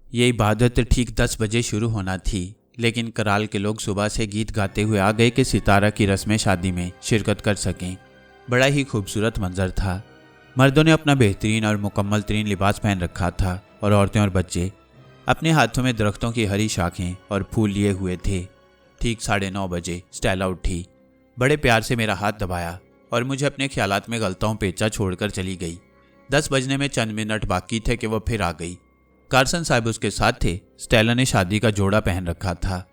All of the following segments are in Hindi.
ये इबादत ठीक 10 बजे शुरू होना थी, लेकिन कराल के लोग सुबह से गीत गाते हुए आ गए कि सितारा की रस्म शादी में शिरकत कर सकें। बड़ा ही खूबसूरत मंजर था। मर्दों ने अपना बेहतरीन और मुकम्मल तरीन लिबास पहन रखा था और औरतें और बच्चे अपने हाथों में दरख्तों की हरी शाखें और फूल लिए हुए थे। ठीक 9:30 बजे स्टेला उठी, बड़े प्यार से मेरा हाथ दबाया और मुझे अपने ख्यालात में गलताओं पेचा छोड़कर चली गई। 10 बजने में चंद मिनट बाकी थे कि वह फिर आ गई। कार्सन साहब उसके साथ थे। स्टेला ने शादी का जोड़ा पहन रखा था,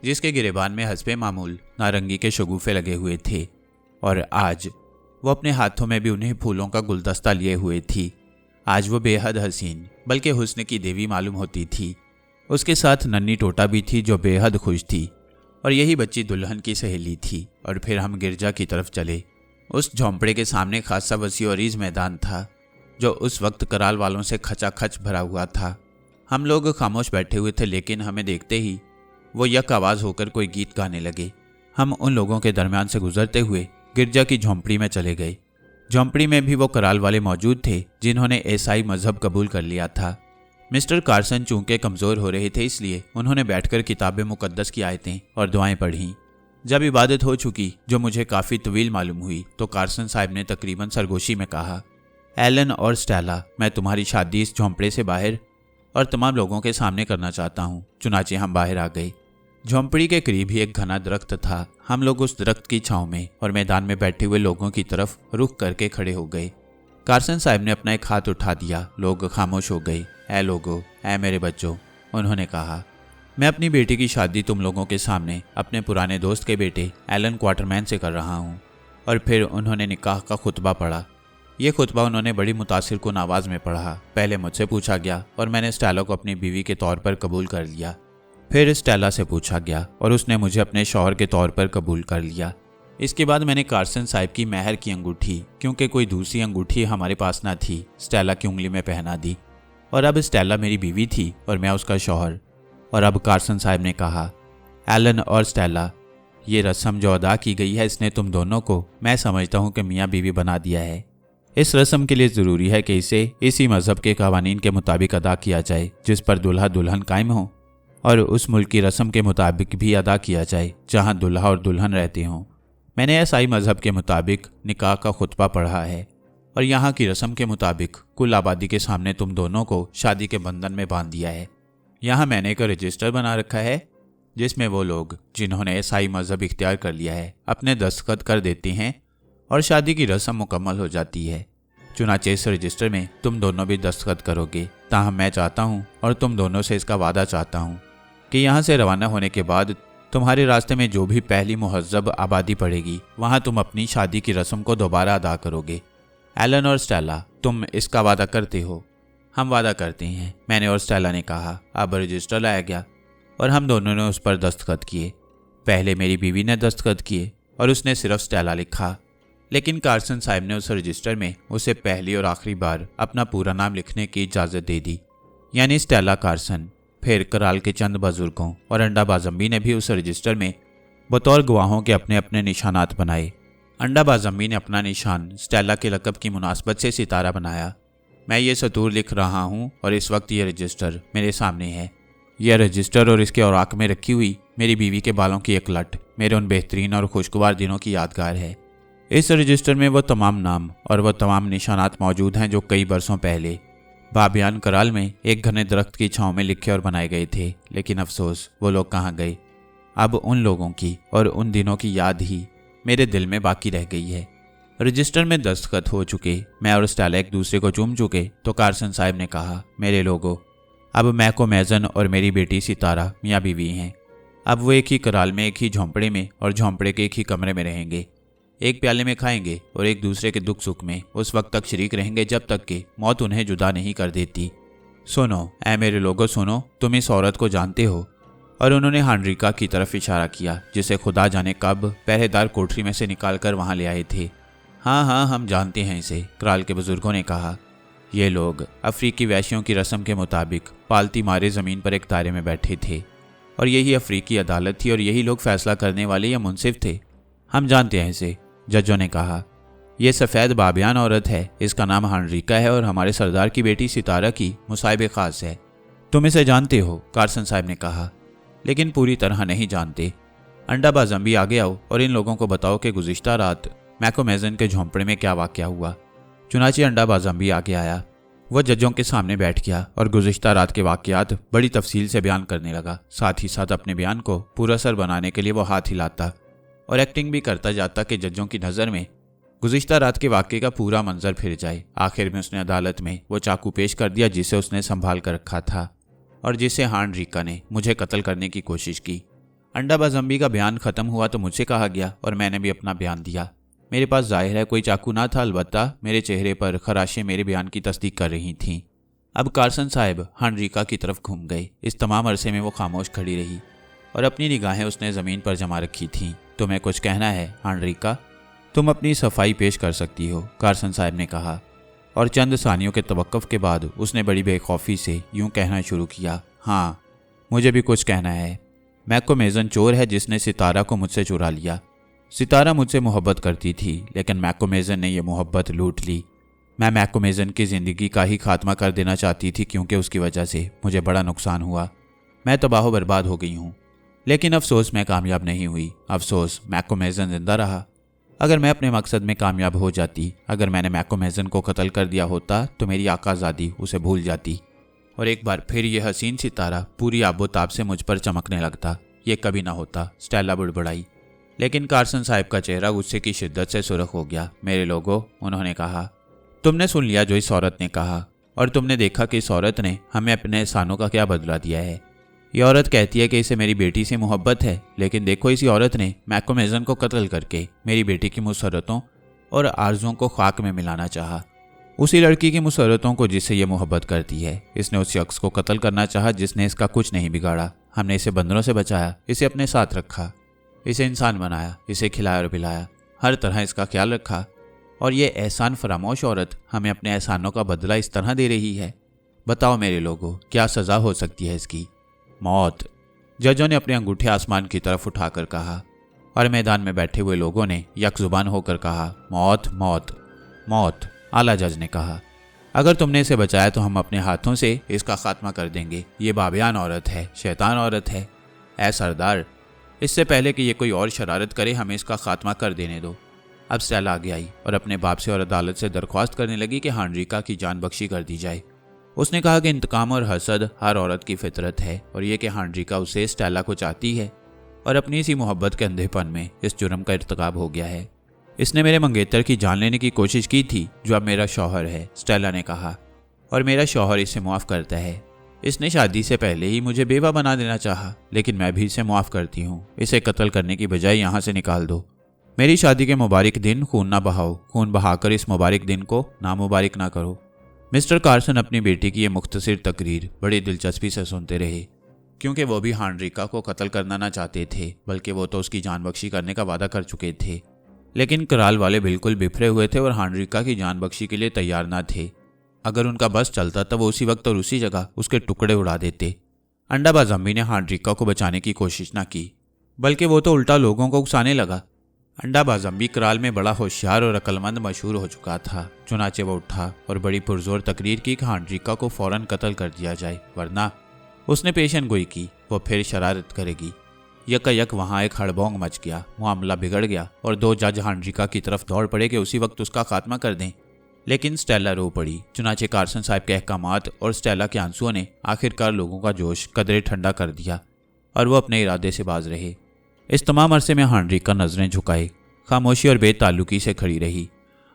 जिसके गिरेबान में हस्बे मामूल नारंगी के शगुफे लगे हुए थे, और आज वो अपने हाथों में भी उन्हीं फूलों का गुलदस्ता लिए हुए थी। आज वो बेहद हसीन बल्कि हुस्न की देवी मालूम होती थी। उसके साथ नन्ही टोटा भी थी जो बेहद खुश थी, और यही बच्ची दुल्हन की सहेली थी। और फिर हम गिरजा की तरफ चले। उस झोंपड़े के सामने खासा वसी और ईज मैदान था, जो उस वक्त कराल वालों से खचाखच भरा हुआ था। हम लोग खामोश बैठे हुए थे, लेकिन हमें देखते ही वो यक आवाज़ होकर कोई गीत गाने लगे। हम उन लोगों के दरमियान से गुजरते हुए गिरजा की झोंपड़ी में चले गए। झोंपड़ी में भी वो कराल वाले मौजूद थे जिन्होंने ईसाई मजहब कबूल कर लिया था। मिस्टर कार्सन चूंकि कमज़ोर हो रहे थे, इसलिए उन्होंने बैठकर किताब मुकद्दस की आयतें और दुआएं पढ़ीं। जब इबादत हो चुकी, जो मुझे काफ़ी तवील मालूम हुई, तो कार्सन साहब ने तकरीबन सरगोशी में कहा, एलन और स्टेला, मैं तुम्हारी शादी इस झोंपड़े से बाहर और तमाम लोगों के सामने करना चाहता हूँ। चुनाचे हम बाहर आ गए। झोंपड़ी के करीब ही एक घना दरख्त था। हम लोग उस दरख्त की छांव में और मैदान में बैठे हुए लोगों की तरफ रुख करके खड़े हो गए। कार्सन साहब ने अपना एक हाथ उठा दिया। लोग खामोश हो गए। ऐ लोगो, ऐ मेरे बच्चों, उन्होंने कहा, मैं अपनी बेटी की शादी तुम लोगों के सामने अपने पुराने दोस्त के बेटे एलन क्वार्टरमैन से कर रहा हूँ। और फिर उन्होंने निकाह का खुतबा पढ़ा। ये खुतबा उन्होंने बड़ी मुतासिर कुन आवाज़ में पढ़ा। पहले मुझसे पूछा गया और मैंने स्टेला को अपनी बीवी के तौर पर कबूल कर लिया। फिर स्टेला से पूछा गया और उसने मुझे अपने शौहर के तौर पर कबूल कर लिया। इसके बाद मैंने कार्सन साहब की महर की अंगूठी, क्योंकि कोई दूसरी अंगूठी हमारे पास ना थी, स्टेला की उंगली में पहना दी। और अब स्टेला मेरी बीवी थी और मैं उसका शौहर। और अब कार्सन साहब ने कहा, एलन और स्टेला, ये रस्म जो अदा की गई है, इसने तुम दोनों को, मैं समझता हूँ कि मियाँ बीवी बना दिया है। इस रस्म के लिए ज़रूरी है कि इसे इसी मज़हब के कवानीन के मुताबिक अदा किया जाए जिस पर दूल्हा दुल्हन कायम हो, और उस मुल्क की रस्म के मुताबिक भी अदा किया जाए जहाँ दूल्हा और दुल्हन रहते हों। मैंने ईसाई मज़हब के मुताबिक निकाह का खुतबा पढ़ा है, और यहाँ की रस्म के मुताबिक कुल आबादी के सामने तुम दोनों को शादी के बंधन में बांध दिया है। यहाँ मैंने एक रजिस्टर बना रखा है जिसमें वो लोग जिन्होंने ईसाई मज़हब इख्तियार कर लिया है अपने दस्तखत कर देते हैं और शादी की रस्म मुकम्मल हो जाती है। चुनाचे इस रजिस्टर में तुम दोनों भी दस्तखत करोगे। ताहम मैं चाहता हूँ और तुम दोनों से इसका वादा चाहता हूँ कि यहाँ से रवाना होने के बाद तुम्हारे रास्ते में जो भी पहली मुहज्जब आबादी पड़ेगी, वहाँ तुम अपनी शादी की रस्म को दोबारा अदा करोगे। एलन और स्टेला, तुम इसका वादा करते हो? हम वादा करते हैं, मैंने और स्टेला ने कहा। अब रजिस्टर लाया गया और हम दोनों ने उस पर दस्तखत किए। पहले मेरी बीवी ने दस्तखत किए और उसने सिर्फ स्टेला लिखा, लेकिन कार्सन साहब ने उस रजिस्टर में उसे पहली और आखिरी बार अपना पूरा नाम लिखने की इजाज़त दे दी, यानी स्टेला कार्सन। फिर कराल के चंद बुजुर्गों और अंडा बाजम्बी ने भी उस रजिस्टर में बतौर गवाहों के अपने अपने निशानात बनाए। अंडा बाजम्बी ने अपना निशान स्टेला के लक़ब की मुनासबत से सितारा बनाया। मैं ये सतूर लिख रहा हूँ और इस वक्त ये रजिस्टर मेरे सामने है। यह रजिस्टर और इसके औराक में रखी हुई मेरी बीवी के बालों की एक लट मेरे उन बेहतरीन और खुशगवार दिनों की यादगार है। इस रजिस्टर में वो तमाम नाम और वह तमाम निशानात मौजूद हैं जो कई बरसों पहले बाबियान कराल में एक घने दरख्त की छांव में लिखे और बनाए गए थे। लेकिन अफसोस, वो लोग कहाँ गए। अब उन लोगों की और उन दिनों की याद ही मेरे दिल में बाकी रह गई है। रजिस्टर में दस्तखत हो चुके, मैं और स्टेला एक दूसरे को चूम चुके, तो कार्सन साहब ने कहा, मेरे लोगों, अब मैको मैजन और मेरी बेटी सितारा मियाँ बीवी हैं। अब वो एक ही कराल में, एक ही झोंपड़े में और झोंपड़े के एक ही कमरे में रहेंगे। एक प्याले में खाएंगे और एक दूसरे के दुख सुख में उस वक्त तक शरीक रहेंगे जब तक कि मौत उन्हें जुदा नहीं कर देती। सुनो, ऐ मेरे लोगों सुनो, तुम इस औरत को जानते हो? और उन्होंने हांड्रिका की तरफ इशारा किया, जिसे खुदा जाने कब पहरेदार कोठरी में से निकाल कर वहाँ ले आए थे। हाँ हाँ, हम जानते हैं इसे, कराल के बुजुर्गों ने कहा। ये लोग अफ्रीकी वैश्यों की रस्म के मुताबिक पालती मारे ज़मीन पर एक दायरे में बैठे थे, और यही अफ्रीकी अदालत थी और यही लोग फैसला करने वाले या मुंसिफ थे। हम जानते हैं इसे, जजों ने कहा। यह सफ़ेद बाबियान औरत है, इसका नाम हांड्रिका है और हमारे सरदार की बेटी सितारा की मुसाहिब ख़ास है। तुम इसे जानते हो, कार्सन साहब ने कहा, लेकिन पूरी तरह नहीं जानते। अंडाबा जम्बी आगे आओ और इन लोगों को बताओ कि गुज़िश्ता रात मैकोमेजन के झोंपड़े में क्या वाक़या हुआ। चुनांचे अंडाबा जम्बी आगे आया। वह जजों के सामने बैठ गया और गुज़िश्ता रात के वाक़यात बड़ी तफसील से बयान करने लगा। साथ ही साथ अपने बयान को पुरअसर बनाने के लिए वो हाथ हिलाता और एक्टिंग भी करता जाता कि जजों की नज़र में गुज़िश्ता रात के वाक़े का पूरा मंजर फिर जाए। आखिर में उसने अदालत में वो चाकू पेश कर दिया जिसे उसने संभाल कर रखा था और जिसे हांड्रिका ने मुझे कत्ल करने की कोशिश की। अंडाबा जम्बी का बयान ख़त्म हुआ तो मुझसे कहा गया और मैंने भी अपना बयान दिया। मेरे पास जाहिर है कोई चाकू ना था, अलबत्ता मेरे चेहरे पर खराशें मेरे बयान की तस्दीक कर रही थीं। अब कार्सन साहब हांड्रिका की तरफ घूम गए। इस तमाम अरसे में वो खामोश खड़ी रही और अपनी निगाहें उसने ज़मीन पर जमा रखी थीं। तुम्हें कुछ कहना है हांड्रिका? तुम अपनी सफाई पेश कर सकती हो, कार्सन साहब ने कहा, और चंद सानियों के तवक्कुफ़ के बाद उसने बड़ी बेखौफी से यूं कहना शुरू किया, हाँ, मुझे भी कुछ कहना है। मैकोमेजन चोर है जिसने सितारा को मुझसे चुरा लिया। सितारा मुझसे मोहब्बत करती थी, लेकिन मैकोमेजन ने यह मोहब्बत लूट ली। मैं मैकोमेजन की ज़िंदगी का ही खात्मा कर देना चाहती थी क्योंकि उसकी वजह से मुझे बड़ा नुकसान हुआ। मैं तबाह बर्बाद हो गई हूँ, लेकिन अफसोस मैं कामयाब नहीं हुई। अफसोस मैकोमेजन जिंदा रहा। अगर मैं अपने मकसद में कामयाब हो जाती, अगर मैंने मैकोमेजन को कत्ल कर दिया होता तो मेरी आकाज़ादी उसे भूल जाती और एक बार फिर यह हसीन सितारा पूरी आबोताब से मुझ पर चमकने लगता। ये कभी ना होता, स्टेला बुड़बड़ाई। लेकिन कार्सन साहब का चेहरा गुस्से की शिद्दत से सुर्ख हो गया। मेरे लोगों, उन्होंने कहा, तुमने सुन लिया जो इस औरत ने कहा और तुमने देखा कि इस औरत ने हमें अपने एहसानों का क्या बदला दिया है। ये औरत कहती है कि इसे मेरी बेटी से मोहब्बत है, लेकिन देखो इसी औरत ने मैकोमेजन को कत्ल करके मेरी बेटी की मुसर्रतों और आरज़ुओं को खाक में मिलाना चाहा। उसी लड़की की मुसर्रतों को जिससे ये मोहब्बत करती है। इसने उस शख्स को कत्ल करना चाहा जिसने इसका कुछ नहीं बिगाड़ा। हमने इसे बंदरों से बचाया, इसे अपने साथ रखा, इसे इंसान बनाया, इसे खिलाया और पिलाया, हर तरह इसका ख्याल रखा, और ये एहसान फरामोश औरत हमें अपने एहसानों का बदला इस तरह दे रही है। बताओ मेरे लोगों, क्या सज़ा हो सकती है इसकी? मौत। जजों ने अपने अंगूठे आसमान की तरफ उठाकर कहा और मैदान में बैठे हुए लोगों ने यकजुबान होकर कहा, मौत, मौत, मौत। आला जज ने कहा, अगर तुमने इसे बचाया तो हम अपने हाथों से इसका खात्मा कर देंगे। ये बाबियान औरत है, शैतान औरत है। ऐ सरदार, इससे पहले कि ये कोई और शरारत करे हमें इसका खात्मा कर देने दो। अब स्टेला आगे आई और अपने बाप से और अदालत से दरख्वास्त करने लगी कि हांड्रिका की जान बख्शी कर दी जाए। उसने कहा कि इंतकाम और हसद हर औरत की फितरत है और ये कि हांड्रिका उसे स्टेला को चाहती है और अपनी इसी मोहब्बत के अंधेपन में इस जुर्म का इर्तिकाब हो गया है। इसने मेरे मंगेतर की जान लेने की कोशिश की थी जो अब मेरा शौहर है, स्टेला ने कहा, और मेरा शौहर इसे मुआफ़ करता है। इसने शादी से पहले ही मुझे बेवा बना देना चाहा, लेकिन मैं भी इसे मुआफ़ करती हूँ। इसे कत्ल करने की बजाय यहाँ से निकाल दो। मेरी शादी के मुबारक दिन खून ना बहाओ, खून बहाकर इस मुबारक दिन को नामुबारक ना करो। मिस्टर कार्सन अपनी बेटी की ये मुख्तसर तकरीर बड़ी दिलचस्पी से सुनते रहे, क्योंकि वो भी हांड्रिका को कत्ल करना ना चाहते थे, बल्कि वो तो उसकी जान बख्शी करने का वादा कर चुके थे। लेकिन कराल वाले बिल्कुल बिफरे हुए थे और हांड्रिका की जान बख्शी के लिए तैयार ना थे। अगर उनका बस चलता तो वो उसी वक्त और उसी जगह उसके टुकड़े उड़ा देते। अंडाबा जम्बी ने हांड्रिका को बचाने की कोशिश ना की, बल्कि वो तो उल्टा लोगों को उकसाने लगा। अंडाबा जम्बी कराल में बड़ा होशियार और अक्लमंद मशहूर हो चुका था। चुनाचे वो उठा और बड़ी पुरजोर तकरीर की कि हांड्रिका को फौरन कत्ल कर दिया जाए, वरना उसने पेशन गोई की वो फिर शरारत करेगी। यकायक वहाँ एक हड़बोंग मच गया, मामला बिगड़ गया और दो जज हांड्रिका की तरफ दौड़ पड़े कि उसी वक्त उसका खात्मा कर दें। लेकिन स्टेला रो पड़ी। चुनाचे कार्सन साहब के अहकामात और स्टेला के आंसुओं ने आखिरकार लोगों का जोश कदरे ठंडा कर दिया और वो अपने इरादे से बाज रहे। इस तमाम अरसे में हांड्रिका नजरें झुकाए खामोशी और बेताल्लुकी से खड़ी रही।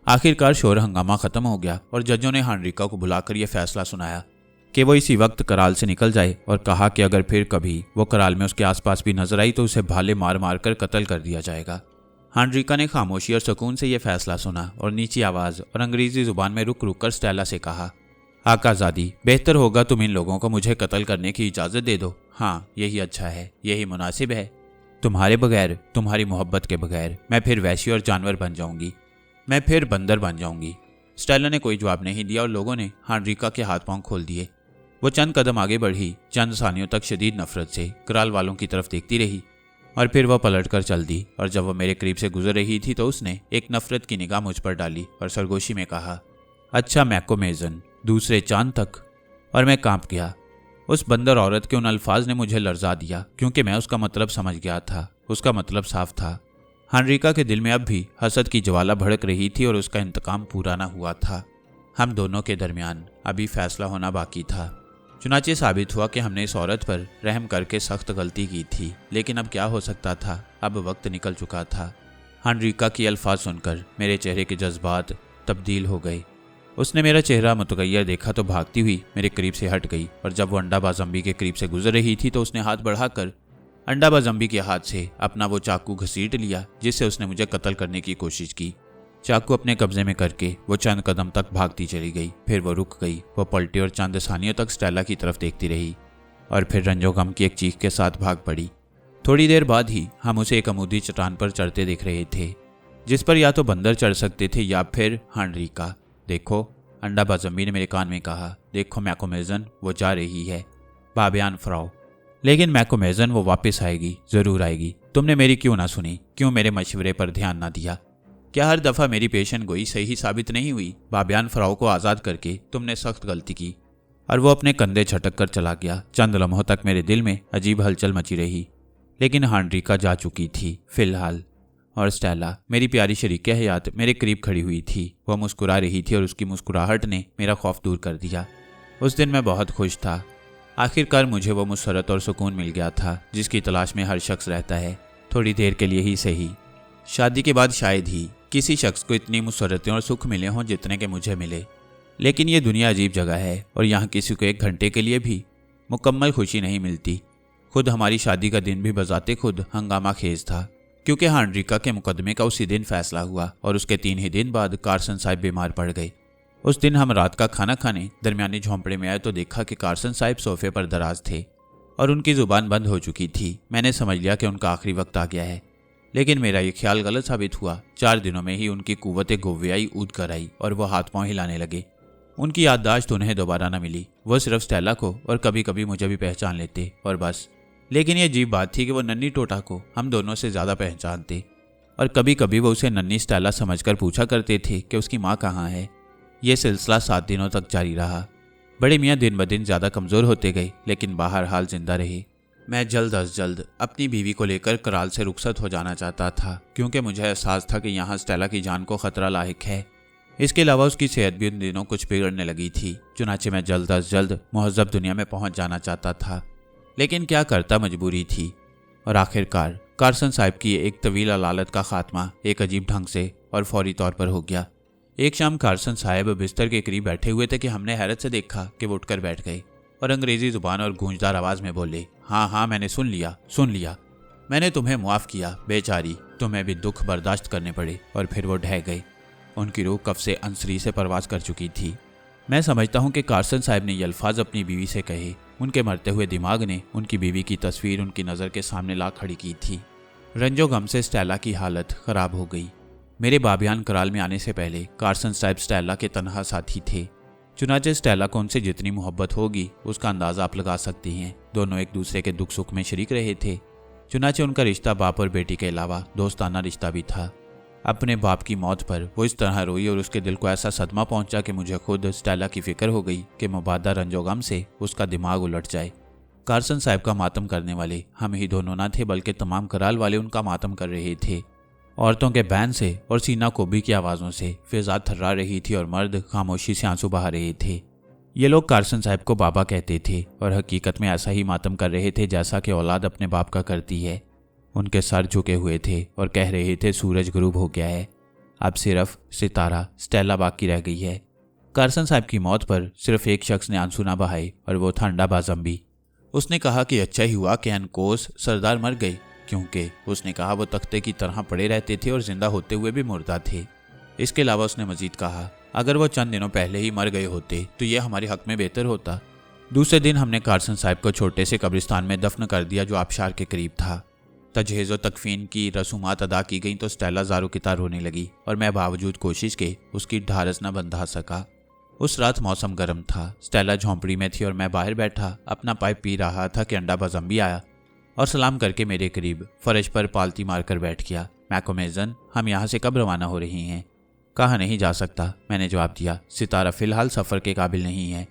आखिरकार शोर हंगामा खत्म हो गया और जजों ने हांड्रिका को बुलाकर यह फैसला सुनाया कि वो इसी वक्त कराल से निकल जाए और कहा कि अगर फिर कभी वो कराल में उसके आसपास भी नजर आई तो उसे भाले मार मार कर कत्ल कर दिया जाएगा। हांड्रिका ने खामोशी और सुकून से यह फैसला सुना और नीची आवाज़ और अंग्रेजी जुबान में रुक रुक कर स्टेला से कहा, आकाज़ादी, बेहतर होगा तुम इन लोगों को मुझे कत्ल करने की इजाज़त दे दो। हाँ, यही अच्छा है, यही मुनासिब है। तुम्हारे बगैर, तुम्हारी मोहब्बत के बगैर मैं फिर वैशी और जानवर बन जाऊंगी, मैं फिर बंदर बन जाऊंगी। स्टेला ने कोई जवाब नहीं दिया और लोगों ने हांड्रिका के हाथ पांव खोल दिए। वो चंद कदम आगे बढ़ी, चंद सानियों तक शदीद नफरत से कराल वालों की तरफ देखती रही और फिर वह पलट कर चल दी। और जब वह मेरे करीब से गुजर रही थी तो उसने एक नफरत की निगाह मुझ पर डाली और सरगोशी में कहा, अच्छा मैकोमेजन, दूसरे चांद तक। और मैं कांप गया। उस बंदर औरत के उन अल्फाज ने मुझे लर्जा दिया, क्योंकि मैं उसका मतलब समझ गया था। उसका मतलब साफ था। हानरिका के दिल में अब भी हसद की ज्वाला भड़क रही थी और उसका इंतकाम पूरा न हुआ था। हम दोनों के दरमियान अभी फैसला होना बाकी था। चुनाचे साबित हुआ कि हमने इस औरत पर रहम करके सख्त गलती की थी, लेकिन अब क्या हो सकता था। अब वक्त निकल चुका था। हानरिका की अल्फाज सुनकर मेरे चेहरे के जज्बात तब्दील हो गए। उसने मेरा चेहरा मुतगैर देखा तो भागती हुई मेरे करीब से हट गई, और जब वो अंडाबाज अम्बी के करीब से गुजर रही थी तो उसने हाथ बढ़ाकर अंडाबाज अम्बी के हाथ से अपना वो चाकू घसीट लिया जिससे उसने मुझे कत्ल करने की कोशिश की। चाकू अपने कब्जे में करके वो चंद कदम तक भागती चली गई। फिर वो रुक गई। वो पलटी और चंद सानियों तक स्टेला की तरफ देखती रही और फिर रंजो गम की एक चीख के साथ भाग पड़ी। थोड़ी देर बाद ही हम उसे एक अमूदी चट्टान पर चढ़ते देख रहे थे, जिस पर या तो बंदर चढ़ सकते थे या फिर हानरिका। देखो, अंडाबाज अम्बी ने मेरे कान में कहा, देखो मैकोमेजन, वो जा रही है। बाबियान फ्राउ। लेकिन मैकोमेजन, वो वापस आएगी, जरूर आएगी। तुमने मेरी क्यों ना सुनी? क्यों मेरे मशवरे पर ध्यान ना दिया? क्या हर दफा मेरी पेशन गोई सही साबित नहीं हुई? बाबियान फ्राउ को आज़ाद करके तुमने सख्त गलती की। और वो अपने कंधे झटक कर चला गया। चंद लम्हों तक मेरे दिल में अजीब हलचल मची रही, लेकिन हानरिका जा चुकी थी फिलहाल। और स्टेला, मेरी प्यारी शरीके हयात, मेरे करीब खड़ी हुई थी। वह मुस्कुरा रही थी और उसकी मुस्कुराहट ने मेरा खौफ दूर कर दिया। उस दिन मैं बहुत खुश था। आखिरकार मुझे वो मुसरत और सुकून मिल गया था जिसकी तलाश में हर शख्स रहता है, थोड़ी देर के लिए ही सही। शादी के बाद शायद ही किसी शख्स को इतनी मुसरतें और सुख मिले हों जितने के मुझे मिले। लेकिन ये दुनिया अजीब जगह है और यहाँ किसी को एक घंटे के लिए भी मुकम्मल खुशी नहीं मिलती। खुद हमारी शादी का दिन भी बजाते खुद हंगामा खेज था, क्योंकि हानरिका के मुकदमे का उसी दिन फैसला हुआ और उसके 3 ही दिन बाद कार्सन साहब बीमार पड़ गए। उस दिन हम रात का खाना खाने दरमियानी झोंपड़े में आए तो देखा कि कार्सन साहब सोफे पर दराज थे और उनकी जुबान बंद हो चुकी थी। मैंने समझ लिया कि उनका आखिरी वक्त आ गया है, लेकिन मेरा ये ख्याल गलत साबित हुआ। 4 दिनों में ही उनकी कुव्वत गोवियाई ऊद कर आई और वो हाथ पांव हिलाने लगे। उनकी याददाश्त उन्हें दोबारा न मिली। वो सिर्फ स्टेला को और कभी कभी मुझे भी पहचान लेते और बस। लेकिन ये अजीब बात थी कि वो नन्ही टोटा को हम दोनों से ज़्यादा पहचानते और कभी कभी वो उसे नन्ही स्टेला समझकर पूछा करते थे कि उसकी माँ कहाँ है। ये सिलसिला 7 दिनों तक जारी रहा। बड़े मियाँ दिन ब दिन ज़्यादा कमज़ोर होते गए, लेकिन बहरहाल जिंदा रहे। मैं जल्द अज जल्द अपनी बीवी को लेकर कराल से रुखसत हो जाना चाहता था, क्योंकि मुझे एहसास था कि यहाँ स्टेला की जान को खतरा लाहिक है। इसके अलावा उसकी सेहत भी उन दिनों कुछ बिगड़ने लगी थी। चुनाचे मैं जल्द अज जल्द मुहज़्ज़ब दुनिया में पहुँच जाना चाहता था, लेकिन क्या करता, मजबूरी थी। और आखिरकार कार्सन साहब की एक तवील अलालत का खात्मा एक अजीब ढंग से और फौरी तौर पर हो गया। एक शाम कार्सन साहब बिस्तर के करीब बैठे हुए थे कि हमने हैरत से देखा कि वो उठकर बैठ गए और अंग्रेजी जुबान और गूंजदार आवाज में बोले, हाँ, मैंने सुन लिया। मैंने तुम्हें मुआफ़ किया बेचारी, तुम्हें भी दुख बर्दाश्त करने पड़े। और फिर वो ढह गए। उनकी रूह कब से अंसरी से परवाज कर चुकी थी। मैं समझता हूँ कि कार्सन साहब ने ये अल्फाज अपनी बीवी से कहे। उनके मरते हुए दिमाग ने उनकी बीवी की तस्वीर उनकी नज़र के सामने ला खड़ी की थी। रंजो गम से स्टेला की हालत ख़राब हो गई। मेरे बाबियान कराल में आने से पहले कार्सन साहब स्टेला के तनहा साथी थे। चुनाचे स्टेला को उनसे जितनी मोहब्बत होगी उसका अंदाज़ा आप लगा सकती हैं। दोनों एक दूसरे के दुख सुख में शरीक रहे थे। चुनाचे उनका रिश्ता बाप और बेटी के अलावा दोस्ताना रिश्ता भी था। अपने बाप की मौत पर वो इस तरह रोई और उसके दिल को ऐसा सदमा पहुंचा कि मुझे खुद स्टेला की फिक्र हो गई कि मुबादा रंजोगम से उसका दिमाग उलट जाए। कार्सन साहब का मातम करने वाले हम ही दोनों ना थे, बल्कि तमाम कराल वाले उनका मातम कर रहे थे। औरतों के बैन से और सीना कोबी की आवाज़ों से फिजा थर्रा रही थी और मर्द खामोशी से आंसू बहा रहे थे। ये लोग कार्सन साहब को बाबा कहते थे और हकीकत में ऐसा ही मातम कर रहे थे जैसा कि औलाद अपने बाप का करती है। उनके सर झुके हुए थे और कह रहे थे, सूरज गुरूब हो गया है, अब सिर्फ सितारा स्टेला बाकी रह गई है। कार्सन साहब की मौत पर सिर्फ एक शख्स ने आंसू ना बहाए और वो था अंडाबाज अम्बी। उसने कहा कि अच्छा ही हुआ कि अनकोस सरदार मर गए, क्योंकि उसने कहा वो तख्ते की तरह पड़े रहते थे और जिंदा होते हुए भी मुर्दा थे। इसके अलावा उसने मजीद कहा, अगर वो चंद दिनों पहले ही मर गए होते तो ये हमारे हक में बेहतर होता। दूसरे दिन हमने कार्सन साहब को छोटे से कब्रिस्तान में दफन कर दिया जो आबशार के करीब था। तजहीज़ व तकफीन की रसूमात अदा की गई तो स्टेला ज़ारो की तार होने लगी और मैं बावजूद कोशिश के उसकी ढारस न बंधा सका। उस रात मौसम गर्म था। स्टेला झोंपड़ी में थी और मैं बाहर बैठा अपना पाइप पी रहा था कि अंडाबाज अम्बी आया और सलाम करके मेरे करीब फर्श पर पालती मारकर बैठ गया। मैकोमेजन, हम यहाँ से कब रवाना हो रही हैं? कहा नहीं जा सकता, मैंने जवाब दिया। सितारा फ़िलहाल सफ़र के काबिल नहीं है।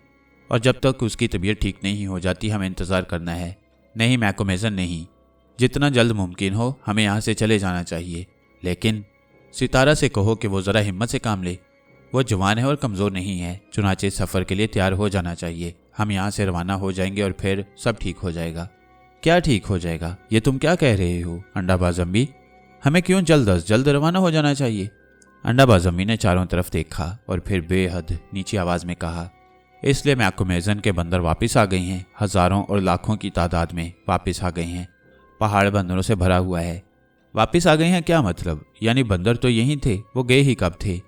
और जब तक उसकी तबीयत ठीक नहीं हो जाती हमें इंतज़ार करना है। नहीं मैकोमेजन नहीं, जितना जल्द मुमकिन हो हमें यहाँ से चले जाना चाहिए। लेकिन सितारा से कहो कि वो ज़रा हिम्मत से काम ले। वो जवान है और कमज़ोर नहीं है, चुनाचे सफ़र के लिए तैयार हो जाना चाहिए। हम यहाँ से रवाना हो जाएंगे और फिर सब ठीक हो जाएगा। क्या ठीक हो जाएगा? ये तुम क्या कह रहे हो अंडाबाज अम्मी? हमें क्यों जल्द अज जल्द रवाना हो जाना चाहिए? अंडाबाज अम्मी ने चारों तरफ देखा और फिर बेहद नीची आवाज़ में कहा, इसलिए मैकोमेजन के बंदर वापस आ गए हैं। हज़ारों और लाखों की तादाद में वापस आ गए हैं। पहाड़ बंदरों से भरा हुआ है। वापस आ गए हैं क्या मतलब? यानी बंदर तो यहीं थे, वो गए ही कब थे?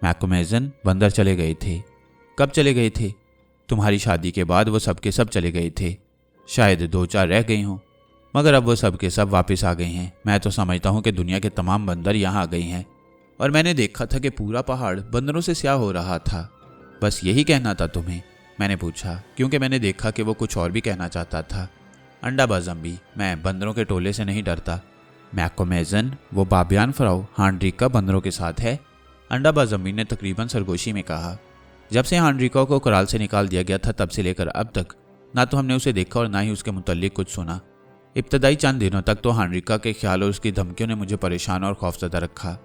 मैकोमेजन, बंदर चले गए थे। कब चले गए थे? तुम्हारी शादी के बाद वो सब के सब चले गए थे। शायद 2-4 रह गए हों, मगर अब वो सब के सब वापस आ गए हैं। मैं तो समझता हूँ कि दुनिया के तमाम बंदर यहाँ आ गए हैं। और मैंने देखा था कि पूरा पहाड़ बंदरों से स्याह हो रहा था। बस यही कहना था तुम्हें? मैंने पूछा, क्योंकि मैंने देखा कि वो कुछ और भी कहना चाहता था। अंडाबाज अम्मी, मैं बंदरों के टोले से नहीं डरता। मैकोमेजन, वो बाबियान फराओ हांड्रिका बंदरों के साथ है। अंडाबाज अम्मी ने तकरीबन सरगोशी में कहा, जब से हांड्रिका को कराल से निकाल दिया गया था तब से लेकर अब तक ना तो हमने उसे देखा और ना ही उसके मुतल्लिक कुछ सुना। इब्तदाई चंद दिनों तक तो हांड्रिका के ख्याल और उसकी धमकियों ने मुझे परेशान और खौफजदा रखा।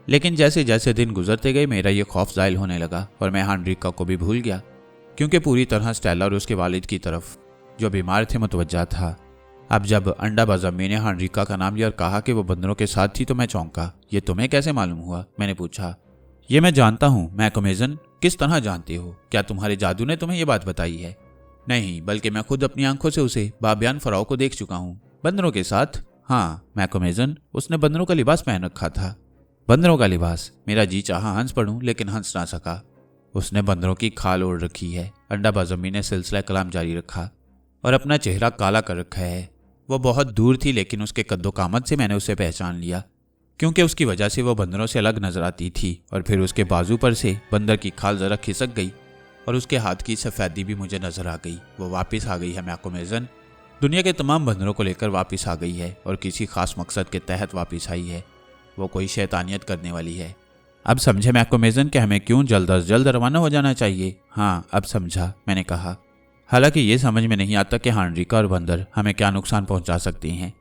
लेकिन जैसे जैसे दिन गुजरते गए मेरा ये खौफ ज़ायल होने लगा और मैं हांड्रिका को भी भूल गया, क्योंकि पूरी तरह स्टेला और उसके वालिद की तरफ जो बीमार थे मुतवज्जा था। अब जब अंडाबाज अम्मी ने हांड्रिका का नाम लिया और कहा कि वो बंदरों के साथ थी तो मैं चौंका। ये तुम्हें कैसे मालूम हुआ? मैंने पूछा। ये मैं जानता हूँ मैकोमेजन। किस तरह जानते हो? क्या तुम्हारे जादू ने तुम्हें ये बात बताई है? नहीं, बल्कि मैं खुद अपनी आंखों से उसे बाबियान फराओ को देख चुका हूँ। बंदरों के साथ? हाँ मैकोमेजन, उसने बंदरों का लिबास पहन रखा था। बंदरों का लिबास? मेरा जी चाहा हंस पड़ूं लेकिन हंस ना सका। उसने बंदरों की खाल ओढ़ रखी है। अंडाबाज अम्मी ने सिलसिला कलाम जारी रखा, और अपना चेहरा काला कर रखा है। वो बहुत दूर थी लेकिन उसके कद्दो कामत से मैंने उसे पहचान लिया, क्योंकि उसकी वजह से वो बंदरों से अलग नजर आती थी। और फिर उसके बाजू पर से बंदर की खाल जरा खिसक गई और उसके हाथ की सफ़ेदी भी मुझे नजर आ गई। वो वापस आ गई है मैकोमेजन, दुनिया के तमाम बंदरों को लेकर वापस आ गई है और किसी खास मकसद के तहत वापस आई है। वो कोई शैतानियत करने वाली है। अब समझे मैकोमेजन कि हमें क्यों जल्द अज जल्द रवाना हो जाना चाहिए? हाँ अब समझा, मैंने कहा। हालांकि ये समझ में नहीं आता कि हांड्रिका और बंदर हमें क्या नुकसान पहुंचा सकती हैं।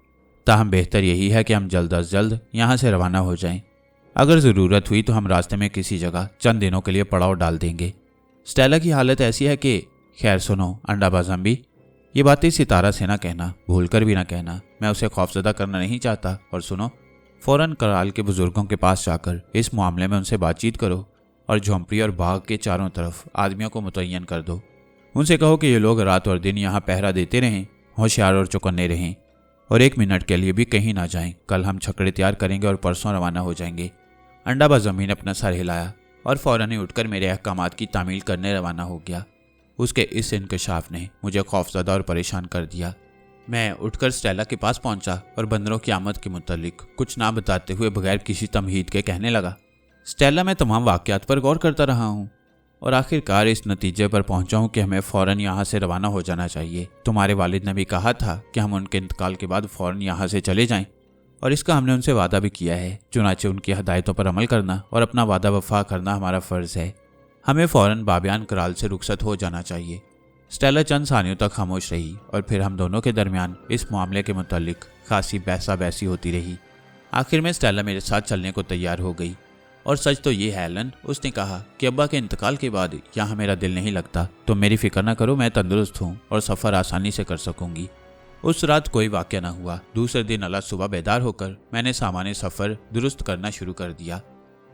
ताहम बेहतर यही है कि हम जल्द अज जल्द यहाँ से रवाना हो जाएं। अगर ज़रूरत हुई तो हम रास्ते में किसी जगह चंद दिनों के लिए पड़ाव डाल देंगे। स्टेला की हालत ऐसी है कि खैर सुनो अंडाबाज अम्मी, ये बातें सितारा से ना कहना, भूल कर भी ना कहना। मैं उसे खौफजदा करना नहीं चाहता। और सुनो, फ़ौरन कराल के बुजुर्गों के पास जाकर इस मामले में उनसे बातचीत करो और झोंपड़ी और बाग के चारों तरफ आदमियों को मुतय्यन कर दो। उनसे कहो कि ये लोग रात और दिन यहाँ पहरा देते रहें, होशियार और चौकन्ने रहें और 1 मिनट के लिए भी कहीं ना जाएं। कल हम छकड़े तैयार करेंगे और परसों रवाना हो जाएंगे। अंडाबाज अम्मी ने अपना सर हिलाया और फ़ौरन ही उठकर मेरे अहकामात की तामील करने रवाना हो गया। उसके इस इंकशाफ ने मुझे खौफजदा और परेशान कर दिया। मैं उठकर स्टेला के पास पहुंचा और बंदरों की आमद के मुतालिक कुछ ना बताते हुए बगैर किसी तमहीद के कहने लगा, स्टेला, मैं तमाम वाक़यात पर गौर करता रहा हूँ और आखिरकार इस नतीजे पर पहुंचा हूँ कि हमें फ़ौरन यहाँ से रवाना हो जाना चाहिए। तुम्हारे वालिद ने भी कहा था कि हम उनके इंतकाल के बाद फ़ौरन यहाँ से चले जाएं और इसका हमने उनसे वादा भी किया है। चुनाचे उनकी हदायतों पर अमल करना और अपना वादा वफा करना हमारा फ़र्ज़ है। हमें फ़ौरन बाबियान कराल से रुखसत हो जाना चाहिए। स्टेला चंद सानियों तक खामोश रही और फिर हम दोनों के दरमियान इस मामले के मुतालिक खासी बहसा बहसी होती रही। आखिर में स्टेला मेरे साथ चलने को तैयार हो गई। और सच तो ये है एलन, उसने कहा कि अब्बा के इंतकाल के बाद यहाँ मेरा दिल नहीं लगता। तुम मेरी फिक्र ना करो, मैं तंदुरुस्त हूँ और सफ़र आसानी से कर सकूँगी। उस रात कोई वाक़या न हुआ। दूसरे दिन अल्लाह सुबह बेदार होकर मैंने सामान्य सफ़र दुरुस्त करना शुरू कर दिया।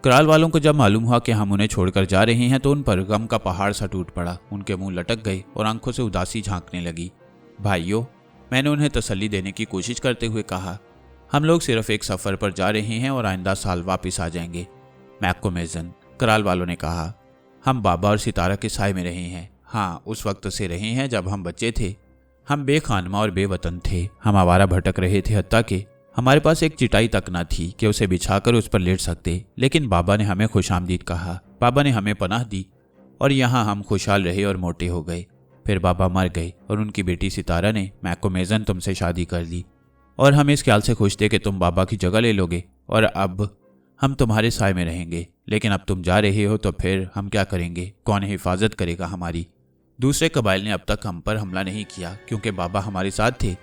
कराल वालों को जब मालूम हुआ कि हम उन्हें छोड़कर जा रहे हैं तो उन पर गम का पहाड़ सा टूट पड़ा। उनके मुंह लटक गए और आंखों से उदासी झांकने लगी। भाइयों, मैंने उन्हें तसल्ली देने की कोशिश करते हुए कहा, हम लोग सिर्फ एक सफ़र पर जा रहे हैं और आइंदा साल वापस आ जाएंगे। मैकोमेजन, कराल वालों ने कहा, हम बाबा और सितारा के साए में रहे हैं। हाँ, उस वक्त से रहे हैं जब हम बच्चे थे। हम बेखानमा और बेवतन थे। हम आवारा भटक रहे थे, हत्ता कि हमारे पास एक चिटाई तक न थी कि उसे बिछाकर उस पर लेट सकते। लेकिन बाबा ने हमें खुशामदीद कहा, बाबा ने हमें पनाह दी और यहाँ हम खुशहाल रहे और मोटे हो गए। फिर बाबा मर गए और उनकी बेटी सितारा ने मैकोमेजन तुमसे शादी कर ली और हम इस ख्याल से खुश थे कि तुम बाबा की जगह ले लोगे और अब हम तुम्हारे साए में रहेंगे। लेकिन अब तुम जा रहे हो तो फिर हम क्या करेंगे? कौन हिफाजत करेगा हमारी? दूसरे कबाइल ने अब तक हम पर हमला नहीं किया क्योंकि बाबा हमारे साथ थे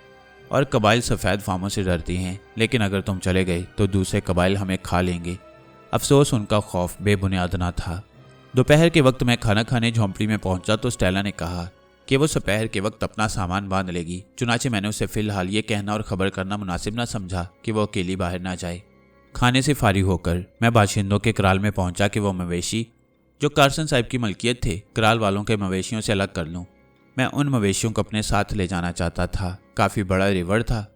और कबाइल सफ़ेद फार्मों से डरती हैं, लेकिन अगर तुम चले गए तो दूसरे कबाइल हमें खा लेंगे। अफसोस उनका खौफ बेबुनियाद ना था। दोपहर के वक्त मैं खाना खाने झोंपड़ी में पहुंचा तो स्टेला ने कहा कि वो दोपहर के वक्त अपना सामान बांध लेगी। चुनाचे मैंने उसे फिलहाल ये कहना और खबर करना मुनासिब ना समझा कि वो अकेली बाहर ना जाए। खाने से फारिग होकर मैं बाशिंदों के कराल में पहुंचा कि वो मवेशी जो कार्सन साहब की मलकियत थे कराल वालों के मवेशियों से अलग कर लूं। मैं उन मवेशियों को अपने साथ ले जाना चाहता था। काफ़ी बड़ा रिवर था,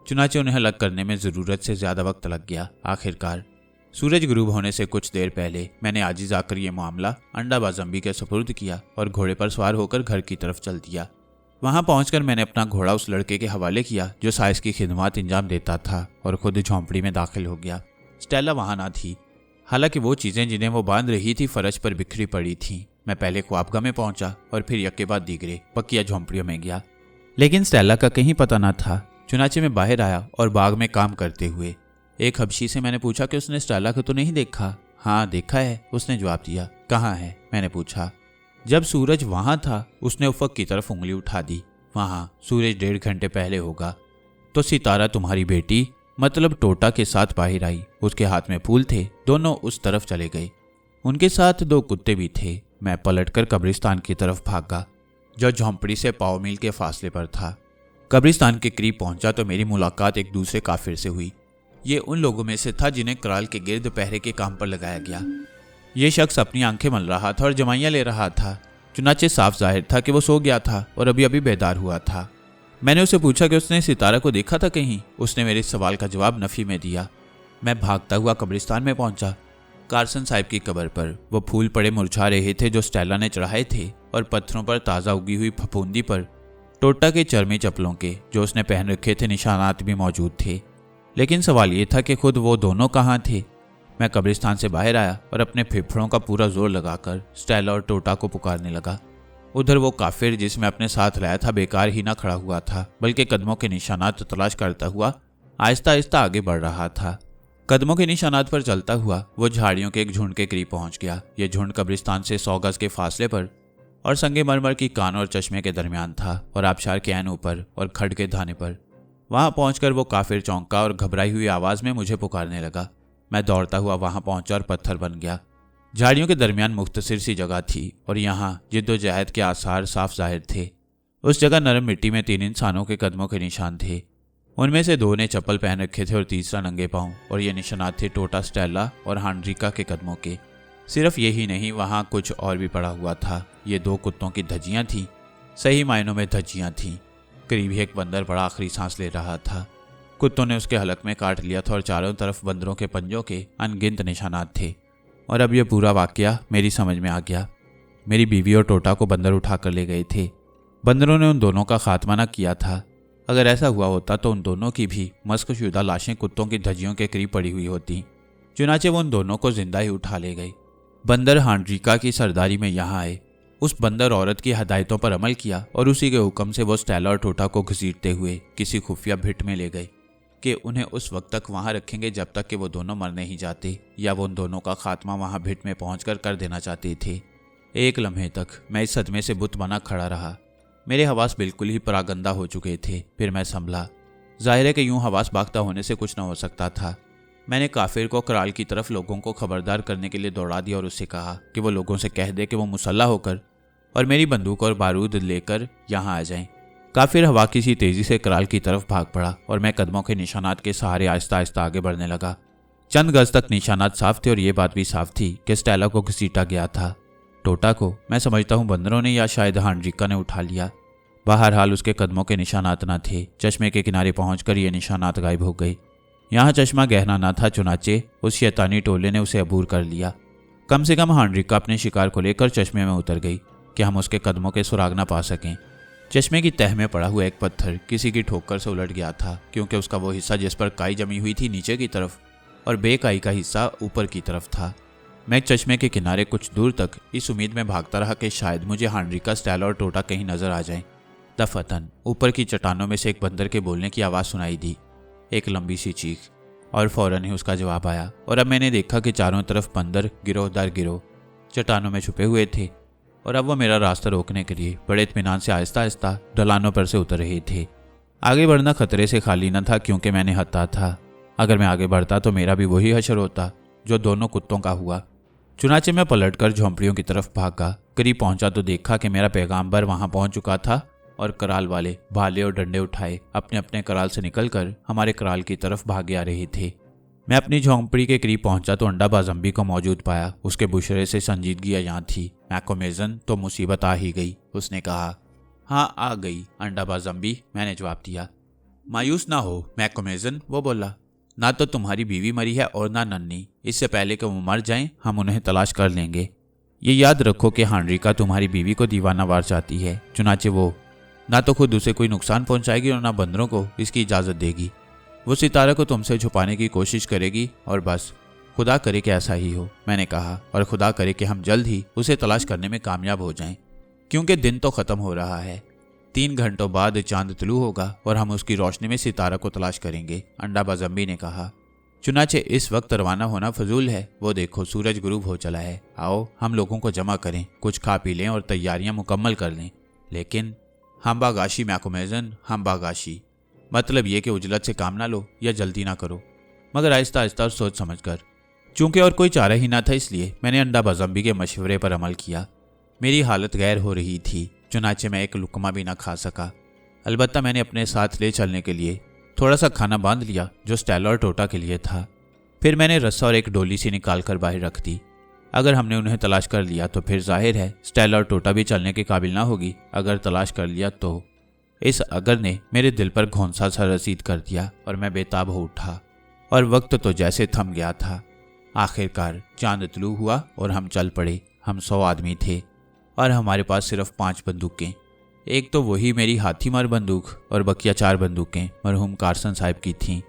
चुनाचे उन्हें अलग करने में ज़रूरत से ज़्यादा वक्त लग गया। आखिरकार सूरज गुरूब होने से कुछ देर पहले मैंने आजिज़ आकर यह मामला अंडा बाजम्बी के सुपुर्द किया और घोड़े पर सवार होकर घर की तरफ चल दिया। वहां पहुंचकर मैंने अपना घोड़ा उस लड़के के हवाले किया जो साइस की खिदमत इंजाम देता था और खुद झोंपड़ी में दाखिल हो गया। स्टेला वहां ना थी। हालांकि वो चीज़ें जिन्हें वो बांध रही थी फर्श पर बिखरी पड़ी थीं। मैं पहले ख्वाबगाह में पहुंचा और फिर यके बाद दीगरे पकिया झोंपड़ियों में गया, लेकिन स्टेला का कहीं पता न था। चुनाचे में बाहर आया और बाग में काम करते हुए एक हबशी से मैंने पूछा कि उसने स्टेला को तो नहीं देखा। हाँ देखा है, उसने जवाब दिया। कहाँ है, मैंने पूछा। जब सूरज वहां था उसने उफक की तरफ उंगली उठा दी। वहां सूरज 1.5 घंटे पहले होगा। तो सितारा तुम्हारी बेटी मतलब टोटा के साथ बाहर आई। उसके हाथ में फूल थे। दोनों उस तरफ चले गए। उनके साथ 2 कुत्ते भी थे। मैं पलटकर कब्रिस्तान की तरफ भागा जो झोंपड़ी से पाव मील के फासले पर था। कब्रिस्तान के करीब पहुंचा तो मेरी मुलाकात एक दूसरे काफिर से हुई। ये उन लोगों में से था जिन्हें कराल के गिर्द पहरे के काम पर लगाया गया। ये शख्स अपनी आंखें मल रहा था और जमाइयाँ ले रहा था। चुनाचे साफ जाहिर था कि वो सो गया था और अभी अभी बेदार हुआ था। मैंने उसे पूछा कि उसने सितारा को देखा था कहीं। उसने मेरे सवाल का जवाब नफी में दिया। मैं भागता हुआ कब्रिस्तान में पहुंचा। कार्सन साहब की कब्र पर वो फूल पड़े मुरझा रहे थे जो स्टेला ने चढ़ाए थे और पत्थरों पर ताज़ा उगी हुई फफूंदी पर टोटा के चरमी चप्पलों के जो उसने पहन रखे थे निशानात भी मौजूद थे। लेकिन सवाल ये था कि खुद वो दोनों कहाँ थे। मैं कब्रिस्तान से बाहर आया और अपने फेफड़ों का पूरा जोर लगाकर स्टेला और टोटा को पुकारने लगा। उधर वो काफिर जिसमें अपने साथ लाया था बेकार ही ना खड़ा हुआ था, बल्कि कदमों के निशानात तलाश करता हुआ आहिस्ता आहिस्ता आगे बढ़ रहा था। कदमों के निशानात पर चलता हुआ वो झाड़ियों के एक झुंड के करीब पहुंच गया। ये झुंड कब्रिस्तान से 100 गज के फासले पर और संगे मरमर की कान और चश्मे के दरमियान था और आबशार के ऐन ऊपर और खड के धाने पर। वहां पहुंचकर वो काफिर चौंका और घबराई हुई आवाज में मुझे पुकारने लगा। मैं दौड़ता हुआ वहां पहुंचा और पत्थर बन गया। झाड़ियों के दरमियान मुख्तसर सी जगह थी और यहाँ जिद्दोजहद के आसार साफ जाहिर थे। उस जगह नरम मिट्टी में 3 इंसानों के कदमों के निशान थे। उनमें से 2 ने चप्पल पहन रखे थे और तीसरा नंगे पांव, और ये निशानात थे टोटा, स्टेला और हांड्रिका के कदमों के। सिर्फ यही नहीं, वहाँ कुछ और भी पड़ा हुआ था। ये 2 कुत्तों की धज्जियाँ थीं, सही मायनों में धज्जियाँ थीं। करीब ही एक बंदर बड़ा आखिरी सांस ले रहा था। कुत्तों ने उसके हलक में काट लिया था और चारों तरफ बंदरों के पंजों के अनगिनत निशानात थे। और अब यह पूरा वाकया मेरी समझ में आ गया। मेरी बीवी और टोटा को बंदर उठा कर ले गए थे। बंदरों ने उन दोनों का खात्मा न किया था। अगर ऐसा हुआ होता तो उन दोनों की भी मस्कशुदा लाशें कुत्तों की धज्जियों के करीब पड़ी हुई होती। चुनाचे वो उन दोनों को जिंदा ही उठा ले गए। बंदर हांड्रिका की सरदारी में यहाँ आए। उस बंदर औरत की हदायतों पर अमल किया और उसी के हुक्म से वो स्टेला और टोटा को घसीटते हुए किसी खुफिया भिट में ले गए कि उन्हें उस वक्त तक वहां रखेंगे जब तक कि वो दोनों मर नहीं जाते, या वो उन दोनों का खात्मा वहां भिट में पहुंचकर कर देना चाहते थे। एक लम्हे तक मैं इस सदमे से बुत बना खड़ा रहा। मेरे हवास बिल्कुल ही परागंदा हो चुके थे। फिर मैं संभला। जाहिर है कि यूं हवास बाख्ता होने से कुछ न हो सकता था। मैंने काफिर को कराल की तरफ लोगों को खबरदार करने के लिए दौड़ा दिया और उससे कहा कि वो लोगों से कह दे कि वो मुसल्ला होकर और मेरी बंदूक और बारूद लेकर यहाँ आ जाएं। काफिर हवा की सी तेजी से कराल की तरफ भाग पड़ा और मैं कदमों के निशानात के सहारे आहिस्ता आहिस्ता आगे बढ़ने लगा। चंद गज तक निशानात साफ थे और ये बात भी साफ थी कि स्टेला को घसीटा गया था। टोटा को मैं समझता हूँ बंदरों ने या शायद हांड्रिका ने उठा लिया। बहरहाल उसके कदमों के निशानात न थे। चश्मे के किनारे पहुंचकर ये निशानात गायब हो गए। यहाँ चश्मा गहना न था, चुनाचे उस शैतानी टोले ने उसे अबूर कर लिया। कम से कम हांड्रिका अपने शिकार को लेकर चश्मे में उतर गई कि हम उसके कदमों के सुराग न पा सकें। चश्मे की तह में पड़ा हुआ एक पत्थर किसी की ठोकर से उलट गया था, क्योंकि उसका वो हिस्सा जिस पर काई जमी हुई थी नीचे की तरफ और बेकाई का हिस्सा ऊपर की तरफ था। मैं चश्मे के किनारे कुछ दूर तक इस उम्मीद में भागता रहा कि शायद मुझे हांड्रिका, स्टेला और टोटा कहीं नजर आ जाएं। दफतन ऊपर की चट्टानों में से एक बंदर के बोलने की आवाज़ सुनाई दी, एक लंबी सी चीख, और फौरन ही उसका जवाब आया। और अब मैंने देखा कि चारों तरफ बंदर गिरोह दर गिरोह चट्टानों में छुपे हुए थे। और अब वो मेरा रास्ता रोकने के लिए बड़े इत्मीनान से आहिस्ता आहिस्ता ढलानों पर से उतर रहे थे। आगे बढ़ना खतरे से खाली न था क्योंकि मैंने हत्या था। अगर मैं आगे बढ़ता तो मेरा भी वही हशर होता जो दोनों कुत्तों का हुआ। चुनाचे मैं पलटकर झोंपड़ियों की तरफ भागा। करीब पहुंचा तो देखा कि मेरा पैगाम्बर वहां पहुंच चुका था और कराल वाले भाले और डंडे उठाए अपने अपने कराल से निकलकर हमारे कराल की तरफ भागे आ रहे थे। मैं अपनी झोंपड़ी के करीब पहुंचा तो अंडा जम्बी को मौजूद पाया। उसके बुशरे से संजीदगी यहाँ थी। मैकोमेजन, तो मुसीबत आ ही गई, उसने कहा। हाँ, आ गई अंडा जम्बी, मैंने जवाब दिया। मायूस ना हो मैकोमेजन, वो बोला। ना तो तुम्हारी बीवी मरी है और ना नन्ही। इससे पहले कि वो मर जाएं, हम उन्हें तलाश कर लेंगे। ये याद रखो कि हानरिका तुम्हारी बीवी को दीवानावार चाहती है। चुनाचे वो ना तो खुद उसे कोई नुकसान पहुंचाएगी और ना बंदरों को इसकी इजाज़त देगी। वो सितारा को तुमसे छुपाने की कोशिश करेगी और बस खुदा करे कि ऐसा ही हो, मैंने कहा। और खुदा करे कि हम जल्द ही उसे तलाश करने में कामयाब हो जाएं, क्योंकि दिन तो ख़त्म हो रहा है। 3 घंटों बाद चांद तुलू होगा और हम उसकी रोशनी में सितारा को तलाश करेंगे, अंडा जम्बी ने कहा। चुनाचे इस वक्त रवाना होना फजूल है। वो देखो सूरज गुरूब हो चला है। आओ हम लोगों को जमा करें, कुछ खा पी लें और तैयारियां मुकम्मल कर लें। लेकिन हम बागाशी मैकोमेजन, हम बागाशी, मतलब ये कि उजलत से काम ना लो या जल्दी ना करो, मगर आहिस्ता आहिस्ता और सोच समझ कर। चूंकि और कोई चारा ही ना था इसलिए मैंने अंडा जम्बी के मशवरे पर अमल किया। मेरी हालत गैर हो रही थी, चुनाचे मैं एक लुकमा भी ना खा सका। अलबत्ता मैंने अपने साथ ले चलने के लिए थोड़ा सा खाना बांध लिया जो स्टेला और टोटा के लिए था। फिर मैंने रस्सा और एक डोली सी निकाल कर बाहर रख दी। अगर हमने उन्हें तलाश कर लिया तो फिर जाहिर है स्टेला और टोटा भी चलने के काबिल ना होगी। अगर तलाश कर लिया तो इस अगर ने मेरे दिल पर घोंसा सा रसीद कर दिया और मैं बेताब हो उठा और वक्त तो जैसे थम गया था। आखिरकार चांद तुलू हुआ और हम चल पड़े। हम 100 आदमी थे और हमारे पास सिर्फ 5 बंदूकें। एक तो वही मेरी हाथी मार बंदूक और बकिया 4 बंदूकें मरहूम कारसन साहब की थीं।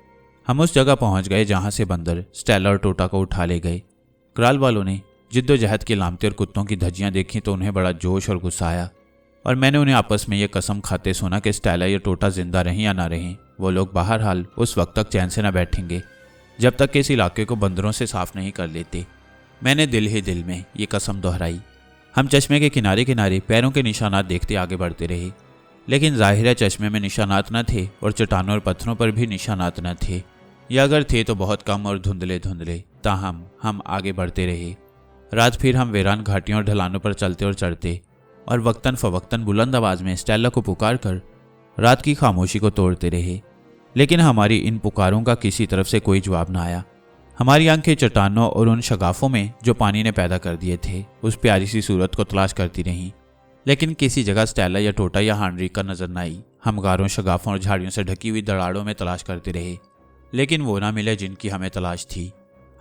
हम उस जगह पहुंच गए जहां से बंदर स्टेला और टोटा को उठा ले गए। कराल वालों ने जिद्दोजहद के लामते और कुत्तों की धज्जियां देखी तो उन्हें बड़ा जोश और गुस्सा आया और मैंने उन्हें आपस में यह कसम खाते सुना कि स्टेला या टोटा जिंदा रहें या ना रहें, वो लोग बहरहाल उस वक्त तक चैन से न बैठेंगे जब तक कि इस इलाके को बंदरों से साफ नहीं कर लेते। मैंने दिल ही दिल में ये कसम दोहराई। हम चश्मे के किनारे किनारे पैरों के निशानात देखते आगे बढ़ते रहे, लेकिन जाहिर है चश्मे में निशानात न थे और चट्टानों और पत्थरों पर भी निशानात न थे, या अगर थे तो बहुत कम और धुंधले धुंधले। ताहम हम आगे बढ़ते रहे। रात फिर हम वीरान घाटियों और ढलानों पर चलते और चढ़ते और वक्तन फवक्तन बुलंद आवाज में स्टेला को पुकार कर रात की खामोशी को तोड़ते रहे, लेकिन हमारी इन पुकारों का किसी तरफ से कोई जवाब न आया। हमारी आंखें चट्टानों और उन शगाफों में जो पानी ने पैदा कर दिए थे उस प्यारी सी सूरत को तलाश करती रहीं, लेकिन किसी जगह स्टेला या टोटा या हानरिका नजर न आई। हम गारों, शगाफों और झाड़ियों से ढकी हुई दराड़ों में तलाश करते रहे, लेकिन वो ना मिले जिनकी हमें तलाश थी।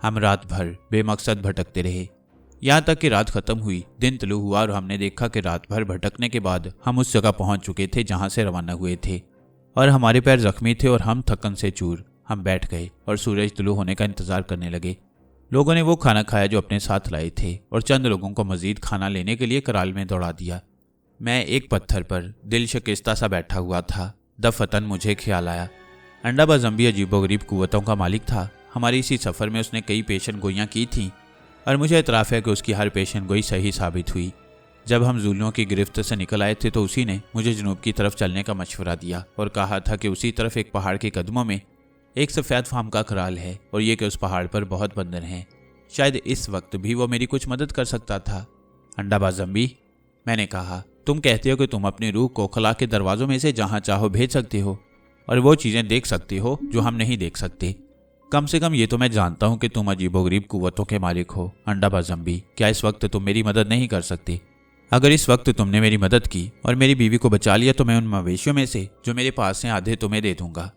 हम रात भर बेमकसद भटकते रहे, यहाँ तक कि रात खत्म हुई, दिन तुलू हुआ और हमने देखा कि रात भर भटकने के बाद हम उस जगह पहुंच चुके थे जहां से रवाना हुए थे और हमारे पैर जख्मी थे और हम थकन से चूर। हम बैठ गए और सूरज तुलू होने का इंतजार करने लगे। लोगों ने वो खाना खाया जो अपने साथ लाए थे और चंद लोगों को मजीद खाना लेने के लिए कराल में दौड़ा दिया। मैं एक पत्थर पर दिल शिकस्ता सा बैठा हुआ था। दफतन मुझे ख्याल आया। अंडा जम्बी अजीबोगरीब कुव्वतों का मालिक था। हमारी इसी सफ़र में उसने कई पेशन गोइयाँ की थीं और मुझे इतराफ़ है कि उसकी हर पेशन गोई सही साबित हुई। जब हम ज़ुल्मों की गिरफ्त से निकल आए थे तो उसी ने मुझे जनूब की तरफ चलने का मशवरा दिया और कहा था कि उसी तरफ एक पहाड़ के कदमों में एक सफ़ेद फार्म का कराल है और ये कि उस पहाड़ पर बहुत बंदर हैं। शायद इस वक्त भी वो मेरी कुछ मदद कर सकता था। अंडा जम्बी, मैंने कहा, तुम कहते हो कि तुम अपनी रूह को खला के दरवाज़ों में से जहाँ चाहो भेज सकते हो और वो चीज़ें देख सकते हो जो हम नहीं देख सकते। कम से कम ये तो मैं जानता हूँ कि तुम अजीबोगरीब कुव्वतों के मालिक हो। अंडा जम्बी, क्या इस वक्त तुम मेरी मदद नहीं कर सकते? अगर इस वक्त तुमने मेरी मदद की और मेरी बीवी को बचा लिया तो मैं उन मवेशियों में से जो मेरे पास हैं आधे तुम्हें दे दूंगा।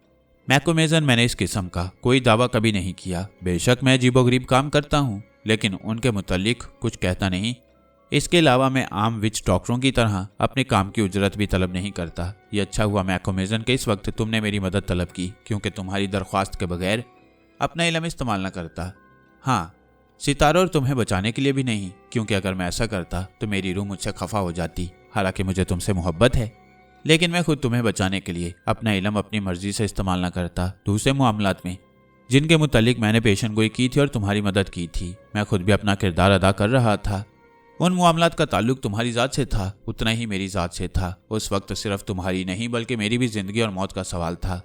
मैकोमेजन, मैंने इस किस्म का कोई दावा कभी नहीं किया। बेशक मैं अजीबोगरीब काम करता हूँ, लेकिन उनके मुतालिक कुछ कहता नहीं। इसके अलावा मैं आम विच डॉक्टरों की तरह अपने काम की उजरत भी तलब नहीं करता। ये अच्छा हुआ मैकोमेजन कि इस वक्त तुमने मेरी मदद तलब की, क्योंकि तुम्हारी दरख्वास्त के बगैर अपना इल्म इस्तेमाल न करता। हाँ, सितारा और तुम्हें बचाने के लिए भी नहीं, क्योंकि अगर मैं ऐसा करता तो मेरी रूह मुझसे खफा हो जाती। हालांकि मुझे तुमसे मोहब्बत है, लेकिन मैं खुद तुम्हें बचाने के लिए अपना इल्म अपनी मर्जी से इस्तेमाल न करता। दूसरे मामलात में जिनके मुतालिक मैंने पेशन गोई की थी और तुम्हारी मदद की थी, मैं खुद भी अपना किरदार अदा कर रहा था उन मामलात का ताल्लुक तुम्हारी ज़ात से था, उतना ही मेरी ज़ात से था। उस वक्त सिर्फ तुम्हारी नहीं बल्कि मेरी भी ज़िंदगी और मौत का सवाल था।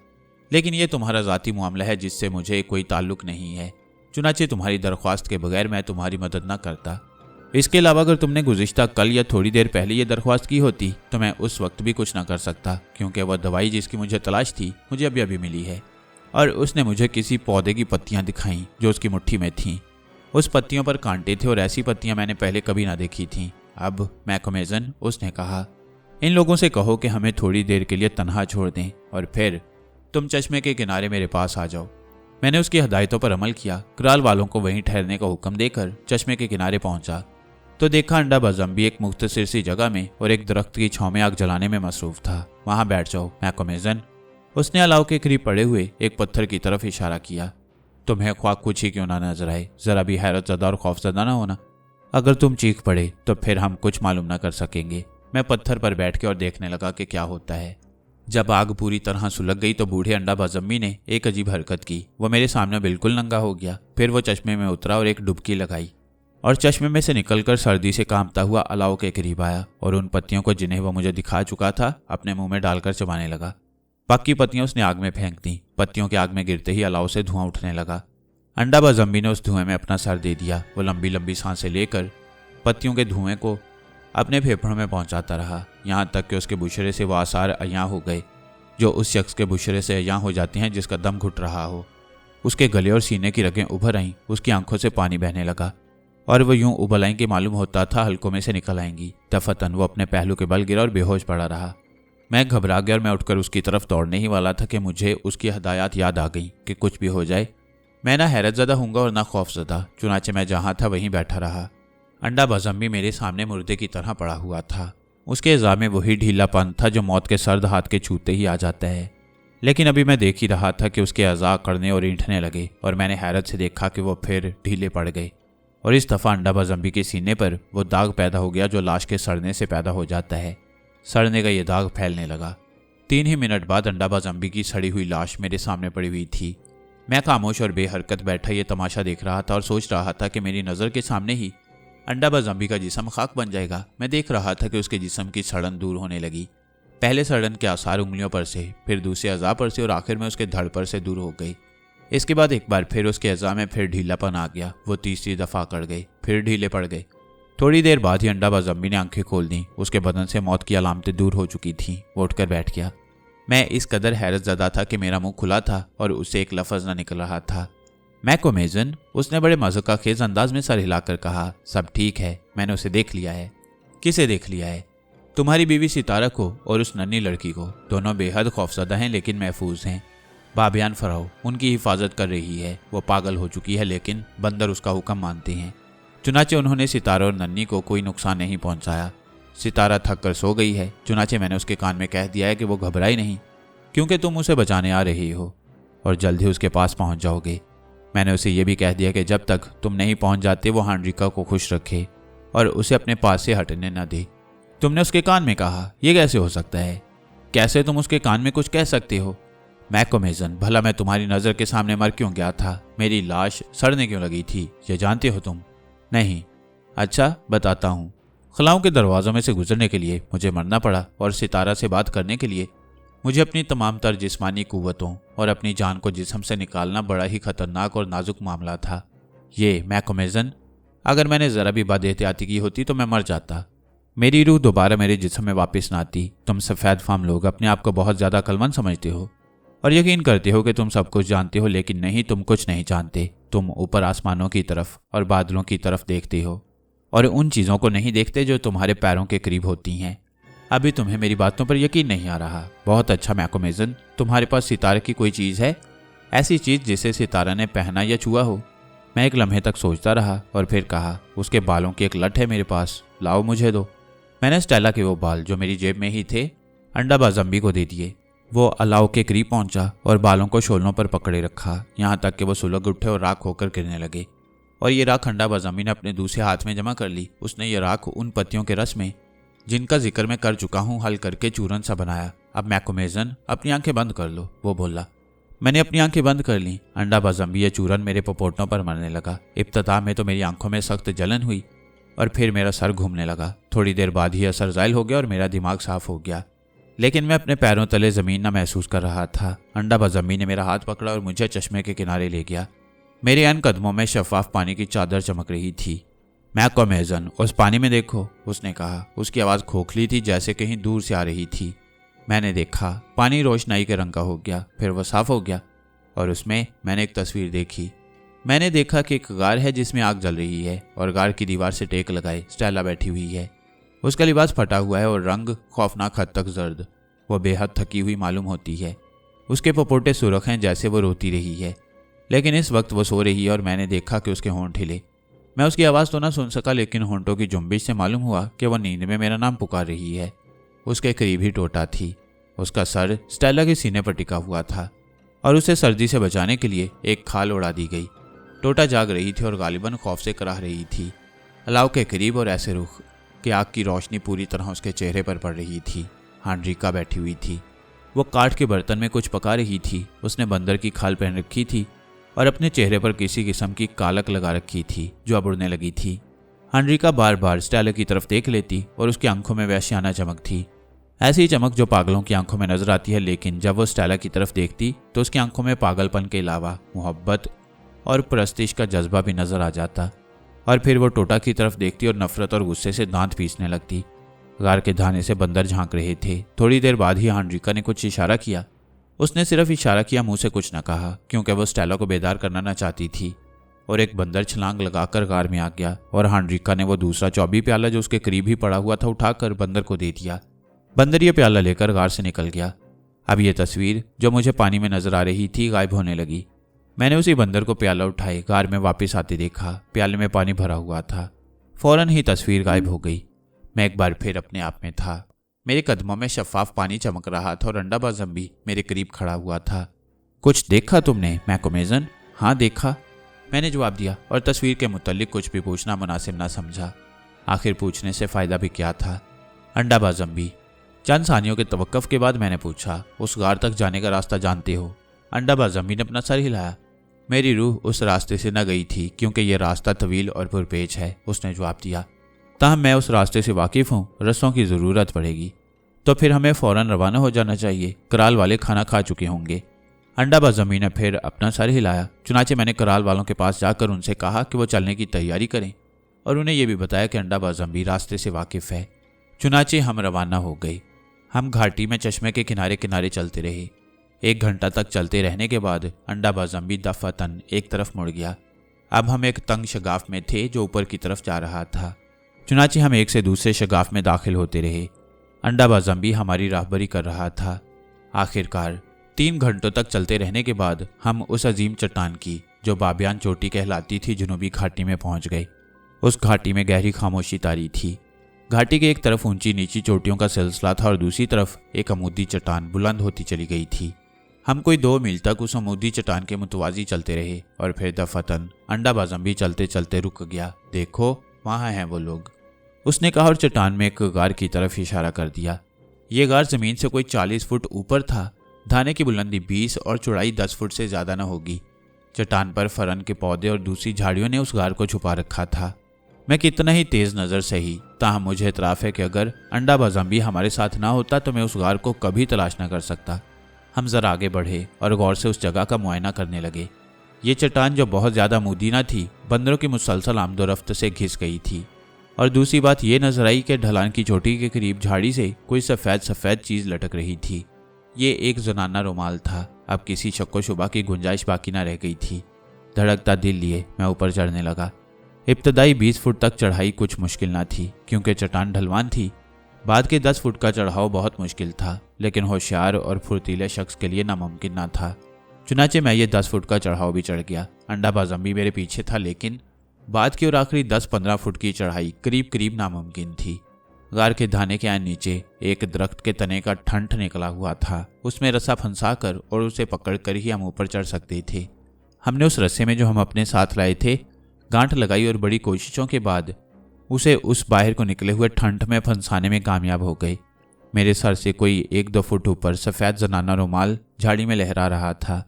लेकिन ये तुम्हारा ज़ाती मामला है जिससे मुझे कोई ताल्लुक नहीं है। चुनाचे तुम्हारी दरख्वास्त के बगैर मैं तुम्हारी मदद न करता। इसके अलावा अगर तुमने गुज़िश्ता कल या थोड़ी देर पहले ये दरख्वास्त की होती तो मैं उस वक्त भी कुछ न कर सकता, क्योंकि वह दवाई जिसकी मुझे तलाश थी मुझे अभी अभी मिली है। और उसने मुझे किसी पौधे की पत्तियां दिखाईं जो उसकी मुट्ठी में थीं। उस पत्तियों पर कांटे थे और ऐसी पत्तियां मैंने पहले कभी ना देखी थीं। अब मैकमेजन, उसने कहा, इन लोगों से कहो कि हमें थोड़ी देर के लिए तन्हा छोड़ दें और फिर तुम चश्मे के किनारे मेरे पास आ जाओ। मैंने उसकी हदायतों पर अमल किया। कराल वालों को वहीं ठहरने का हुक्म देकर चश्मे के किनारे पहुंचा तो देखा अंडा बजम्बी एक मुख्तसर सी जगह में और एक दरख्त की छांव में आग जलाने में मसरूफ था। वहां बैठ जाओ मैकमेजन। उसने अलाव के करीब पड़े हुए एक पत्थर की तरफ इशारा किया। तुम्हें ख्वाब कुछ ही क्यों ना नजर आए, जरा भी हैरत ज़दा और खौफजदा ना होना। अगर तुम चीख पड़े तो फिर हम कुछ मालूम ना कर सकेंगे। मैं पत्थर पर बैठ के और देखने लगा कि क्या होता है। जब आग पूरी तरह सुलग गई तो बूढ़े अंडा बजम्बी ने एक अजीब हरकत की। वो मेरे सामने बिल्कुल नंगा हो गया। फिर वो चश्मे में उतरा और एक डुबकी लगाई और चश्मे में से निकलकर सर्दी से कांपता हुआ अलाव के करीब आया और उन पत्तियों को जिन्हें वह मुझे दिखा चुका था अपने मुंह में डालकर चबाने लगा। बाकी पत्तियां उसने आग में फेंक दी। पत्तियों के आग में गिरते ही अलाव से धुआं उठने लगा। अंडा बजम्बी ने उस धुएं में अपना सर दे दिया। वो लंबी लंबी सांसें लेकर पत्तियों के धुएं को अपने फेफड़ों में पहुंचाता रहा, यहाँ तक कि उसके बुशरे से वो आसार अयां हो गए जो उस शख्स के बुशरे से अयां हो जाते हैं जिसका दम घुट रहा हो। उसके गले और सीने की रगें उभर आईं। उसकी आंखों से पानी बहने लगा और वो यूं उबल आईं कि मालूम होता था हल्कों में से निकल आएंगी। दफतन वो अपने पहलू के बल गिरा और बेहोश पड़ा रहा। मैं घबरा गया और मैं उठकर उसकी तरफ दौड़ने ही वाला था कि मुझे उसकी हदायत याद आ गई कि कुछ भी हो जाए मैं ना हैरतज़दा हूँगा और ना खौफज़दा। चुनाचे मैं जहाँ था वहीं बैठा रहा। अंडा बजम्बी मेरे सामने मुर्दे की तरह पड़ा हुआ था। उसके अज़ा में वही ढीलापन था जो मौत के सर्द हाथ के छूते ही आ जाता है। लेकिन अभी मैं देख ही रहा था कि उसके अज़ा अकड़ने और ईंठने लगे और मैंने हैरत से देखा कि वो फिर ढीले पड़ गए और इस दफ़ा अंडा बजम्बी के सीने पर वो दाग पैदा हो गया जो लाश के सड़ने से पैदा हो जाता है। सड़ने का ये दाग फैलने लगा। 3 ही मिनट बाद अंडा बजम्बी की सड़ी हुई लाश मेरे सामने पड़ी हुई थी। मैं खामोश और बेहरकत बैठा ये तमाशा देख रहा था और सोच रहा था कि मेरी नज़र के सामने ही अंडा बजम्बी का जिस्म खाक बन जाएगा। मैं देख रहा था कि उसके जिस्म की सड़न दूर होने लगी। पहले सड़न के आसार उंगलियों पर से, फिर दूसरे अज़ा पर से और आखिर में उसके धड़ पर से दूर हो गई। इसके बाद एक बार फिर उसके अज़ा में फिर ढीलापन आ गया। वो तीसरी दफ़ा अकड़ गए, फिर ढीले पड़ गए। थोड़ी देर बाद ही अंडा बजम्बी ने आंखें खोल दी। उसके बदन से मौत की अलामतें दूर हो चुकी थीं। वो उठकर बैठ गया। मैं इस कदर हैरत ज़दा था कि मेरा मुंह खुला था और उससे एक लफ्ज़ न निकल रहा था। मैकमेजन, उसने बड़े मज़ाक़ खेज़ अंदाज में सर हिलाकर कहा। सब ठीक है, मैंने उसे देख लिया है। किसे देख लिया है? तुम्हारी बीवी सितारा को और उस नन्ही लड़की को। दोनों बेहद खौफज़दा हैं लेकिन महफूज हैं। बाबियान फराओ उनकी हिफाजत कर रही है। वो पागल हो चुकी है लेकिन बंदर उसका हुक्म मानते हैं। चुनाचे उन्होंने सितारा और नन्ही को कोई नुकसान नहीं पहुंचाया। सितारा थक कर सो गई है। चुनाचे मैंने उसके कान में कह दिया है कि वो घबराई नहीं, क्योंकि तुम उसे बचाने आ रही हो और जल्द ही उसके पास पहुंच जाओगे। मैंने उसे ये भी कह दिया कि जब तक तुम नहीं पहुंच जाते वो हांड्रिका को खुश रखे और उसे अपने पास से हटने न दे। तुमने उसके कान में कहा? यह कैसे हो सकता है? कैसे तुम उसके कान में कुछ कह सकते हो? मैकमेजन, भला मैं तुम्हारी नज़र के सामने मर क्यों गया था? मेरी लाश सड़ने क्यों लगी थी? ये जानते हो तुम? नहीं। अच्छा, बताता हूँ। खलाओं के दरवाज़ों में से गुजरने के लिए मुझे मरना पड़ा और सितारा से बात करने के लिए मुझे अपनी तमाम तर जिस्मानी कुव्वतों और अपनी जान को जिस्म से निकालना बड़ा ही खतरनाक और नाजुक मामला था। ये मैकमेजन, अगर मैंने ज़रा भी बदएहतियाती की होती तो मैं मर जाता। मेरी रूह दोबारा मेरे जिस्म में वापस ना आती। तुम सफ़ेद फाम लोग अपने आप को बहुत ज़्यादा अक्लमंद समझते हो और यकीन करते हो कि तुम सब कुछ जानते हो, लेकिन नहीं, तुम कुछ नहीं जानते। तुम ऊपर आसमानों की तरफ और बादलों की तरफ देखते हो और उन चीज़ों को नहीं देखते जो तुम्हारे पैरों के करीब होती हैं। अभी तुम्हें मेरी बातों पर यकीन नहीं आ रहा। बहुत अच्छा मैकमेजन, तुम्हारे पास सितारे की कोई चीज़ है? ऐसी चीज़ जिसे सितारा ने पहना या छुआ हो? मैं एक लम्हे तक सोचता रहा और फिर कहा, उसके बालों की एक लठ है मेरे पास, लाओ मुझे दो। मैंने स्टेला के वो बाल जो मेरी जेब में ही थे अंडा बजम्बी को दे दिए। वो अलाव के करीब पहुंचा और बालों को शोलों पर पकड़े रखा, यहाँ तक कि वो सुलग उठे और राख होकर गिरने लगे। और ये राख अंडा बजम्बी ने अपने दूसरे हाथ में जमा कर ली। उसने ये राख उन पत्तियों के रस में, जिनका जिक्र मैं कर चुका हूँ, हल करके चूरन सा बनाया। अब मैकमेजन, अपनी आंखें बंद कर लो, वो बोला। मैंने अपनी आंखें बंद कर ली। अंडा बजम्बी ये चूरन मेरे पपोटों पर मरने लगा। इब्तिदा में तो मेरी आंखों में सख्त जलन हुई, और फिर मेरा सर घूमने लगा। थोड़ी देर बाद ही असर ज़ायल हो गया और मेरा दिमाग साफ हो गया, लेकिन मैं अपने पैरों तले ज़मीन न महसूस कर रहा था। अंडाबाज अम्मी ने मेरा हाथ पकड़ा और मुझे चश्मे के किनारे ले गया। मेरे अन कदमों में शफाफ पानी की चादर चमक रही थी। मैकमेजन, उस पानी में देखो, उसने कहा। उसकी आवाज़ खोखली थी, जैसे कहीं दूर से आ रही थी। मैंने देखा, पानी रोशनाई के रंग का हो गया, फिर वह साफ हो गया और उसमें मैंने एक तस्वीर देखी। मैंने देखा कि एक गार है जिसमें आग जल रही है और गार की दीवार से टेक लगाए स्टेला बैठी हुई है। उसका लिबास फटा हुआ है और रंग खौफनाक हद तक जर्द। वह बेहद थकी हुई मालूम होती है। उसके पपोटे सुरख हैं, जैसे वो रोती रही है, लेकिन इस वक्त वो सो रही है और मैंने देखा कि उसके होंठ हिले। मैं उसकी आवाज़ तो ना सुन सका, लेकिन होंठों की जुम्बिश से मालूम हुआ कि वह नींद में मेरा नाम पुकार रही है। उसके करीब ही टोटा थी। उसका सर स्टेला के सीने पर टिका हुआ था और उसे सर्दी से बचाने के लिए एक खाल उड़ा दी गई। टोटा जाग रही थी और गालिबन खौफ से कराह रही थी। अलाव के करीब और ऐसे रुख कि आग की रोशनी पूरी तरह उसके चेहरे पर पड़ रही थी। हांड्रिका बैठी हुई थी। वो काठ के बर्तन में कुछ पका रही थी। उसने बंदर की खाल पहन रखी थी और अपने चेहरे पर किसी किस्म की कालक लगा रखी थी जो अब उड़ने लगी थी। हांड्रिका बार बार स्टेला की तरफ देख लेती और उसकी आंखों में वैश्याना चमक थी, ऐसी चमक जो पागलों की आंखों में नजर आती है। लेकिन जब वो स्टेला की तरफ देखती तो उसकी आंखों में पागलपन के अलावा मोहब्बत और परस्तिश का जज्बा भी नजर आ जाता। और फिर वो टोटा की तरफ देखती और नफरत और गुस्से से दांत पीसने लगती। गार के धाने से बंदर झांक रहे थे। थोड़ी देर बाद ही हांड्रिका ने कुछ इशारा किया। उसने सिर्फ इशारा किया, मुंह से कुछ न कहा, क्योंकि वो स्टेला को बेदार करना न चाहती थी। और एक बंदर छलांग लगाकर गार में आ गया और हांड्रिका ने वो दूसरा चौबी प्याला जो उसके करीब ही पड़ा हुआ था उठाकर बंदर को दे दिया। बंदर ये प्याला लेकर गार से निकल गया। अब ये तस्वीर जो मुझे पानी में नजर आ रही थी गायब होने लगी। मैंने उसी बंदर को प्याला उठाए गार में वापस आते देखा। प्याले में पानी भरा हुआ था। फौरन ही तस्वीर गायब हो गई। मैं एक बार फिर अपने आप में था। मेरे कदमों में शफाफ पानी चमक रहा था और अंडाबाज अम्मी मेरे करीब खड़ा हुआ था। कुछ देखा तुमने मैकमेजन? हाँ देखा, मैंने जवाब दिया और तस्वीर के मुतल्लिक कुछ भी पूछना मुनासिब ना समझा। आखिर पूछने से फ़ायदा भी क्या था। अंडाबाज अम्मी, चंद सानियों के तवक्कुफ के बाद मैंने पूछा, उस गार तक जाने का रास्ता जानते हो? अंडाबाज अम्मी ने अपना सर हिलाया। मेरी रूह उस रास्ते से न गई थी क्योंकि यह रास्ता तवील और पुरपेच है, उसने जवाब दिया। ताहम मैं उस रास्ते से वाकिफ़ हूँ, रस्सों की ज़रूरत पड़ेगी। तो फिर हमें फ़ौरन रवाना हो जाना चाहिए, कराल वाले खाना खा चुके होंगे। अंडाबाज अम्मी ने फिर अपना सर हिलाया। चुनाचे मैंने कराल वालों के पास जाकर उनसे कहा कि वो चलने की तैयारी करें और उन्हें यह भी बताया कि अंडाबाज अम्मी रास्ते से वाकिफ़ है। चुनाचे हम रवाना हो गए। हम घाटी में चश्मे के किनारे किनारे चलते रहे। 1 घंटा तक चलते रहने के बाद अंडाबाज अम्मी दफातन एक तरफ मुड़ गया। अब हम एक तंग शगाफ में थे जो ऊपर की तरफ जा रहा था। चुनाचे हम एक से दूसरे शगाफ में दाखिल होते रहे। अंडाबाज अम्मी हमारी राहबरी कर रहा था। आखिरकार 3 घंटों तक चलते रहने के बाद हम उस अजीम चट्टान की जो बाबियान चोटी कहलाती थी जनूबी घाटी में पहुंच गए। उस घाटी में गहरी खामोशी तारी थी। घाटी के एक तरफ ऊंची नीची चोटियों का सिलसिला था और दूसरी तरफ एक अमूदी चट्टान बुलंद होती चली गई थी। हम कोई 2 मील तक उस अमूदी चट्टान के मुतवाजी चलते रहे और फिर दफातन अंडाबाज अम्मी चलते चलते रुक गया। देखो वहाँ हैं वो लोग, उसने कहा और चट्टान में एक गार की तरफ इशारा कर दिया। ये गार जमीन से कोई 40 फुट ऊपर था। धाने की बुलंदी 20 और चौड़ाई 10 फुट से ज्यादा न होगी। चट्टान पर फरन के पौधे और दूसरी झाड़ियों ने उस गार को छुपा रखा था। मैं कितना ही तेज नजर सही, ताहम मुझे इतराफ है कि अगर अंडाबाज अम्मी हमारे साथ ना होता तो मैं उस गार को कभी तलाश न कर सकता। हम जरा आगे बढ़े और गौर से उस जगह का मुआयना करने लगे। ये चट्टान जो बहुत ज्यादा मुदी न थी, बंदरों की मुसलसल आमदोरफ्त से घिस गई थी। और दूसरी बात यह नजर आई कि ढलान की चोटी के करीब झाड़ी से कोई सफ़ेद चीज लटक रही थी। ये एक जनाना रुमाल था। अब किसी शक्को शुबा की गुंजाइश बाकी ना रह गई थी। धड़कता दिल लिए मैं ऊपर चढ़ने लगा। इब्तदाई 20 फुट तक चढ़ाई कुछ मुश्किल ना थी क्योंकि चट्टान ढलवान थी। बाद के 10 फुट का चढ़ाव बहुत मुश्किल था, लेकिन होशियार और फुर्तीले शख्स के लिए नामुमकिन ना था। चुनाचे मैं ये 10 फुट का चढ़ाव भी चढ़ गया। अंडाबाज अम्मी मेरे पीछे था, लेकिन बाद की और आखिरी 10-15 फुट की चढ़ाई करीब करीब नामुमकिन थी। गार के धाने के नीचे एक दरख्त के तने का ठंठ निकला हुआ था। उसमें रस्सा फंसा कर और उसे पकड़कर ही हम ऊपर चढ़ सकते थे। हमने उस रस्से में जो हम अपने साथ लाए थे गांठ लगाई और बड़ी कोशिशों के बाद उसे उस बाहर को निकले हुए ठंठ में फंसाने में कामयाब हो गए। मेरे सर से कोई 1-2 फुट ऊपर सफ़ेद जनाना रुमाल झाड़ी में लहरा रहा था।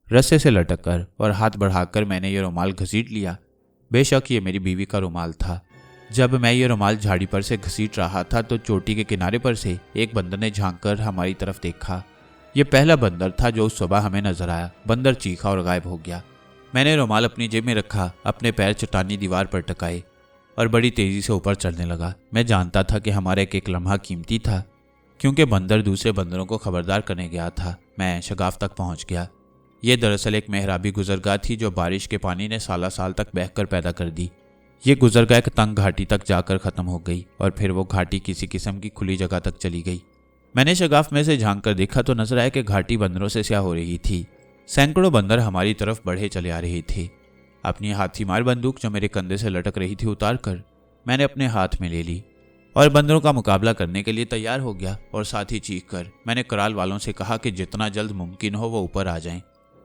रस्से से लटक कर और हाथ बढ़ाकर मैंने ये रुमाल घसीट लिया। बेशक ये मेरी बीवी का रुमाल था जब मैं ये रुमाल झाड़ी पर से घसीट रहा था तो चोटी के किनारे पर से एक बंदर ने झांक कर हमारी तरफ देखा। ये पहला बंदर था जो उस सुबह हमें नजर आया। बंदर चीखा और गायब हो गया। मैंने रुमाल अपनी जेब में रखा, अपने पैर चट्टानी दीवार पर टकाए और बड़ी तेजी से ऊपर चढ़ने लगा। मैं जानता था कि हमारा एक एक लम्हा कीमती था, क्योंकि बंदर दूसरे बंदरों को खबरदार करने गया था। मैं शगाफ तक पहुंच गया। ये दरअसल एक मेहराबी गुजरगाह थी जो बारिश के पानी ने साला साल तक बहकर पैदा कर दी। ये गुजरगाह एक तंग घाटी तक जाकर खत्म हो गई और फिर वो घाटी किसी किस्म की खुली जगह तक चली गई। मैंने शगाफ में से झांक कर देखा तो नजर आया कि घाटी बंदरों से स्याह हो रही थी। सैकड़ों बंदर हमारी तरफ बढ़े चले आ रहे थे। अपनी हाथी मार बंदूक जो मेरे कंधे से लटक रही थी उतार कर मैंने अपने हाथ में ले ली और बंदरों का मुकाबला करने के लिए तैयार हो गया। और साथ ही चीख कर मैंने कराल वालों से कहा कि जितना जल्द मुमकिन हो वो ऊपर आ जाएं।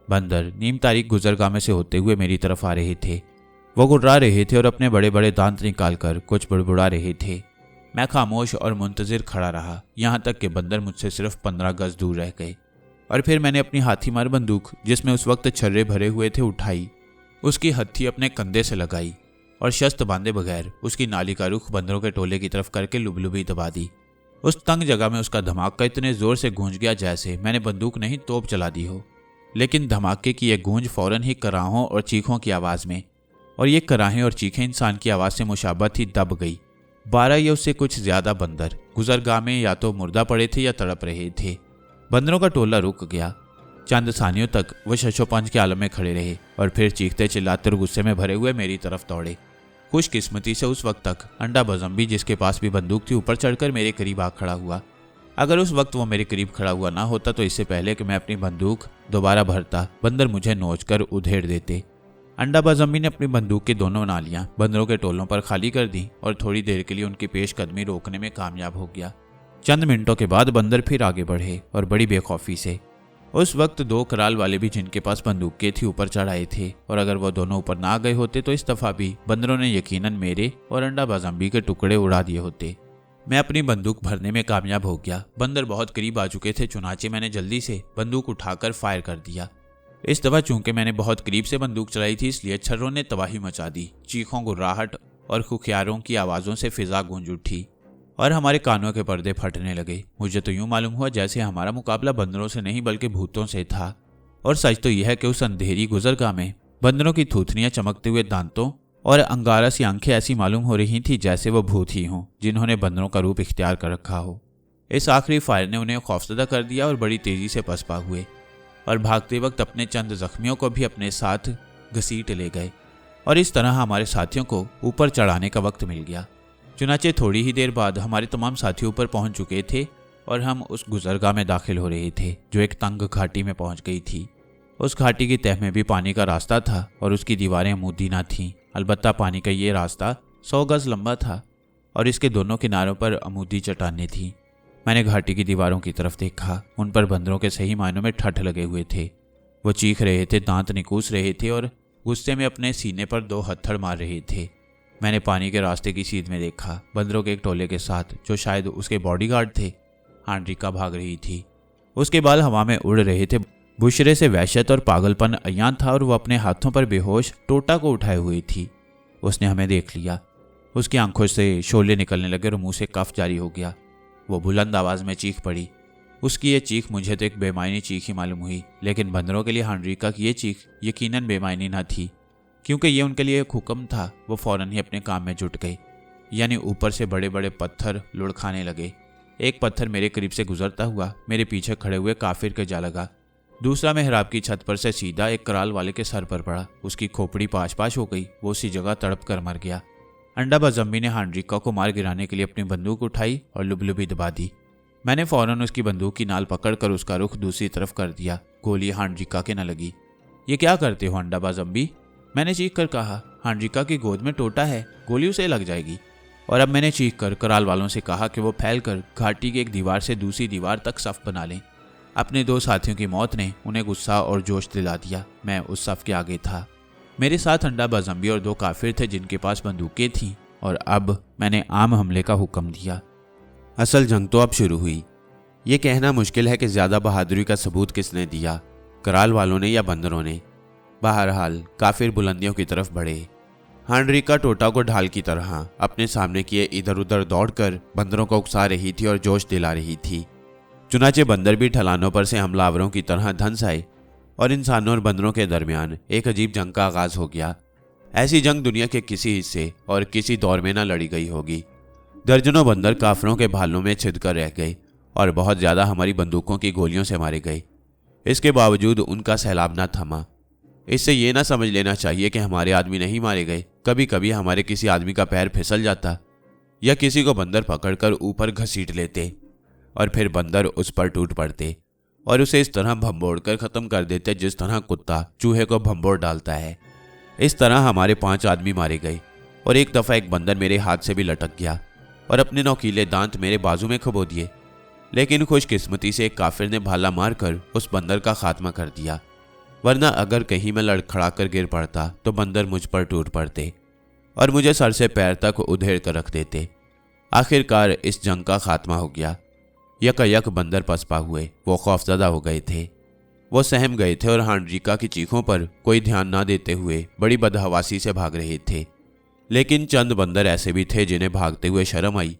बंदर नीम तारीख गुजरगाह में से होते हुए मेरी तरफ आ रहे थे। वो गुर्रा रहे थे और अपने बड़े बड़े दांत निकालकर कुछ बुड़बुड़ा रहे थे। मैं खामोश और मुंतजिर खड़ा रहा, यहाँ तक कि बंदर मुझसे सिर्फ 15 गज दूर रह गए। और फिर मैंने अपनी हाथी मार बंदूक, जिसमें उस वक्त छर्रे भरे हुए थे, उठाई, उसकी हत्थी अपने कंधे से लगाई और शस्त्र बांधे बगैर उसकी नाली का रुख बंदरों के टोले की तरफ करके लुबलुबी दबा दी। उस तंग जगह में उसका धमाका इतने जोर से गूंज गया जैसे मैंने बंदूक नहीं तोप चला दी हो। लेकिन धमाके की यह गूंज फौरन ही कराहों और चीखों की आवाज में, और ये कराहें और चीखें इंसान की आवाज से मुशाबत ही दब गई। 12 या उससे कुछ ज्यादा बंदर गुजरगाह में या तो मुर्दा पड़े थे या तड़प रहे थे। बंदरों का टोला रुक गया। चंद सानियों तक वो शशोपंज के आलम में खड़े रहे और फिर चीखते चिल्लाते और गुस्से में भरे हुए मेरी तरफ दौड़े। खुशकिस्मती से उस वक्त तक अंडा बजम्बी, जिसके पास भी बंदूक थी, ऊपर चढ़कर मेरे करीब आ खड़ा हुआ। अगर उस वक्त वो मेरे करीब खड़ा हुआ ना होता तो इससे पहले कि मैं अपनी बंदूक दोबारा भरता, बंदर मुझे नोचकर उधेड़ देते। अंडा बजम्बी ने अपनी बंदूक की दोनों नालियां बंदरों के टोलों पर खाली कर दी और थोड़ी देर के लिए उनकी पेशकदमी रोकने में कामयाब हो गया। चंद मिनटों के बाद बंदर फिर आगे बढ़े और बड़ी बेखौफी से। उस वक्त 2 कराल वाले भी जिनके पास बंदूकें थी ऊपर चढ़ आए थे, और अगर वो दोनों ऊपर ना गए होते तो इस दफा भी बंदरों ने यकीनन मेरे और अंडा बजम्बी के टुकड़े उड़ा दिए होते। मैं अपनी बंदूक भरने में कामयाब हो गया। बंदर बहुत करीब आ चुके थे, चुनाचे मैंने जल्दी से बंदूक उठाकर फायर कर दिया। इस दफा चूंकि मैंने बहुत करीब से बंदूक चलाई थी, इसलिए छर्रों ने तबाही मचा दी। चीखों, गुर्राहट और खुखियारों की आवाज़ों से फिजा गूंज उठी और हमारे कानों के पर्दे फटने लगे। मुझे तो यूं मालूम हुआ जैसे हमारा मुकाबला बंदरों से नहीं बल्कि भूतों से था। और सच तो यह है कि उस अंधेरी गुजरगाह में बंदरों की थूथनियां, चमकते हुए दांतों और अंगारा सी आंखें ऐसी मालूम हो रही थी जैसे वो भूत ही हों जिन्होंने बंदरों का रूप इख्तियार कर रखा हो। इस आखिरी फायर ने उन्हें खौफजदा कर दिया और बड़ी तेजी से पसपा हुए और भागते वक्त अपने चंद जख्मियों को भी अपने साथ घसीट ले गए। और इस तरह हमारे साथियों को ऊपर चढ़ाने का वक्त मिल गया। चुनाचे थोड़ी ही देर बाद हमारे तमाम साथी ऊपर पहुंच चुके थे और हम उस गुजरगाह में दाखिल हो रहे थे जो एक तंग घाटी में पहुंच गई थी। उस घाटी की तह में भी पानी का रास्ता था और उसकी दीवारें अमूदी न थीं। अलबत्ता पानी का ये रास्ता 100 गज लंबा था और इसके दोनों किनारों पर अमूदी चट्टानें थीं। मैंने घाटी की दीवारों की तरफ देखा। उन पर बंदरों के सही मायनों में ठठ लगे हुए थे। वो चीख रहे थे, दांत निकूस रहे थे और गुस्से में अपने सीने पर 2 हत्थड़ मार रहे थे। मैंने पानी के रास्ते की सीध में देखा बंदरों के एक टोले के साथ, जो शायद उसके बॉडीगार्ड थे, हांड्रिका भाग रही थी। उसके बाल हवा में उड़ रहे थे। बुशरे से वहशत और पागलपन अयान था और वो अपने हाथों पर बेहोश टोटा को उठाए हुई थी। उसने हमें देख लिया। उसकी आंखों से शोले निकलने लगे और मुंह से कफ जारी हो गया। वो बुलंद आवाज में चीख पड़ी। उसकी ये चीख मुझे तो एक बेमायनी चीख ही मालूम हुई, लेकिन बंदरों के लिए हांड्रिका की ये चीख यकीनन बेमायनी न थी, क्योंकि ये उनके लिए एक हुक्म था। वो फौरन ही अपने काम में जुट गए, यानी ऊपर से बड़े बड़े पत्थर लुढ़काने लगे। एक पत्थर मेरे करीब से गुजरता हुआ मेरे पीछे खड़े हुए काफिर के जा लगा। दूसरा मेहराब की छत पर से सीधा एक कराल वाले के सर पर पड़ा। उसकी खोपड़ी पाश पाश हो गई। वो उसी जगह तड़प कर मर गया। अंडा बजम्बी ने हांड्रिका को मार गिराने के लिए अपनी बंदूक उठाई और लुबलुबी दबा दी। मैंने फौरन उसकी बंदूक की नाल पकड़कर उसका रुख दूसरी तरफ कर दिया। गोली हांड्रिका के न लगी। ये क्या करते हो अंडा बजम्बी? मैंने चीख कर कहा। हांड्रिका की गोद में टोटा है, गोली उसे लग जाएगी। और अब मैंने चीख कर कराल वालों से कहा कि वो फैलकर घाटी की एक दीवार से दूसरी दीवार तक सफ बना लें। अपने 2 साथियों की मौत ने उन्हें गुस्सा और जोश दिला दिया। मैं उस सफ के आगे था। मेरे साथ अंडा बजम्बी और 2 काफिर थे जिनके पास बंदूकें थीं, और अब मैंने आम हमले का हुक्म दिया। असल जंग तो अब शुरू हुई। ये कहना मुश्किल है कि ज्यादा बहादुरी का सबूत किसने दिया, कराल वालों ने या बंदरों ने। बहरहाल काफिर बुलंदियों की तरफ बढ़े। हांडरिका टोटा को ढाल की तरह अपने सामने किए इधर उधर दौड़कर बंदरों को उकसा रही थी और जोश दिला रही थी। चुनाचे बंदर भी ढलानों पर से हमलावरों की तरह धंस आए और इंसानों और बंदरों के दरमियान एक अजीब जंग का आगाज हो गया। ऐसी जंग दुनिया के किसी हिस्से और किसी दौर में न लड़ी गई होगी। दर्जनों बंदर काफरों के भालों में छिद कर रह गए और बहुत ज्यादा हमारी बंदूकों की गोलियों से मारे गए। इसके बावजूद उनका सैलाब न थमा। इससे ये ना समझ लेना चाहिए कि हमारे आदमी नहीं मारे गए। कभी कभी हमारे किसी आदमी का पैर फिसल जाता या किसी को बंदर पकड़कर ऊपर घसीट लेते और फिर बंदर उस पर टूट पड़ते और उसे इस तरह भंबोड़ कर खत्म कर देते जिस तरह कुत्ता चूहे को भंबोड़ डालता है। इस तरह हमारे 5 आदमी मारे गए और एक दफा एक बंदर मेरे हाथ से भी लटक गया और अपने नौकीले दांत मेरे बाजू में खबो दिए। लेकिन खुशकिस्मती से एक काफिर ने भाला मारकर उस बंदर का खात्मा कर दिया, वरना अगर कहीं मैं लड़खड़ा कर गिर पड़ता तो बंदर मुझ पर टूट पड़ते और मुझे सर से पैर तक उधेड़ कर रख देते। आखिरकार इस जंग का खात्मा हो गया। यकायक बंदर पसपा हुए, वो खौफजदा हो गए थे। वो सहम गए थे और हांडरिका की चीखों पर कोई ध्यान ना देते हुए बड़ी बदहवासी से भाग रहे थे। लेकिन चंद बंदर ऐसे भी थे जिन्हें भागते हुए शर्म आई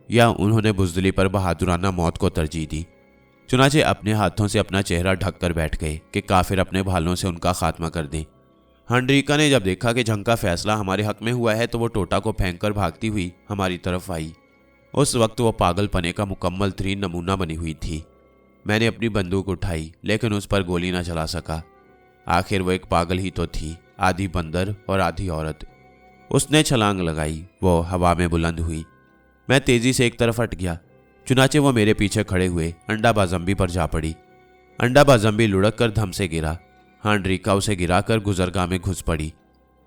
या उन्होंने बुजदली पर बहादुराना मौत को तरजीह दी। चुनाचे अपने हाथों से अपना चेहरा ढक कर बैठ गए कि काफिर अपने भालों से उनका खात्मा कर दें। हांडरिका ने जब देखा कि जंग का फैसला हमारे हक में हुआ है तो वो टोटा को फेंक कर भागती हुई हमारी तरफ आई। उस वक्त वो पागलपने का मुकम्मल तरीन नमूना बनी हुई थी। मैंने अपनी बंदूक उठाई लेकिन उस पर गोली ना चला सका। आखिर वो एक पागल ही तो थी, आधी बंदर और आधी औरत। उसने छलांग लगाई, वो हवा में बुलंद हुई। मैं तेजी से एक तरफ हट गया। चुनाचे वो मेरे पीछे खड़े हुए अंडा बाजंबी पर जा पड़ी। अंडा बाजंबी लुढ़क कर धम से गिरा। हांडरिका उसे गिराकर गुजरगाह में घुस पड़ी।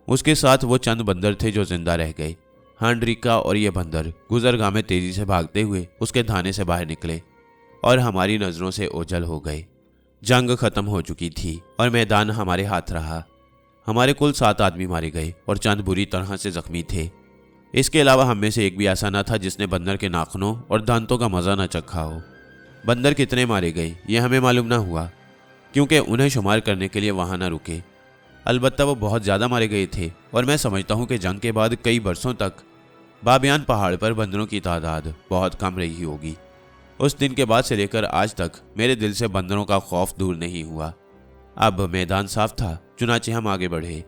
उसके साथ वो चंद बंदर थे जो जिंदा रह गए। हांडरिका और ये बंदर गुजरगाह में तेजी से भागते हुए उसके थाने से बाहर निकले और हमारी नजरों से ओझल हो गए। जंग खत्म हो चुकी थी और मैदान हमारे हाथ रहा। हमारे कुल 7 आदमी मारे गए और चंद बुरी तरह से जख्मी थे। इसके अलावा हम में से एक भी ऐसा न था जिसने बंदर के नाखूनों और दांतों का मजा न चखा हो। बंदर कितने मारे गए ये हमें मालूम न हुआ क्योंकि उन्हें शुमार करने के लिए वहां न रुके। अलबत्ता वो बहुत ज़्यादा मारे गए थे और मैं समझता हूँ कि जंग के बाद कई बरसों तक बाबियान पहाड़ पर बंदरों की तादाद बहुत कम रही होगी। उस दिन के बाद से लेकर आज तक मेरे दिल से बंदरों का खौफ दूर नहीं हुआ। अब मैदान साफ था, चुनाचे हम आगे बढ़े,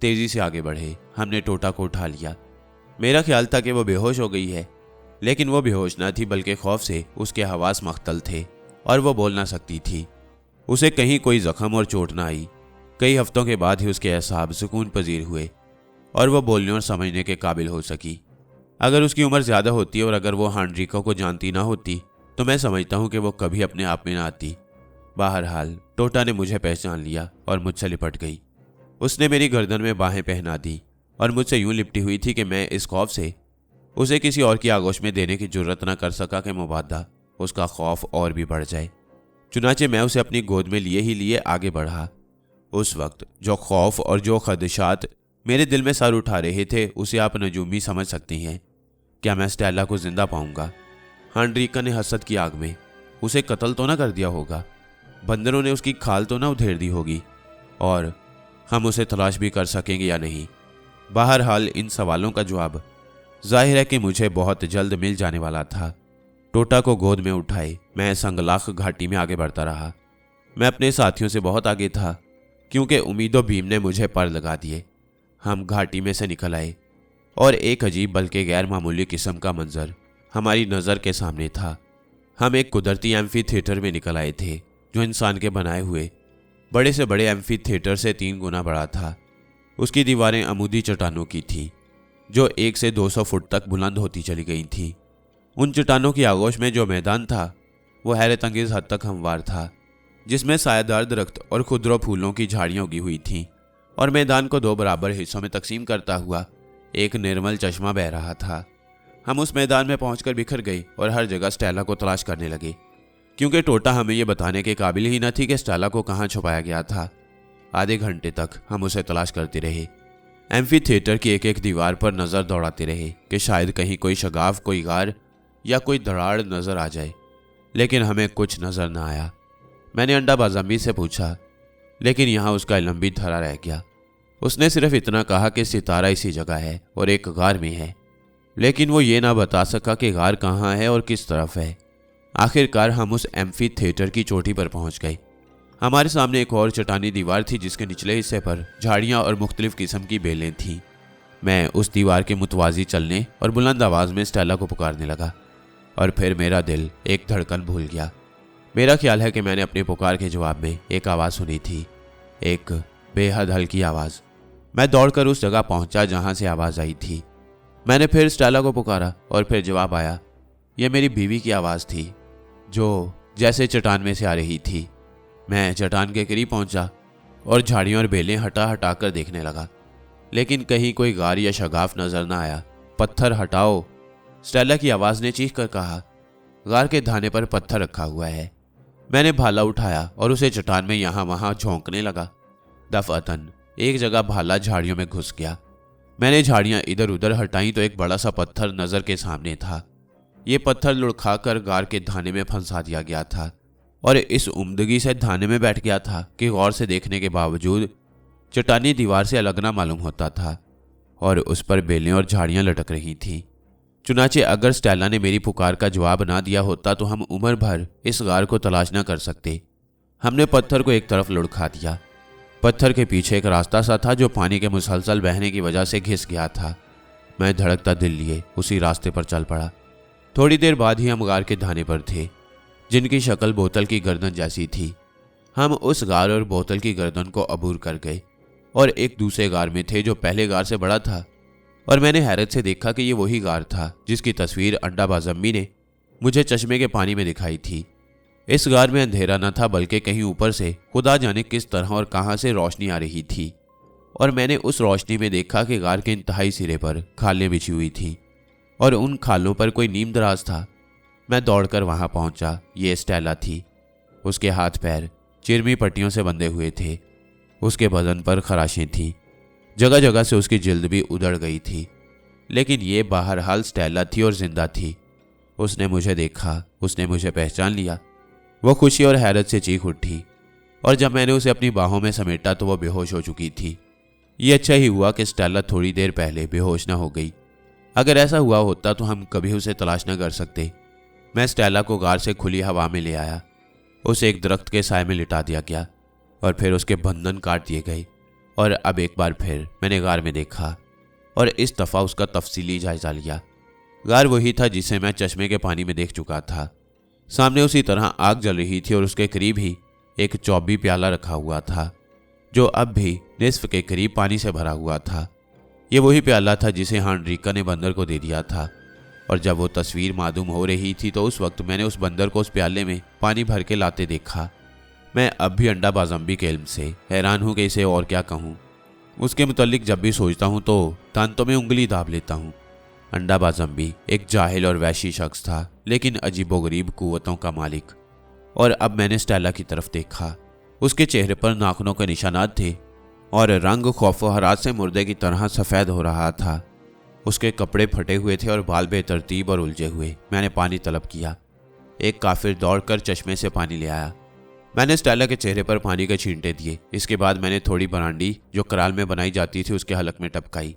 तेजी से आगे बढ़े। हमने टोटा को उठा लिया। मेरा ख्याल था कि वो बेहोश हो गई है, लेकिन वो बेहोश न थी बल्कि खौफ से उसके हवास मख्तल थे और वो बोल ना सकती थी। उसे कहीं कोई जख्म और चोट ना आई। कई हफ्तों के बाद ही उसके असाब सुकून पजीर हुए और वह बोलने और समझने के काबिल हो सकी। अगर उसकी उम्र ज़्यादा होती और अगर वो हांडरिका को जानती ना होती तो मैं समझता हूँ कि वो कभी अपने आप में ना आती। बहरहाल टोटा ने मुझे पहचान लिया और मुझसे लिपट गई। उसने मेरी गर्दन में बाहें पहना दी और मुझसे यूं लिपटी हुई थी कि मैं इस खौफ से उसे किसी और की आगोश में देने की जुर्रत न कर सका कि मुबादा उसका खौफ और भी बढ़ जाए। चुनाचे मैं उसे अपनी गोद में लिए आगे बढ़ा। उस वक्त जो खौफ और जो खदशात मेरे दिल में सर उठा रहे थे उसे आप नजूमी समझ सकती हैं। क्या मैं स्टेला को जिंदा पाऊंगा? हांडरिका ने हसद की आग में उसे कत्ल तो ना कर दिया होगा? बंदरों ने उसकी खाल तो ना उधेड़ दी होगी? और हम उसे तलाश भी कर सकेंगे या नहीं? बहरहाल इन सवालों का जवाब जाहिर है कि मुझे बहुत जल्द मिल जाने वाला था। टोटा को गोद में उठाए मैं संगलाख घाटी में आगे बढ़ता रहा। मैं अपने साथियों से बहुत आगे था क्योंकि उम्मीदों भीम ने मुझे पर लगा दिए। हम घाटी में से निकल आए और एक अजीब बल्कि गैर मामूली किस्म का मंजर हमारी नज़र के सामने था। हम एक कुदरती एम्फी थिएटर में निकल आए थे जो इंसान के बनाए हुए बड़े से बड़े एम्फी थिएटर से 3 गुना बड़ा था। उसकी दीवारें अमूदी चट्टानों की थीं जो 1 से 200 फुट तक बुलंद होती चली गई थीं। उन चट्टानों की आगोश में जो मैदान था वो हैरत अंगेज हद तक हमवार था, जिसमें सायादार दरख्त और खुदरो फूलों की झाड़ियाँ उगी हुई थीं और मैदान को 2 बराबर हिस्सों में तकसीम करता हुआ एक निर्मल चश्मा बह रहा था। हम उस मैदान में पहुंचकर बिखर गए और हर जगह स्टेला को तलाश करने लगे क्योंकि टोटा हमें यह बताने के काबिल ही न थी कि स्टेला को कहाँ छुपाया गया था। आधे घंटे तक हम उसे तलाश करते रहे। एम्फी थिएटर की एक एक दीवार पर नज़र दौड़ाते रहे कि शायद कहीं कोई शगाफ, कोई गार या कोई दराड़ नज़र आ जाए, लेकिन हमें कुछ नज़र न आया। मैंने अंडा बाजंबी से पूछा, लेकिन यहाँ उसका इल्म भी धरा रह गया। उसने सिर्फ इतना कहा कि सितारा इसी जगह है और एक गार में है, लेकिन वो ये ना बता सका कि गार कहाँ है और किस तरफ है। आखिरकार हम उस एम्फी थिएटर की चोटी पर पहुंच गए। हमारे सामने एक और चट्टानी दीवार थी जिसके निचले हिस्से पर झाड़ियाँ और मुख्तलिफ किस्म की बेलें थीं। मैं उस दीवार के मुतवाजी चलने और बुलंद आवाज़ में स्टेला को पुकारने लगा और फिर मेरा दिल एक धड़कन भूल गया। मेरा ख्याल है कि मैंने अपने पुकार के जवाब में एक आवाज़ सुनी थी, एक बेहद हल्की आवाज़। मैं दौड़कर उस जगह पहुंचा जहां से आवाज़ आई थी। मैंने फिर स्टेला को पुकारा और फिर जवाब आया। यह मेरी बीवी की आवाज़ थी जो जैसे चट्टान में से आ रही थी। मैं चट्टान के करीब पहुंचा और झाड़ियों और बेलें हटा हटा कर देखने लगा, लेकिन कहीं कोई गार या शगाफ नजर न आया। पत्थर हटाओ, स्टेला की आवाज़ ने चीख कर कहा। गार के धाने पर पत्थर रखा हुआ है। मैंने भाला उठाया और उसे चट्टान में यहाँ वहाँ झोंकने लगा। दफअतन एक जगह भाला झाड़ियों में घुस गया। मैंने झाड़ियाँ इधर उधर हटाई तो एक बड़ा सा पत्थर नजर के सामने था। ये पत्थर लुढ़काकर गार के धाने में फंसा दिया गया था और इस उम्दगी से धाने में बैठ गया था कि गौर से देखने के बावजूद चट्टानी दीवार से अलग ना मालूम होता था और उस पर बेलें और झाड़ियाँ लटक रही थीं। चुनाचे अगर स्टेला ने मेरी पुकार का जवाब ना दिया होता तो हम उम्र भर इस गार को तलाश न कर सकते। हमने पत्थर को एक तरफ लुढ़का दिया। पत्थर के पीछे एक रास्ता सा था जो पानी के मुसलसल बहने की वजह से घिस गया था। मैं धड़कता दिल लिए उसी रास्ते पर चल पड़ा। थोड़ी देर बाद ही हम गार के धाने पर थे जिनकी शक्ल बोतल की गर्दन जैसी थी। हम उस गार और बोतल की गर्दन को अबूर कर गए और एक दूसरे गार में थे जो पहले गार से बड़ा था, और मैंने हैरत से देखा कि ये वही गार था जिसकी तस्वीर अंडाबाज अम्मी ने मुझे चश्मे के पानी में दिखाई थी। इस गार में अंधेरा न था बल्कि कहीं ऊपर से खुदा जाने किस तरह और कहां से रोशनी आ रही थी, और मैंने उस रोशनी में देखा कि गार के इंतहाई सिरे पर खालें बिछी हुई थी और उन खालों पर कोई नीम दराज था। मैं दौड़कर वहां पहुंचा। ये स्टेला थी। उसके हाथ पैर चिरमी पट्टियों से बंधे हुए थे। उसके बदन पर खराशें थीं। जगह जगह से उसकी जिल्द भी उधड़ गई थी, लेकिन ये बहरहाल स्टेला थी और जिंदा थी। उसने मुझे देखा, उसने मुझे पहचान लिया। वो खुशी और हैरत से चीख उठी और जब मैंने उसे अपनी बाहों में समेटा तो वो बेहोश हो चुकी थी। ये अच्छा ही हुआ कि स्टेला थोड़ी देर पहले बेहोश न हो गई। अगर ऐसा हुआ होता तो हम कभी उसे तलाश न कर सकते। मैं स्टेला को गार से खुली हवा में ले आया। उसे एक दरख्त के साए में लिटा दिया गया और फिर उसके बंधन काट दिए गए। और अब एक बार फिर मैंने गार में देखा और इस दफ़ा उसका तफसीली जायजा लिया। गार वही था जिसे मैं चश्मे के पानी में देख चुका था। सामने उसी तरह आग जल रही थी और उसके करीब ही एक चौबी प्याला रखा हुआ था जो अब भी निस्फ के करीब पानी से भरा हुआ था। ये वही प्याला था जिसे हांड्रिका ने बंदर को दे दिया था, और जब वो तस्वीर मालूम हो रही थी तो उस वक्त मैंने उस बंदर को उस प्याले में पानी भर के लाते देखा। मैं अब भी अंडाबाज अम्मी के इल्म से हैरान हूँ कि इसे और क्या कहूँ। उसके मुतल्लिक जब भी सोचता हूँ तो दांतों में उंगली दाब लेता हूँ। अंडाबाज अम्मी एक जाहिल और वैशी शख्स था, लेकिन अजीबोगरीब कुव्वतों का मालिक। और अब मैंने स्टेला की तरफ देखा। उसके चेहरे पर नाखूनों के निशानात थे और रंग खौफो हरास से मुर्दे की तरह सफ़ेद हो रहा था। उसके कपड़े फटे हुए थे और बाल बेतरतीब और उलझे हुए। मैंने पानी तलब किया। एक काफिर दौड़कर चश्मे से पानी ले आया। मैंने स्टेला के चेहरे पर पानी के छींटे दिए। इसके बाद मैंने थोड़ी बरांडी जो कराल में बनाई जाती थी उसके हलक में टपकाई।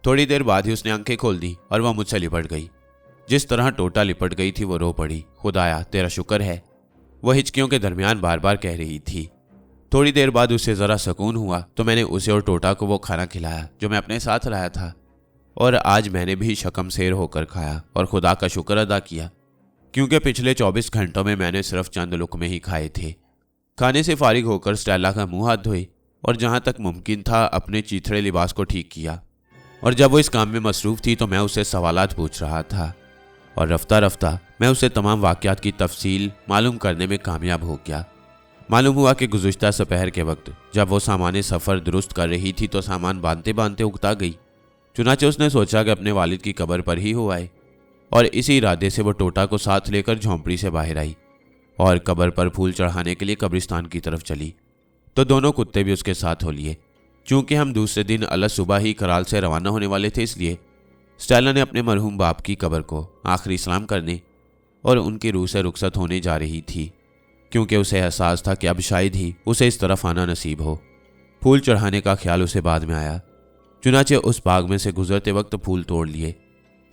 थोड़ी देर बाद ही उसने आंखें खोल दी और वह मुझसे लिपट गई। जिस तरह टोटा लिपट गई थी वो रो पड़ी। खुदाया तेरा शुक्र है, वह हिचकियों के दरमियान बार बार कह रही थी। थोड़ी देर बाद उसे ज़रा सुकून हुआ तो मैंने उसे और टोटा को वो खाना खिलाया जो मैं अपने साथ लाया था, और आज मैंने भी शकम सेर होकर खाया और खुदा का शुक्र अदा किया, क्योंकि पिछले 24 घंटों में मैंने सिर्फ चंद लुकमे ही खाए थे। खाने से फारिग होकर स्टेला का मुंह हाथ धोए और जहां तक मुमकिन था अपने चीथड़े लिबास को ठीक किया, और जब वो इस काम में मसरूफ़ थी तो मैं उससे सवालात पूछ रहा था, और रफ्ता रफ्ता मैं उससे तमाम वाक़यात की तफसील मालूम करने में कामयाब हो गया। मालूम हुआ कि गुज़िश्ता दोपहर के वक्त जब वो सामान सफ़र दुरुस्त कर रही थी तो सामान बांधते बांधते उकता गई। चुनाचे उसने सोचा कि अपने वालिद की कब्र पर ही हो आए, और इसी इरादे से वो टोटा को साथ लेकर झोंपड़ी से बाहर आई और कब्र पर फूल चढ़ाने के लिए कब्रिस्तान की तरफ चली। तो दोनों कुत्ते भी उसके साथ हो लिए। चूँकि हम दूसरे दिन अलग सुबह ही कराल से रवाना होने वाले थे, इसलिए स्टेला ने अपने मरहूम बाप की कब्र को आखिरी सलाम करने और उनकी रूह से रुखसत होने जा रही थी, क्योंकि उसे एहसास था कि अब शायद ही उसे इस तरफ आना नसीब हो। फूल चढ़ाने का ख्याल उसे बाद में आया। चुनाचे उस बाग में से गुजरते वक्त फूल तोड़ लिए।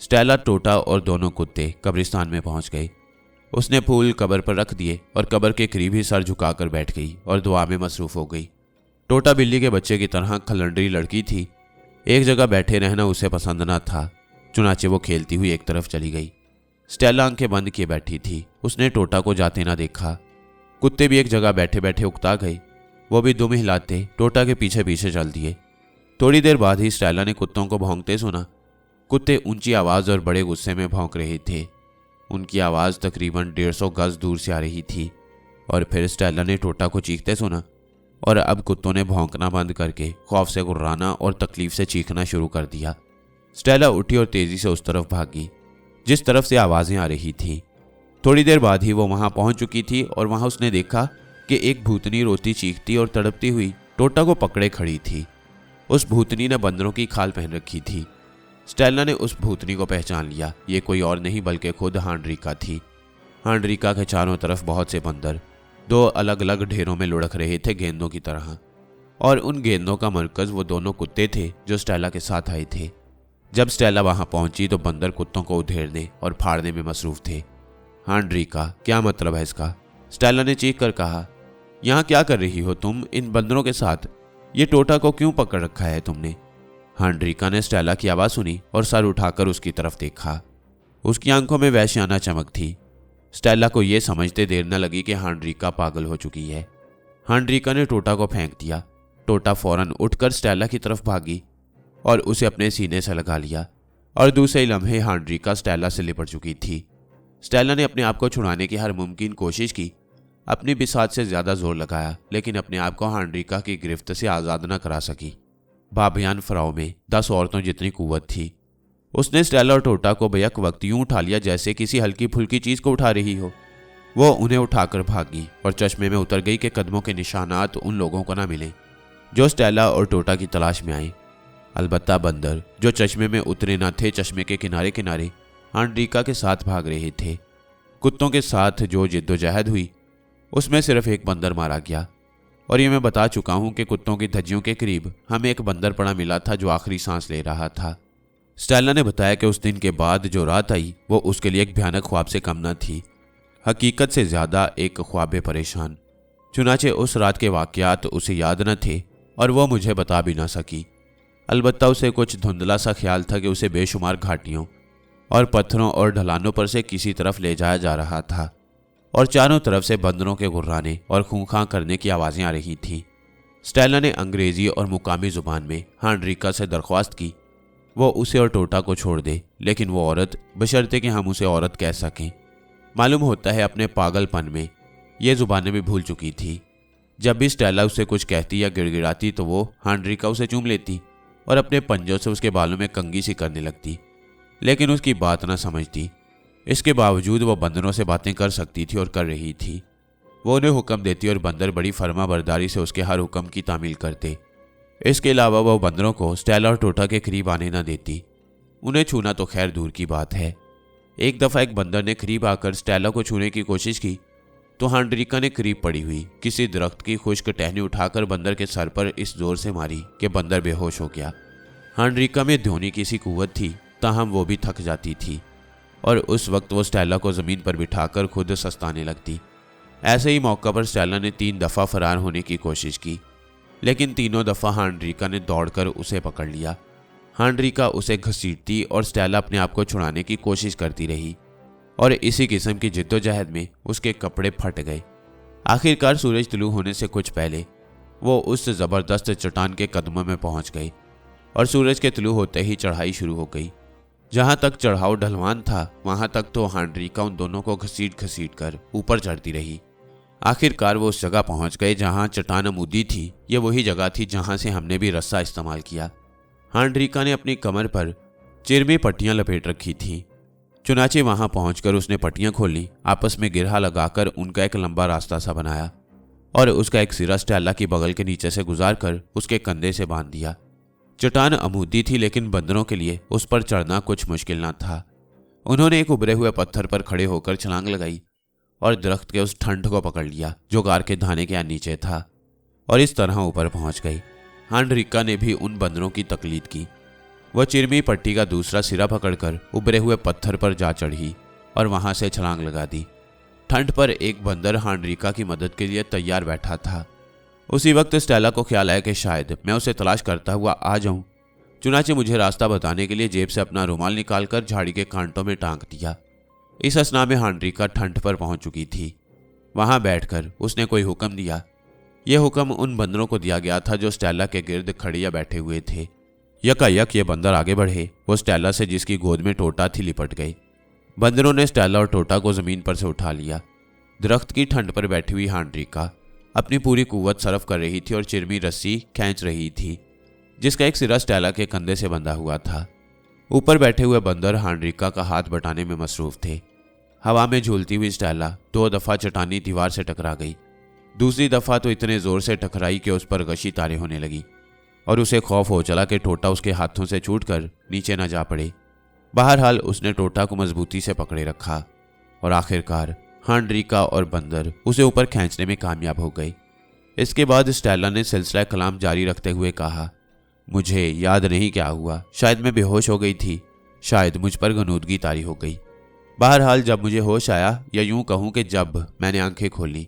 स्टेला, टोटा और दोनों कुत्ते कब्रिस्तान में पहुंच गए। उसने फूल कब्र पर रख दिए और कब्र के करीब ही सर झुकाकर बैठ गई और दुआ में मसरूफ हो गई। टोटा बिल्ली के बच्चे की तरह खलंडरी लड़की थी। एक जगह बैठे रहना उसे पसंद न था। चुनाचे वो खेलती हुई एक तरफ चली गई। स्टेला आंखें बंद किए बैठी थी। उसने टोटा को जाते ना देखा। कुत्ते भी एक जगह बैठे बैठे उकता गए। वो भी दुम हिलाते टोटा के पीछे पीछे चल दिए। थोड़ी देर बाद ही स्टेला ने कुत्तों को भौंकते सुना। कुत्ते ऊंची आवाज़ और बड़े गुस्से में भौंक रहे थे। उनकी आवाज़ तकरीबन 150 गज दूर से आ रही थी। और फिर स्टेला ने टोटा को चीखते सुना और अब कुत्तों ने भौंकना बंद करके खौफ से गुर्राना और तकलीफ से चीखना शुरू कर दिया। स्टेला उठी और तेजी से उस तरफ भागी जिस तरफ से आवाज़ें आ रही थीं। थोड़ी देर बाद ही वो वहां पहुंच चुकी थी और वहां उसने देखा कि एक भूतनी रोती, चीखती और तड़पती हुई टोटा को पकड़े खड़ी थी। उस भूतनी ने बंदरों की खाल पहन रखी थी। स्टेला ने उस भूतनी को पहचान लिया। ये कोई और नहीं बल्कि खुद हांड्रिका थी। हांड्रिका के चारों तरफ बहुत से बंदर 2 अलग अलग ढेरों में लुढ़क रहे थे, गेंदों की तरह। और उन गेंदों का मरकज वो दोनों कुत्ते थे जो स्टेला के साथ आए थे। जब स्टेला वहां पहुंची तो बंदर कुत्तों को उधेड़ने और फाड़ने में मसरूफ थे। हांड्रिका, क्या मतलब है इसका? स्टेला ने चीख कर कहा, यहाँ क्या कर रही हो तुम इन बंदरों के साथ? ये टोटा को क्यों पकड़ रखा है तुमने? हांड्रिका ने स्टेला की आवाज़ सुनी और सर उठाकर उसकी तरफ देखा। उसकी आंखों में वैश्याना चमक थी। स्टेला को यह समझते देर न लगी कि हांड्रिका पागल हो चुकी है। हांड्रिका ने टोटा को फेंक दिया। टोटा फौरन उठकर स्टेला की तरफ भागी और उसे अपने सीने से लगा लिया और दूसरे लम्हे हांड्रिका स्टेला से लिपट चुकी थी। स्टेला ने अपने आप को छुड़ाने की हर मुमकिन कोशिश की। अपनी बिसात से ज्यादा जोर लगाया लेकिन अपने आप को हांड्रिका की गिरफ्त से आज़ाद न करा सकी। बाबियान फराव में 10 औरतों जितनी कुव्वत थी। उसने स्टेला और टोटा को बेक वक्त यूं उठा लिया जैसे किसी हल्की फुल्की चीज को उठा रही हो। वो उन्हें उठाकर भागी और चश्मे में उतर गई कि कदमों के निशानात उन लोगों को न मिले जो स्टेला और टोटा की तलाश में आए। अलबत्ता बंदर जो चश्मे में उतरे न थे, चश्मे के किनारे किनारे हांड्रिका के साथ भाग रहे थे। कुत्तों के साथ जो जिद्दोजहद हुई उसमें सिर्फ एक बंदर मारा गया। और ये मैं बता चुका हूं कि कुत्तों की धज्जियों के करीब हमें एक बंदर पड़ा मिला था जो आखिरी सांस ले रहा था। स्टेला ने बताया कि उस दिन के बाद जो रात आई वो उसके लिए एक भयानक ख्वाब से कम न थी, हकीकत से ज्यादा एक ख्वाब परेशान। चुनाचे उस रात के वाकयात उसे याद न थे और वो मुझे बता भी ना सकी। अलबत्ता उसे कुछ धुंधला सा ख्याल था कि उसे बेशुमार घाटियों और पत्थरों और ढलानों पर से किसी तरफ ले जाया जा रहा था और चारों तरफ से बंदरों के गुर्राने और खूंखां करने की आवाज़ें आ रही थीं। स्टेला ने अंग्रेजी और मुकामी ज़ुबान में हांड्रिका से दरख्वास्त की वो उसे और टोटा को छोड़ दे, लेकिन वो औरत, बशर्ते कि हम उसे औरत कह सकें। मालूम होता है अपने पागलपन में ये ज़ुबानें भी भूल चुकी थी। जब भी स्टेला उससे कुछ कहती या गिड़गिड़ाती तो वो हांड्रिका उसे चूम लेती और अपने पंजों से उसके बालों में कंघी सी करने लगती, लेकिन उसकी बात ना समझती। इसके बावजूद वो बंदरों से बातें कर सकती थी और कर रही थी। वो उन्हें हुक्म देती और बंदर बड़ी फर्मा बरदारी से उसके हर हुक्म की तामील करते। इसके अलावा वो बंदरों को स्टेला और टोटा के करीब आने ना देती। उन्हें छूना तो खैर दूर की बात है। एक दफ़ा एक बंदर ने करीब आकर स्टेला को छूने की कोशिश की तो हांड्रिका ने करीब पड़ी हुई किसी दरख्त की खुश्क टहनी उठाकर बंदर के सर पर इस जोर से मारी कि बंदर बेहोश हो गया। हांड्रिका में ध्योनी की सी कुव्वत थी, ताहम वो भी थक जाती थी और उस वक्त वो स्टेला को ज़मीन पर बिठाकर खुद सस्ताने लगती। ऐसे ही मौका पर स्टेला ने 3 दफ़ा फरार होने की कोशिश की, लेकिन तीनों दफ़ा हांड्रिका ने दौड़कर उसे पकड़ लिया। हांड्रिका उसे घसीटती और स्टेला अपने आप को छुड़ाने की कोशिश करती रही और इसी किस्म की जिद्दोजहद में उसके कपड़े फट गए। आखिरकार सूरज तुलू होने से कुछ पहले वो उस ज़बरदस्त चट्टान के कदमों में पहुंच गई और सूरज के तुलू होते ही चढ़ाई शुरू हो गई। जहां तक चढ़ाव ढलवान था वहां तक तो हांड्रिका उन दोनों को घसीट घसीट कर ऊपर चढ़ती रही। आखिरकार वो उस जगह पहुंच गए जहां चट्टान अमूदी थी। ये वही जगह थी जहां से हमने भी रस्सा इस्तेमाल किया। हांड्रिका ने अपनी कमर पर चिरमी पट्टियां लपेट रखी थीं। चुनाचे वहां पहुंचकर उसने पट्टियां खोली, आपस में गिरहा लगाकर उनका एक लंबा रास्ता सा बनाया और उसका एक सिरा स्टेला की बगल के नीचे से गुजार कर उसके कंधे से बांध दिया। चट्टान अमूदी थी लेकिन बंदरों के लिए उस पर चढ़ना कुछ मुश्किल न था। उन्होंने एक उभरे हुए पत्थर पर खड़े होकर छलांग लगाई और दरख्त के उस ठंड को पकड़ लिया जो गार के धाने के नीचे था और इस तरह ऊपर पहुंच गई। हांडरिका ने भी उन बंदरों की तकलीद की। वह चिरमी पट्टी का दूसरा सिरा पकड़कर उभरे हुए पत्थर पर जा चढ़ी और वहां से छलांग लगा दी। ठंड पर एक बंदर हांडरिका की मदद के लिए तैयार बैठा था। उसी वक्त स्टेला को ख्याल आया कि शायद मैं उसे तलाश करता हुआ आ जाऊं। चुनाचे मुझे रास्ता बताने के लिए जेब से अपना रुमाल निकालकर झाड़ी के कांटों में टांग दिया। इस असना में हांडरिका ठंड पर पहुंच चुकी थी। वहां बैठकर उसने कोई हुक्म दिया। यह हुक्म उन बंदरों को दिया गया था जो स्टेला के गिर्द खड़े या बैठे हुए थे। यकायक ये बंदर आगे बढ़े। वो स्टेला से, जिसकी गोद में टोटा थी, लिपट गए। बंदरों ने स्टेला और टोटा को जमीन पर से उठा लिया। दरख्त की ठंड पर बैठी हुई हांडरिका अपनी पूरी कुव्वत सरफ कर रही थी और चिरमी रस्सी खींच रही थी, जिसका एक सिरा स्टेला के कंधे से बंधा हुआ था। ऊपर बैठे हुए बंदर हांडरिका का हाथ बटाने में मसरूफ थे। हवा में झूलती हुई स्टेला 2 दफा चट्टानी दीवार से टकरा गई। दूसरी दफा तो इतने जोर से टकराई कि उस पर गशी तारे होने लगी और उसे खौफ हो चला कि टोटा उसके हाथों से छूटकर नीचे न जा पड़े। बहरहाल उसने टोटा को मजबूती से पकड़े रखा और आखिरकार हांडरिका और बंदर उसे ऊपर खींचने में कामयाब हो गए। इसके बाद स्टेला ने सिलसिला कलाम जारी रखते हुए कहा, मुझे याद नहीं क्या हुआ, शायद मैं बेहोश हो गई थी, शायद मुझ पर गनूदगी तारी हो गई। बहरहाल जब मुझे होश आया, या यूं कहूं कि जब मैंने आंखें खोली,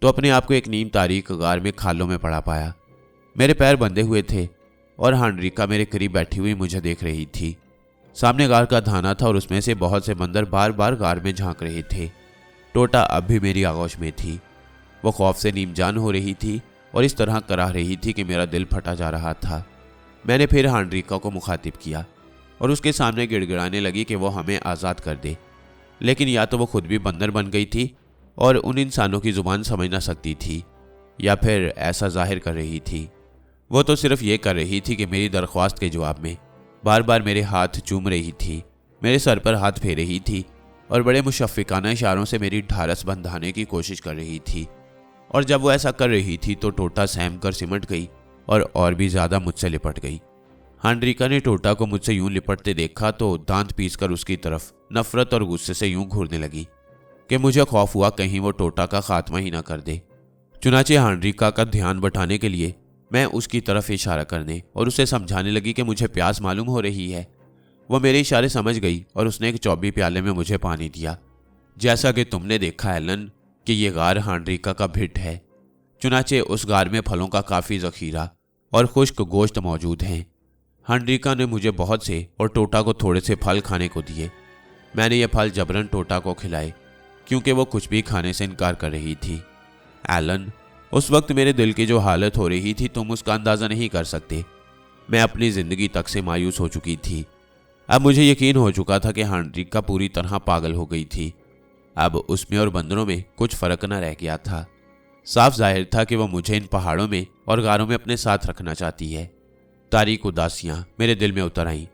तो अपने आप को एक नीम तारीक गार में खालों में पड़ा पाया। मेरे पैर बंधे हुए थे और हांडरिका मेरे करीब बैठी हुई मुझे देख रही थी। सामने गार का धाना था और उसमें से बहुत से बंदर बार बार गार में झांक रहे थे। टोटा अब भी मेरी आगोश में थी। वो खौफ से नीमजान हो रही थी और इस तरह कराह रही थी कि मेरा दिल फटा जा रहा था। मैंने फिर हांडरिका को मुखातिब किया और उसके सामने गिड़गिड़ाने लगी कि वो हमें आज़ाद कर दे। लेकिन या तो वो खुद भी बंदर बन गई थी और उन इंसानों की ज़ुबान समझ ना सकती थी, या फिर ऐसा जाहिर कर रही थी। वो तो सिर्फ ये कर रही थी कि मेरी दरख्वास्त के जवाब में बार बार मेरे हाथ चूम रही थी, मेरे सर पर हाथ फेर रही थी और बड़े मुशफ़िकाना इशारों से मेरी ढारस बंधाने की कोशिश कर रही थी। और जब वो ऐसा कर रही थी तो टोटा सहम कर सिमट गई और भी ज़्यादा मुझसे लिपट गई। हांडरिका ने टोटा को मुझसे यूं लिपटते देखा तो दांत पीसकर उसकी तरफ नफरत और गुस्से से यूं घूरने लगी कि मुझे खौफ हुआ कहीं वो टोटा का खात्मा ही ना कर दे। चुनाचे हांडरिका का ध्यान बटाने के लिए मैं उसकी तरफ इशारा करने और उसे समझाने लगी कि मुझे प्यास मालूम हो रही है। वो मेरे इशारे समझ गई और उसने एक चौबी प्याले में मुझे पानी दिया। जैसा कि तुमने देखा एलन कि ये गार हांडरिका का भिट है। चुनाचे उस गार में फलों का काफ़ी ज़ख़ीरा और खुश्क गोश्त मौजूद हैं। हांडरिका ने मुझे बहुत से और टोटा को थोड़े से फल खाने को दिए। मैंने ये फल जबरन टोटा को खिलाए क्योंकि वो कुछ भी खाने से इनकार कर रही थी। एलन, उस वक्त मेरे दिल की जो हालत हो रही थी तुम उसका अंदाज़ा नहीं कर सकते। मैं अपनी ज़िंदगी तक से मायूस हो चुकी थी। अब मुझे यकीन हो चुका था कि हांडरिका पूरी तरह पागल हो गई थी। अब उसमें और बंदरों में कुछ फ़र्क न रह गया था। साफ जाहिर था कि वह मुझे इन पहाड़ों में और गारों में अपने साथ रखना चाहती है। तारीक उदासियाँ मेरे दिल में उतर आईं,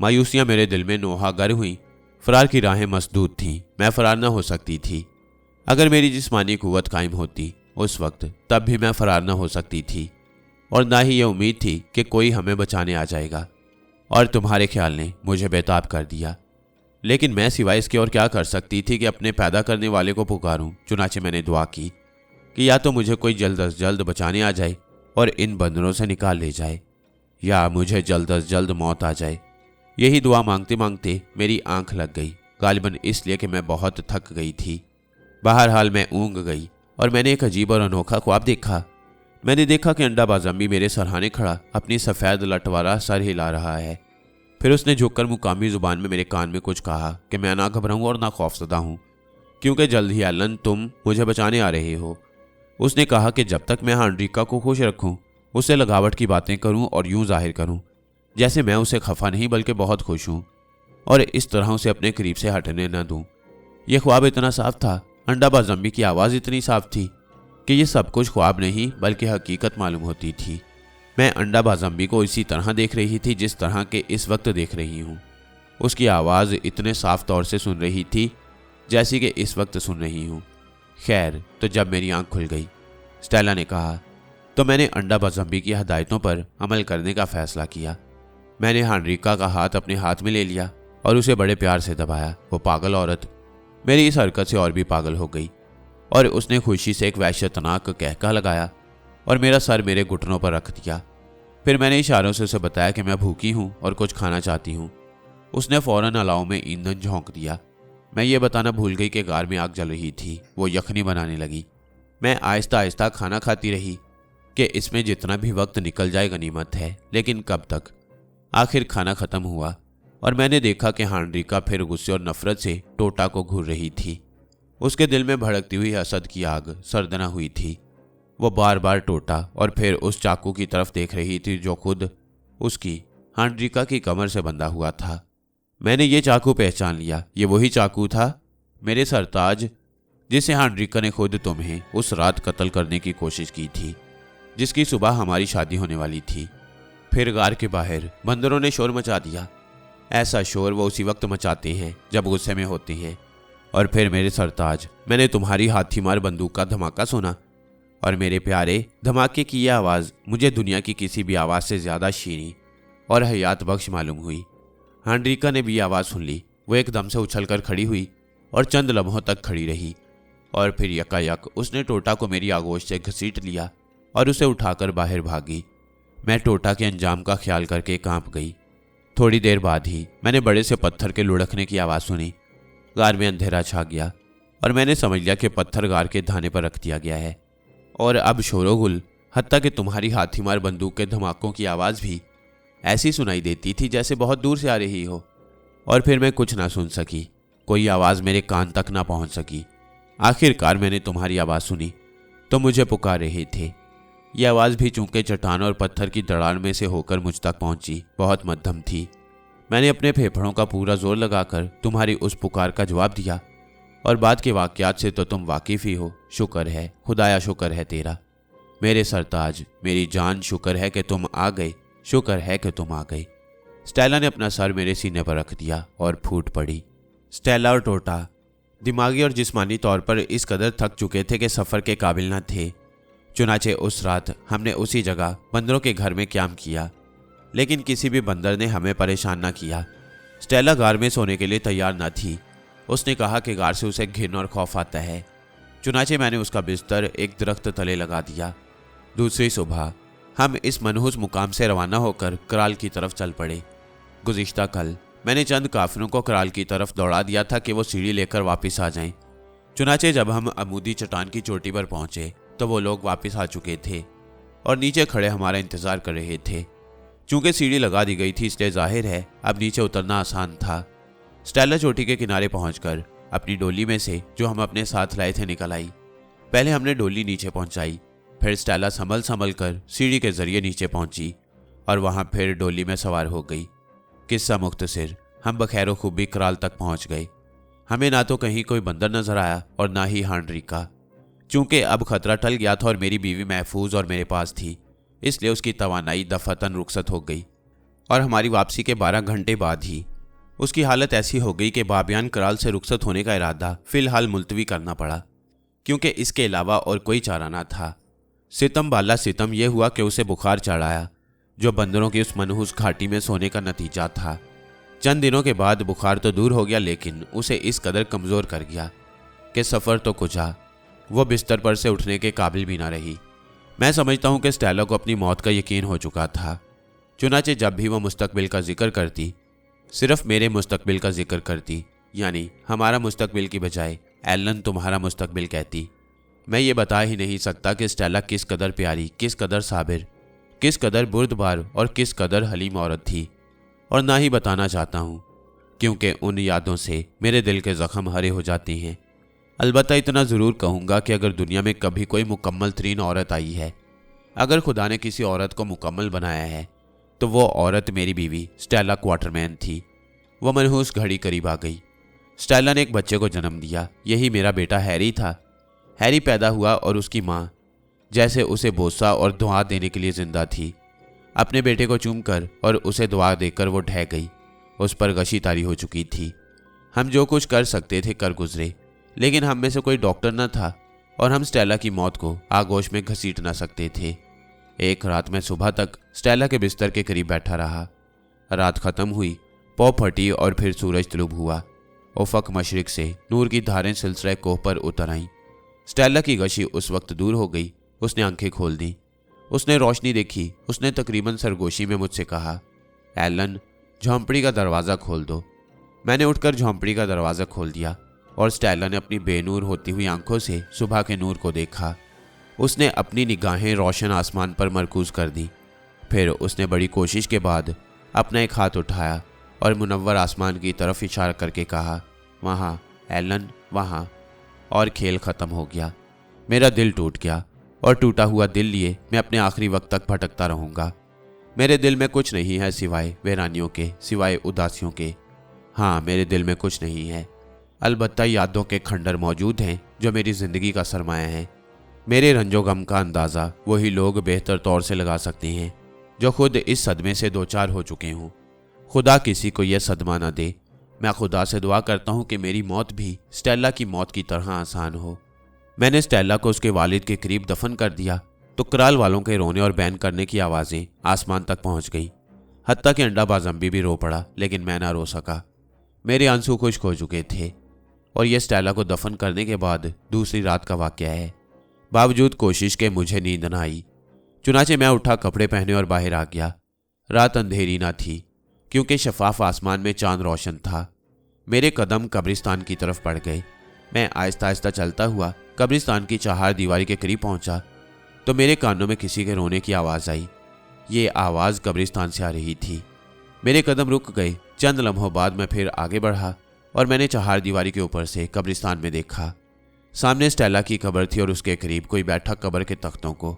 मायूसियाँ मेरे दिल में नोहा गर हुईं। फरार की राहें मसदूद थीं, मैं फरार न हो सकती थी। अगर मेरी जिस्मानी कुव्वत कायम होती उस वक्त, तब भी मैं फरार न हो सकती थी और ना ही ये उम्मीद थी कि कोई हमें बचाने आ जाएगा। और तुम्हारे ख्याल ने मुझे बेताब कर दिया। लेकिन मैं सिवाय इसके और क्या कर सकती थी कि अपने पैदा करने वाले को पुकारूं। चुनाचे मैंने दुआ की कि या तो मुझे कोई जल्द अज जल्द बचाने आ जाए और इन बंदरों से निकाल ले जाए, या मुझे जल्द अज जल्द मौत आ जाए। यही दुआ मांगते मांगते मेरी आंख लग गई, गालिबन इसलिए कि मैं बहुत थक गई थी। बहरहाल मैं ऊँग गई और मैंने एक अजीब और अनोखा ख्वाब देखा। मैंने देखा कि अंडाबाज अम्मी मेरे सरहाने खड़ा अपनी सफ़ेद लटवारा सर हिला रहा है। फिर उसने झुककर मुकामी ज़ुबान में मेरे कान में कुछ कहा कि मैं ना घबराऊँ और ना खौफज़दा हूँ, क्योंकि जल्द ही एलन तुम मुझे बचाने आ रहे हो। उसने कहा कि जब तक मैं हांडरिका को खुश रखूँ, उससे लगावट की बातें करूँ और यूं जाहिर करूँ जैसे मैं उसे खफा नहीं बल्कि बहुत खुश हूँ, और इस तरह उसे अपने करीब से हटने न दूँ। यह ख्वाब इतना साफ था, अंडाबाज अम्मी की आवाज़ इतनी साफ थी कि यह सब कुछ ख्वाब नहीं बल्कि हकीकत मालूम होती थी। मैं अंडाबाज अम्मी को इसी तरह देख रही थी जिस तरह के इस वक्त देख रही हूँ। उसकी आवाज़ इतने साफ तौर से सुन रही थी जैसी कि इस वक्त सुन रही हूँ। खैर, तो जब मेरी आंख खुल गई, स्टेला ने कहा, तो मैंने अंडाबाज अम्मी की हदायतों पर अमल करने का फ़ैसला किया। मैंने हांडरिका का हाथ अपने हाथ में ले लिया और उसे बड़े प्यार से दबाया। वो पागल औरत मेरी इस हरकत से और भी पागल हो गई और उसने खुशी से एक वहशतनाक कहका लगाया और मेरा सर मेरे घुटनों पर रख दिया। फिर मैंने इशारों से उसे बताया कि मैं भूखी हूँ और कुछ खाना चाहती हूँ। उसने फौरन अलाव में ईंधन झोंक दिया। मैं ये बताना भूल गई कि गार में आग जल रही थी। वो यखनी बनाने लगी। मैं आहिस्ता आहिस्ता खाना खाती रही कि इसमें जितना भी वक्त निकल जाए गनीमत है, लेकिन कब तक। आखिर खाना खत्म हुआ और मैंने देखा कि हांड्रिका फिर गुस्से और नफरत से टोटा को घूर रही थी। उसके दिल में भड़कती हुई हसद की आग सर्दना हुई थी। वो बार बार टोटा और फिर उस चाकू की तरफ देख रही थी जो खुद उसकी हांड्रिका की कमर से बंधा हुआ था। मैंने ये चाकू पहचान लिया। ये वही चाकू था, मेरे सरताज, जिसे हांड्रिका ने खुद तुम्हें उस रात कत्ल करने की कोशिश की थी, जिसकी सुबह हमारी शादी होने वाली थी। फिर गार के बाहर बंदरों ने शोर मचा दिया। ऐसा शोर वो उसी वक्त मचाते हैं जब गुस्से में होते हैं। और फिर मेरे सरताज, मैंने तुम्हारी हाथीमार बंदूक का धमाका सुना और मेरे प्यारे, धमाके की यह आवाज़ मुझे दुनिया की किसी भी आवाज़ से ज़्यादा शीनी और हयात बख्श मालूम हुई। हांड्रिका ने भी आवाज़ सुन ली। वो एकदम से उछलकर खड़ी हुई और चंद लम्हों तक खड़ी रही और फिर यकायक उसने टोटा को मेरी आगोश से घसीट लिया और उसे उठाकर बाहर भागी। मैं टोटा के अंजाम का ख्याल करके कांप गई। थोड़ी देर बाद ही मैंने बड़े से पत्थर के लुढ़कने की आवाज़ सुनी। गार में अंधेरा छा गया और मैंने समझ लिया कि पत्थर गार के धाने पर रख दिया गया है और अब शोरोगुल, हत्ता कि तुम्हारी हाथीमार बंदूक के धमाकों की आवाज़ भी ऐसी सुनाई देती थी जैसे बहुत दूर से आ रही हो। और फिर मैं कुछ ना सुन सकी, कोई आवाज़ मेरे कान तक ना पहुंच सकी। आखिरकार मैंने तुम्हारी आवाज़ सुनी, तो मुझे पुकार रहे थे। यह आवाज़ भी चूंकि चट्टान और पत्थर की दरार में से होकर मुझ तक पहुंची, बहुत मध्यम थी। मैंने अपने फेफड़ों का पूरा जोर लगाकर तुम्हारी उस पुकार का जवाब दिया और बाद के वाक़यात से तो तुम वाकिफ़ ही हो। शुक्र है, खुदाया शुक्र है तेरा मेरे सरताज, मेरी जान, शुक्र है कि तुम आ गए, शुक्र है कि तुम आ गए। स्टेला ने अपना सर मेरे सीने पर रख दिया और फूट पड़ी। स्टेला और टोटा दिमागी और जिस्मानी तौर पर इस कदर थक चुके थे कि सफ़र के काबिल न थे। चुनाचे उस रात हमने उसी जगह बंदरों के घर में क्याम किया, लेकिन किसी भी बंदर ने हमें परेशान न किया। स्टेला गार में सोने के लिए तैयार न थी। उसने कहा कि गार से उसे घिन और खौफ आता है। चुनाचे मैंने उसका बिस्तर एक दरख्त तले लगा दिया। दूसरी सुबह हम इस मनहूस मुकाम से रवाना होकर कराल की तरफ चल पड़े। गुज़िश्ता कल मैंने चंद काफिरों को कराल की तरफ दौड़ा दिया था कि वो सीढ़ी लेकर वापस आ जाएं। चुनाचे जब हम अमूदी चट्टान की चोटी पर पहुंचे तो वो लोग वापस आ चुके थे और नीचे खड़े हमारा इंतज़ार कर रहे थे। चूंकि सीढ़ी लगा दी गई थी इसलिए जाहिर है अब नीचे उतरना आसान था। स्टेला चोटी के किनारे पहुंचकर अपनी डोली में से जो हम अपने साथ लाए थे निकल आई। पहले हमने डोली नीचे पहुंचाई, फिर स्टेला संभल संभल कर सीढ़ी के जरिए नीचे पहुंची और वहां फिर डोली में सवार हो गई। किस्सा मुख्तसर, हम बखैर खूबी कराल तक पहुंच गए। हमें ना तो कहीं कोई बंदर नजर आया और ना ही हांड्रिका। चूंकि अब खतरा टल गया था और मेरी बीवी महफूज और मेरे पास थी, इसलिए उसकी तवानाई दफातन रुखसत हो गई और हमारी वापसी के 12 घंटे बाद ही उसकी हालत ऐसी हो गई कि बाबियान कराल से रुखसत होने का इरादा फिलहाल मुलतवी करना पड़ा, क्योंकि इसके अलावा और कोई चारा ना था। सितम बाला सितम यह हुआ कि उसे बुखार चढ़ आया, जो बंदरों की उस मनहूस घाटी में सोने का नतीजा था। चंद दिनों के बाद बुखार तो दूर हो गया, लेकिन उसे इस कदर कमज़ोर कर गया कि सफ़र तो कुचा, वो बिस्तर पर से उठने के काबिल भी ना रही। मैं समझता हूँ कि स्टेला को अपनी मौत का यकीन हो चुका था। चुनाचे जब भी वो मुस्तकबिल का जिक्र करती, सिर्फ मेरे मुस्तकबिल का जिक्र करती, यानी हमारा मुस्तकबिल की बजाय एलन तुम्हारा मुस्तकबिल कहती। मैं ये बता ही नहीं सकता कि स्टेला किस कदर प्यारी, किस कदर साबिर, किस कदर बुर्दबार और किस कदर हलीम औरत थी, और ना ही बताना चाहता हूँ, क्योंकि उन यादों से मेरे दिल के ज़ख्म हरे हो जाते हैं। अलबत्ता इतना ज़रूर कहूँगा कि अगर दुनिया में कभी कोई मुकम्मल तरीन औरत आई है, अगर खुदा ने किसी औरत को मुकम्मल बनाया है, तो वो औरत मेरी बीवी स्टेला क्वार्टरमैन थी। वह मनहूस घड़ी करीब आ गई। स्टेला ने एक बच्चे को जन्म दिया। यही मेरा बेटा हैरी था। हैरी पैदा हुआ और उसकी माँ जैसे उसे बोसा और दुआ देने के लिए जिंदा थी। अपने बेटे को चूमकर और उसे दुआ देकर वो ढह गई। उस पर गशी तारी हो चुकी थी। हम जो कुछ कर सकते थे कर गुजरे, लेकिन हम में से कोई डॉक्टर न था और हम स्टेला की मौत को आगोश में घसीट ना सकते थे। एक रात मैं सुबह तक स्टेला के बिस्तर के करीब बैठा रहा। रात खत्म हुई, पौ फटी और फिर सूरज तलुब हुआ। उफक मशरिक से नूर की धारें सिलसिले कोह पर उतर आईं। स्टेला की गशी उस वक्त दूर हो गई। उसने आंखें खोल दी। उसने रोशनी देखी। उसने तकरीबन सरगोशी में मुझसे कहा, एलन, झोंपड़ी का दरवाज़ा खोल दो। मैंने उठकर झोंपड़ी का दरवाज़ा खोल दिया और स्टेला ने अपनी बेनूर होती हुई आंखों से सुबह के नूर को देखा। उसने अपनी निगाहें रोशन आसमान पर मरकूज कर दी। फिर उसने बड़ी कोशिश के बाद अपना एक हाथ उठाया और मुनव्वर आसमान की तरफ इशारा करके कहा, वहाँ एलन, वहाँ। और खेल ख़त्म हो गया। मेरा दिल टूट गया और टूटा हुआ दिल लिए मैं अपने आखिरी वक्त तक भटकता रहूँगा। मेरे दिल में कुछ नहीं है सिवाय वीरानियों के, सिवाय उदासियों के। हाँ, मेरे दिल में कुछ नहीं है। अलबत्ता यादों के खंडर मौजूद हैं जो मेरी ज़िंदगी का सरमाया है। मेरे रंजो गम का अंदाज़ा वही लोग बेहतर तौर से लगा सकते हैं जो खुद इस सदमे से दो चार हो चुके हों। खुदा किसी को यह सदमा न दे। मैं खुदा से दुआ करता हूँ कि मेरी मौत भी स्टेला की मौत की तरह आसान हो। मैंने स्टेला को उसके वालिद के करीब दफन कर दिया तो कराल वालों के रोने और बैन करने की आवाज़ें आसमान तक पहुँच गई। हत्ता कि अंडा बाजम्बी भी रो पड़ा, लेकिन मैं ना रो सका। मेरे आंसू खुश्क हो चुके थे। और यह स्टेला को दफन करने के बाद दूसरी रात का वाक़या है। बावजूद कोशिश के मुझे नींद न आई। चुनाचे मैं उठा, कपड़े पहने और बाहर आ गया। रात अंधेरी ना थी क्योंकि शफाफ आसमान में चांद रोशन था। मेरे कदम कब्रिस्तान की तरफ बढ़ गए। मैं आहिस्ता आहिस्ता चलता हुआ कब्रिस्तान की चहार दीवारी के करीब पहुंचा तो मेरे कानों में किसी के रोने की आवाज़ आई। ये आवाज़ कब्रिस्तान से आ रही थी। मेरे कदम रुक गए। चंद लम्हों बाद मैं फिर आगे बढ़ा और मैंने चहार दीवारी के ऊपर से कब्रिस्तान में देखा। सामने स्टेला की कब्र थी और उसके करीब कोई बैठा कब्र के तख्तों को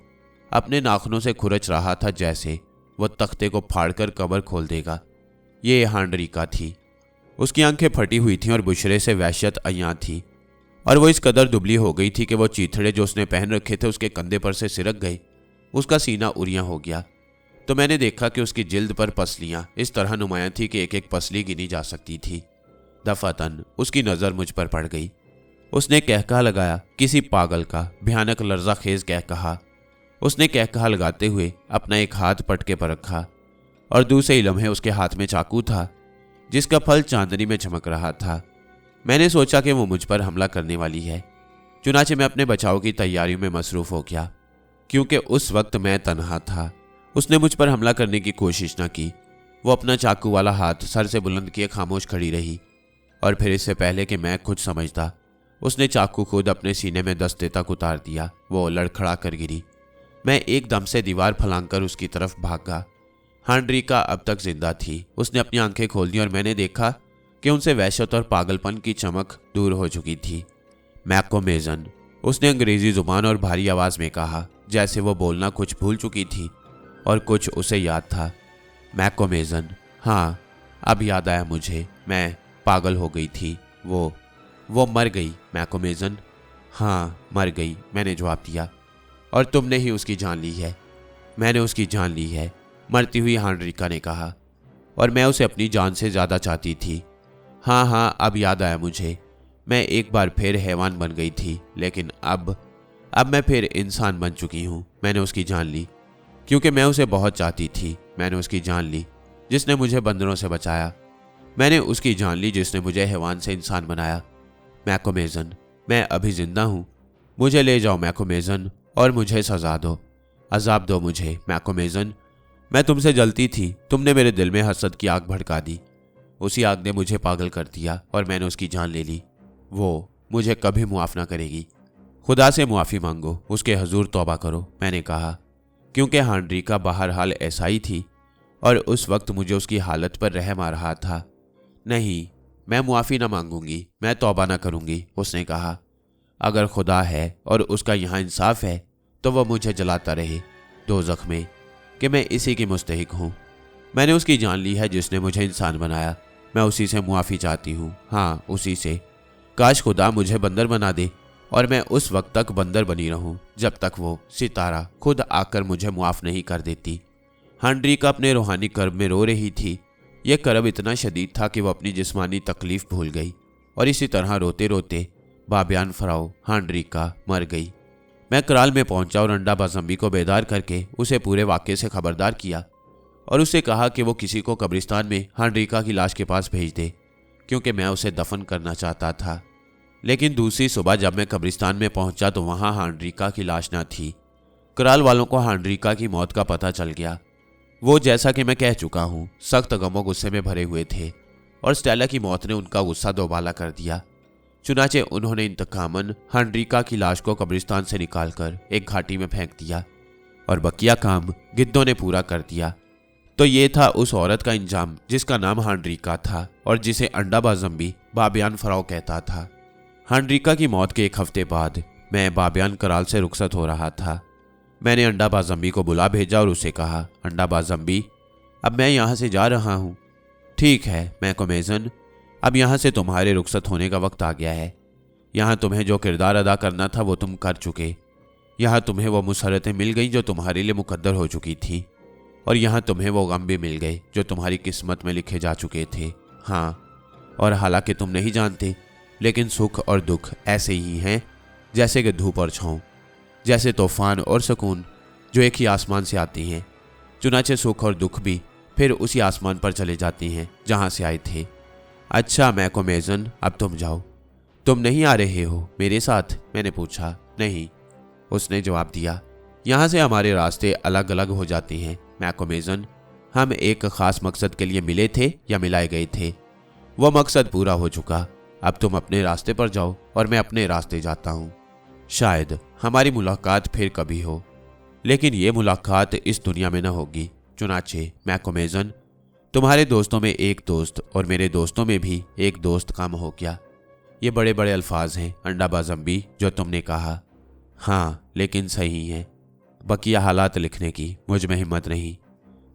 अपने नाखूनों से खुरच रहा था, जैसे वह तख्ते को फाड़कर कब्र खोल देगा। ये हांडरिका थी। उसकी आंखें फटी हुई थीं और बुशरे से वहशत अयां थी, और वो इस कदर दुबली हो गई थी कि वो चीथड़े जो उसने पहन रखे थे उसके कंधे पर से सिरक गए। उसका सीना उरियां हो गया तो मैंने देखा कि उसकी जिल्द पर पसलियां इस तरह नुमायां थी कि एक एक पसली गिनी जा सकती थी। दफातन उसकी नज़र मुझ पर पड़ गई। उसने कहकहा लगाया, किसी पागल का भयानक लर्जा खेज कहकहा। उसने कहकहा लगाते हुए अपना एक हाथ पटके पर रखा और दूसरे लम्हे उसके हाथ में चाकू था जिसका फल चांदनी में चमक रहा था। मैंने सोचा कि वो मुझ पर हमला करने वाली है। चुनाचे मैं अपने बचाव की तैयारियों में मसरूफ़ हो गया क्योंकि उस वक्त मैं तन्हा था। उसने मुझ पर हमला करने की कोशिश न की। वो अपना चाकू वाला हाथ सर से बुलंद किए खामोश खड़ी रही और फिर इससे पहले कि मैं कुछ समझता उसने चाकू खुद अपने सीने में दस्ते तक उतार दिया। वो लड़खड़ा कर गिरी। मैं एकदम से दीवार फलांग उसकी तरफ भागा। हांडरिका अब तक जिंदा थी। उसने अपनी आंखें खोल दी और मैंने देखा कि उनसे वहशत और पागलपन की चमक दूर हो चुकी थी। मैकोमेजन, उसने अंग्रेजी जुबान और भारी आवाज में कहा, जैसे वो बोलना कुछ भूल चुकी थी और कुछ उसे याद था। मैकोमेजन, हाँ, अब याद आया मुझे, मैं पागल हो गई थी। वो मर गई। मैकोमेजन, हाँ, मर गई, मैंने जवाब दिया। और तुमने ही उसकी जान ली है। मैंने उसकी जान ली है, मरती हुई हांडरिका ने कहा। और मैं उसे अपनी जान से ज़्यादा चाहती थी। हाँ, अब याद आया मुझे। मैं एक बार फिर हैवान बन गई थी, लेकिन अब मैं फिर इंसान बन चुकी हूँ। मैंने उसकी जान ली क्योंकि मैं उसे बहुत चाहती थी। मैंने उसकी जान ली जिसने मुझे बंदरों से बचाया। मैंने उसकी जान ली जिसने मुझे हैवान से इंसान बनाया। मैकोमेजन, मैं अभी जिंदा हूँ। मुझे ले जाओ मैकोमेजन और मुझे सजा दो, अजाब दो मुझे। मैकोमेजन, मैं तुमसे जलती थी। तुमने मेरे दिल में हसद की आग भड़का दी। उसी आग ने मुझे पागल कर दिया और मैंने उसकी जान ले ली। वो मुझे कभी मुआफ़ ना करेगी। खुदा से मुआफ़ी मांगो, उसके हजूर तौबा करो, मैंने कहा, क्योंकि हांडरिका बहरहाल ऐसा ही थी और उस वक्त मुझे उसकी हालत पर रहम आ रहा था। नहीं, मैं मुआफ़ी ना मांगूंगी, मैं तौबा ना करूंगी, उसने कहा। अगर खुदा है और उसका यहाँ इंसाफ है तो वह मुझे जलाता रहे दोज़ख में कि मैं इसी की मुस्तहिक हूँ। मैंने उसकी जान ली है जिसने मुझे इंसान बनाया। मैं उसी से मुआफ़ी चाहती हूँ, हाँ, उसी से। काश खुदा मुझे बंदर बना दे और मैं उस वक्त तक बंदर बनी रहूं जब तक वो सितारा खुद आकर मुझे मुआफ़ नहीं कर देती। हांडरिका अपने रूहानी कर्ब में रो रही थी। यह कर्ब इतना शदीद था कि वह अपनी जिस्मानी तकलीफ़ भूल गई और इसी तरह रोते रोते बाबियान फराओ हांडरिका मर गई। मैं कराल में पहुंचा और अंडा बाजम्बी को बेदार करके उसे पूरे वाक़े से खबरदार किया और उससे कहा कि वो किसी को कब्रिस्तान में हांडरिका की लाश के पास भेज दे, क्योंकि मैं उसे दफन करना चाहता था। लेकिन दूसरी सुबह जब मैं कब्रिस्तान में पहुंचा तो वहां हांडरिका की लाश ना थी। कराल वालों को हांड्रिका की मौत का पता चल गया। वो, जैसा कि मैं कह चुका हूँ, सख्त गमो गुस्से में भरे हुए थे और स्टेला की मौत ने उनका गुस्सा दोबाला कर दिया। चुनाचे उन्होंने इंतकामन हांड्रिका की लाश को कब्रिस्तान से निकालकर एक घाटी में फेंक दिया और बकिया काम गिद्धों ने पूरा कर दिया। तो ये था उस औरत का इंजाम जिसका नाम हांड्रिका था और जिसे अंडाबाजम्बी बाबियान फराव कहता था। हांड्रिका की मौत के एक हफ्ते बाद मैं बाबियान कराल से रुखसत हो रहा था। मैंने अंडाबाजम्बी को बुला भेजा और उसे कहा, अंडाबाजम्बी, अब मैं यहाँ से जा रहा हूँ। ठीक है मैकोमेजन, अब यहाँ से तुम्हारे रुखसत होने का वक्त आ गया है। यहाँ तुम्हें जो किरदार अदा करना था वो तुम कर चुके। यहाँ तुम्हें वो मुसरतें मिल गई जो तुम्हारे लिए मुकद्दर हो चुकी थी और यहाँ तुम्हें वो गम भी मिल गए जो तुम्हारी किस्मत में लिखे जा चुके थे। हाँ, और हालांकि तुम नहीं जानते, लेकिन सुख और दुख ऐसे ही हैं जैसे कि धूप और छाँव, जैसे तूफान और सुकून जो एक ही आसमान से आती हैं। चुनाचे सुख और दुख भी फिर उसी आसमान पर चले जाती हैं जहाँ से आए थे। अच्छा मैकोमेजन, अब तुम जाओ। तुम नहीं आ रहे हो मेरे साथ? मैंने पूछा। नहीं, उसने जवाब दिया। यहाँ से हमारे रास्ते अलग अलग हो जाते हैं मैकोमेजन। हम एक खास मकसद के लिए मिले थे या मिलाए गए थे। वो मकसद पूरा हो चुका। अब तुम अपने रास्ते पर जाओ और मैं अपने रास्ते जाता हूँ। शायद हमारी मुलाकात फिर कभी हो, लेकिन ये मुलाकात इस दुनिया में न होगी। चुनाचे मैकोमेजन, तुम्हारे दोस्तों में एक दोस्त और मेरे दोस्तों में भी एक दोस्त कम हो गया। ये बड़े बड़े अल्फाज हैं अंडाबाजम्बी जो तुमने कहा। हाँ, लेकिन सही हैं। बकिया हालात लिखने की मुझ में हिम्मत नहीं।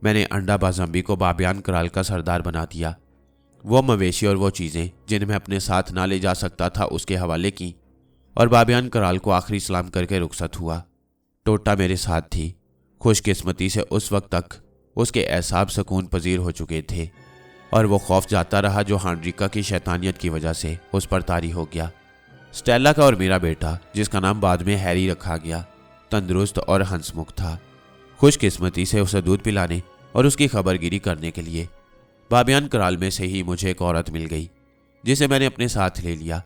मैंने अंडाबाजम्बी को बाबियान कराल का सरदार बना दिया। वो मवेशी और वो चीज़ें जिन्हें अपने साथ ना ले जा सकता था उसके हवाले की और बाबियान कराल को आखिरी सलाम करके रुखसत हुआ। टोटा मेरे साथ थी। खुशकिस्मती से उस वक्त तक उसके एहसाब सुकून पजीर हो चुके थे और वो खौफ जाता रहा जो हांड्रिका की शैतानियत की वजह से उस पर तारी हो गया। स्टेला का और मेरा बेटा, जिसका नाम बाद में हैरी रखा गया, तंदुरुस्त और हंसमुख था। खुशकिस्मती से उसे दूध पिलाने और उसकी खबरगिरी करने के लिए बाबियान कराल में से ही मुझे एक औरत मिल गई जिसे मैंने अपने साथ ले लिया।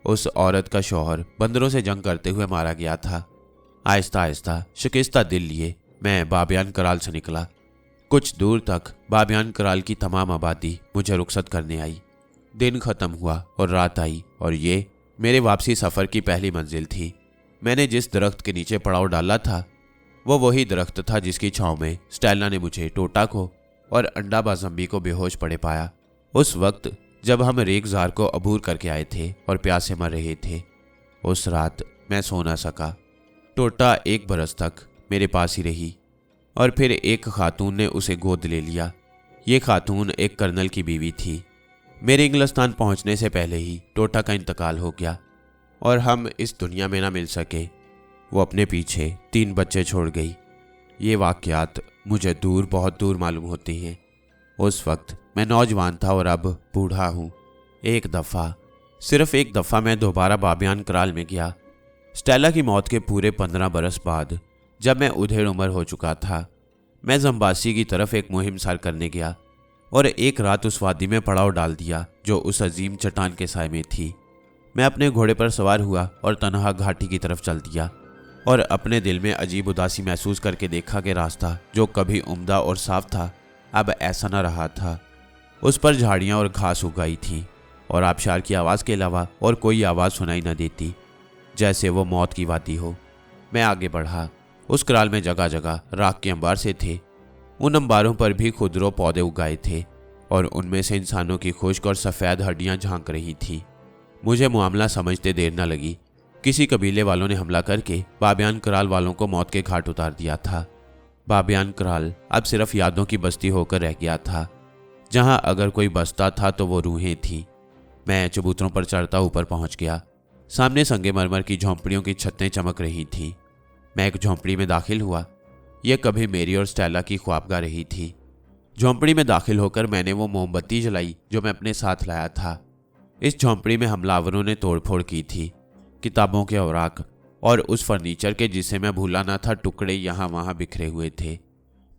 उस औरत का शौहर बंदरों से जंग करते हुए मारा गया था। आहिस्ता आहिस्ता शिकस्ता दिल लिए मैं बाबियान कराल से निकला। कुछ दूर तक बाबियान कराल की तमाम आबादी मुझे रुखसत करने आई। दिन खत्म हुआ और रात आई और ये मेरे वापसी सफ़र की पहली मंजिल थी। मैंने जिस दरख्त के नीचे पड़ाव डाला था वो वही दरख्त था जिसकी छाँव में स्टेला ने मुझे, टोटा को और अंडाबाजम्बी को बेहोश पड़े पाया। उस वक्त जब हम रेगजार को अबूर करके आए थे और प्यासे मर रहे थे। उस रात मैं सो ना सका। टोटा 1 बरस तक मेरे पास ही रही और फिर एक खातून ने उसे गोद ले लिया। ये खातून एक कर्नल की बीवी थी। मेरे इंग्लिस्तान पहुंचने से पहले ही टोटा का इंतकाल हो गया और हम इस दुनिया में ना मिल सके। वो अपने पीछे 3 बच्चे छोड़ गई। ये वाक़यात मुझे दूर, बहुत दूर मालूम होते हैं। उस वक्त मैं नौजवान था और अब बूढ़ा हूँ। एक दफ़ा, सिर्फ एक दफ़ा मैं दोबारा बाबियान कराल में गया। स्टेला की मौत के पूरे 15 बरस बाद जब मैं उधेड़ उम्र हो चुका था, मैं जम्बासी की तरफ एक मुहिम सर करने गया और एक रात उस वादी में पड़ाव डाल दिया जो उस अजीम चट्टान के साए में थी। मैं अपने घोड़े पर सवार हुआ और तनहा घाटी की तरफ चल दिया और अपने दिल में अजीब उदासी महसूस करके देखा कि रास्ता जो कभी उम्दा और साफ था अब ऐसा न रहा था। उस पर झाड़ियाँ और घास उगाई थी और आबशार की आवाज़ के अलावा और कोई आवाज़ सुनाई न देती, जैसे वो मौत की वादी हो। मैं आगे बढ़ा। उस कराल में जगह जगह राख के अंबार से थे। उन अंबारों पर भी खुदरो पौधे उगाए थे और उनमें से इंसानों की खुश्क और सफ़ेद हड्डियाँ झांक रही थी। मुझे मामला समझते देर न लगी। किसी कबीले वालों ने हमला करके बाबियान कराल वालों को मौत के घाट उतार दिया था। बाबियान कराल अब सिर्फ यादों की बस्ती होकर रह गया था, जहां अगर कोई बसता था तो वो रूहें थीं। मैं चबूतरों पर चढ़ता ऊपर पहुंच गया। सामने संगमरमर की झोंपड़ियों की छतें चमक रही थीं। मैं एक झोंपड़ी में दाखिल हुआ। यह कभी मेरी और स्टेला की ख्वाबगाह रही थी। झोंपड़ी में दाखिल होकर मैंने वो मोमबत्ती जलाई जो मैं अपने साथ लाया था। इस झोंपड़ी में हमलावरों ने तोड़फोड़ की थी। किताबों के औराक और उस फर्नीचर के जिसे मैं भूला ना था टुकड़े यहाँ वहाँ बिखरे हुए थे।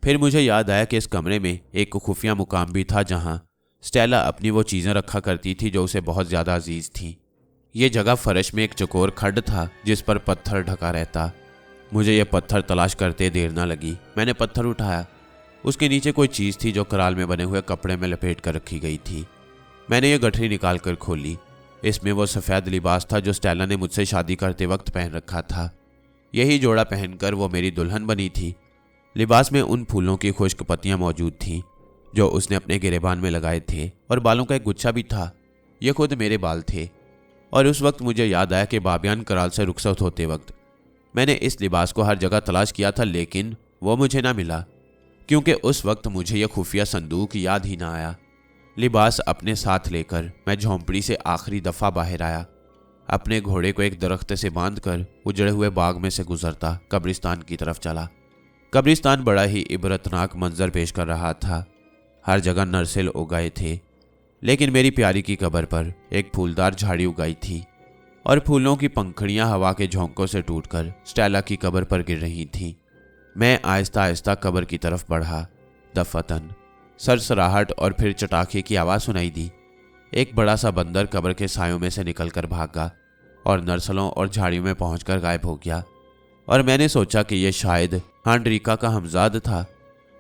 फिर मुझे याद आया कि इस कमरे में एक खुफिया मुकाम भी था जहाँ स्टेला अपनी वो चीज़ें रखा करती थी जो उसे बहुत ज़्यादा अजीज थीं। ये जगह फर्श में एक चकोर खड्ड था जिस पर पत्थर ढका रहता। मुझे यह पत्थर तलाश करते देर न लगी। मैंने पत्थर उठाया। उसके नीचे कोई चीज़ थी जो कराल में बने हुए कपड़े में लपेट कर रखी गई थी। मैंने ये गठरी निकाल कर खोली। इसमें वो सफ़ेद लिबास था जो स्टेला ने मुझसे शादी करते वक्त पहन रखा था। यही जोड़ा पहनकर वो मेरी दुल्हन बनी थी। लिबास में उन फूलों की खुश्क पत्तियां मौजूद थीं जो उसने अपने गिरेबान में लगाए थे, और बालों का एक गुच्छा भी था। ये खुद मेरे बाल थे। और उस वक्त मुझे याद आया कि बाबियान कराल से रुखसत होते वक्त मैंने इस लिबास को हर जगह तलाश किया था, लेकिन वो मुझे ना मिला, क्योंकि उस वक्त मुझे यह खुफिया संदूक याद ही ना आया। लिबास अपने साथ लेकर मैं झोंपड़ी से आखिरी दफ़ा बाहर आया। अपने घोड़े को एक दरख्त से बांधकर उजड़े हुए बाग में से गुजरता कब्रिस्तान की तरफ चला। कब्रिस्तान बड़ा ही इबरतनाक मंजर पेश कर रहा था। हर जगह नरसिल उगाए थे, लेकिन मेरी प्यारी की कब्र पर एक फूलदार झाड़ी उगाई थी और फूलों की पंखड़ियां हवा के झोंकों से टूटकर स्टेला की कब्र पर गिर रही थीं। मैं आहिस्ता आहिस्ता कब्र की तरफ बढ़ा। दफतन सरसराहट और फिर चटाखे की आवाज़ सुनाई दी। एक बड़ा सा बंदर कब्र के सायों में से निकलकर भागा और नर्सलों और झाड़ियों में पहुंचकर गायब हो गया। और मैंने सोचा कि यह शायद हांडरिका का हमजाद था,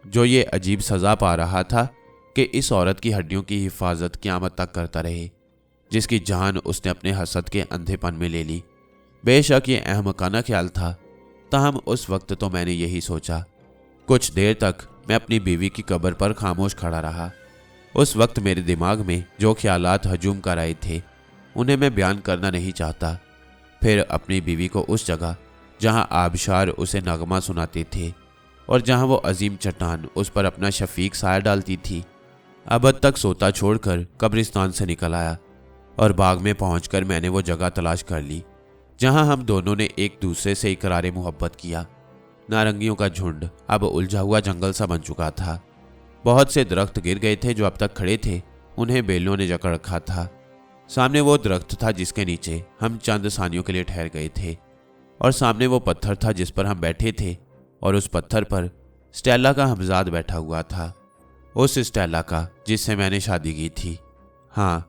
जो ये अजीब सज़ा पा रहा था कि इस औरत की हड्डियों की हिफाजत क़यामत तक करता रहे, जिसकी जान उसने अपने हसद के अंधेपन में ले ली। बेशक ये अहमकाना ख्याल था, ताहम उस वक्त तो मैंने यही सोचा। कुछ देर तक मैं अपनी बीवी की कब्र पर खामोश खड़ा रहा। उस वक्त मेरे दिमाग में जो ख्यालात हजूम कर आए थे उन्हें मैं बयान करना नहीं चाहता। फिर अपनी बीवी को उस जगह जहां आबशार उसे नगमा सुनाते थे और जहां वो अजीम चट्टान उस पर अपना शफीक साया डालती थी, अबद तक सोता छोड़कर कब्रिस्तान से निकल आया और बाग में पहुंचकर मैंने वो जगह तलाश कर ली जहां हम दोनों ने एक दूसरे से इकरार मोहब्बत किया। नारंगियों का झुंड अब उलझा हुआ जंगल सा बन चुका था। बहुत से दरख्त गिर गए थे जो अब तक खड़े थे, उन्हें बेलों ने जकड़ रखा था। सामने वो दरख्त था जिसके नीचे हम चंद सानियों के लिए ठहर गए थे, और सामने वो पत्थर था जिस पर हम बैठे थे, और उस पत्थर पर स्टेला का हमजाद बैठा हुआ था, उस स्टेला का जिससे मैंने शादी की थी। हाँ,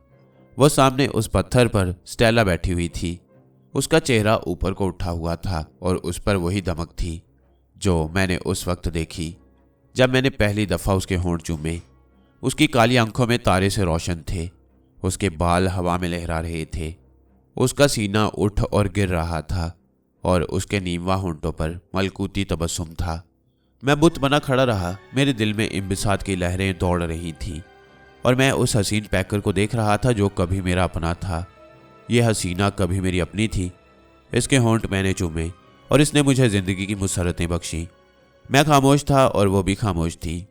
वो सामने उस पत्थर पर स्टेला बैठी हुई थी। उसका चेहरा ऊपर को उठा हुआ था और उस पर वही दमक थी जो मैंने उस वक्त देखी जब मैंने पहली दफ़ा उसके होंठ चूमे। उसकी काली आंखों में तारे से रोशन थे। उसके बाल हवा में लहरा रहे थे। उसका सीना उठ और गिर रहा था और उसके नीमवा होंठों पर मलकूती तबस्सुम था। मैं बुत बना खड़ा रहा। मेरे दिल में इंबिसात की लहरें दौड़ रही थीं और मैं उस हसीन पैकर को देख रहा था जो कभी मेरा अपना था। यह हसीना कभी मेरी अपनी थी। इसके होंठ मैंने चूमे और इसने मुझे ज़िंदगी की मुसरतें बख्शी। मैं खामोश था और वो भी खामोश थी,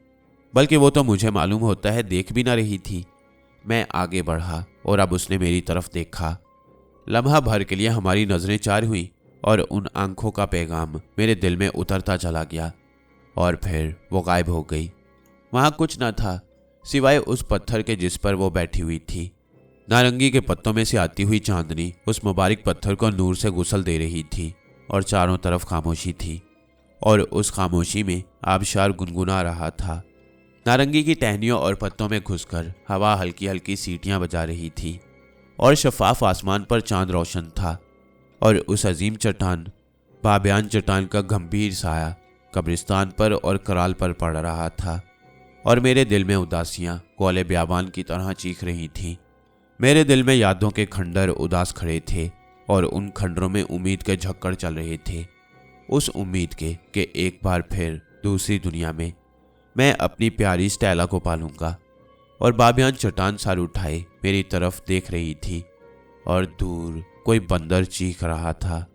बल्कि वो तो मुझे मालूम होता है देख भी ना रही थी। मैं आगे बढ़ा और अब उसने मेरी तरफ देखा। लम्हा भर के लिए हमारी नज़रें चार हुई और उन आंखों का पैगाम मेरे दिल में उतरता चला गया और फिर वो गायब हो गई। वहाँ कुछ न था सिवाय उस पत्थर के जिस पर वो बैठी हुई थी। नारंगी के पत्तों में से आती हुई चांदनी उस मुबारक पत्थर को नूर से गुसल दे रही थी और चारों तरफ खामोशी थी, और उस खामोशी में आबशार गुनगुना रहा था। नारंगी की टहनियों और पत्तों में घुसकर हवा हल्की हल्की सीटियां बजा रही थी और शफाफ आसमान पर चांद रोशन था, और उस अजीम चट्टान बाबियान चट्टान का गंभीर साया कब्रिस्तान पर और कराल पर पड़ रहा था, और मेरे दिल में उदासियां कोले ब्याबान की तरह चीख रही थीं। मेरे दिल में यादों के खंडर उदास खड़े थे और उन खंडरों में उम्मीद के झक्कड़ चल रहे थे। उस उम्मीद के कि एक बार फिर दूसरी दुनिया में मैं अपनी प्यारी स्टेला को पालूंगा। और बाबियान चट्टान सर उठाए मेरी तरफ देख रही थी और दूर कोई बंदर चीख रहा था।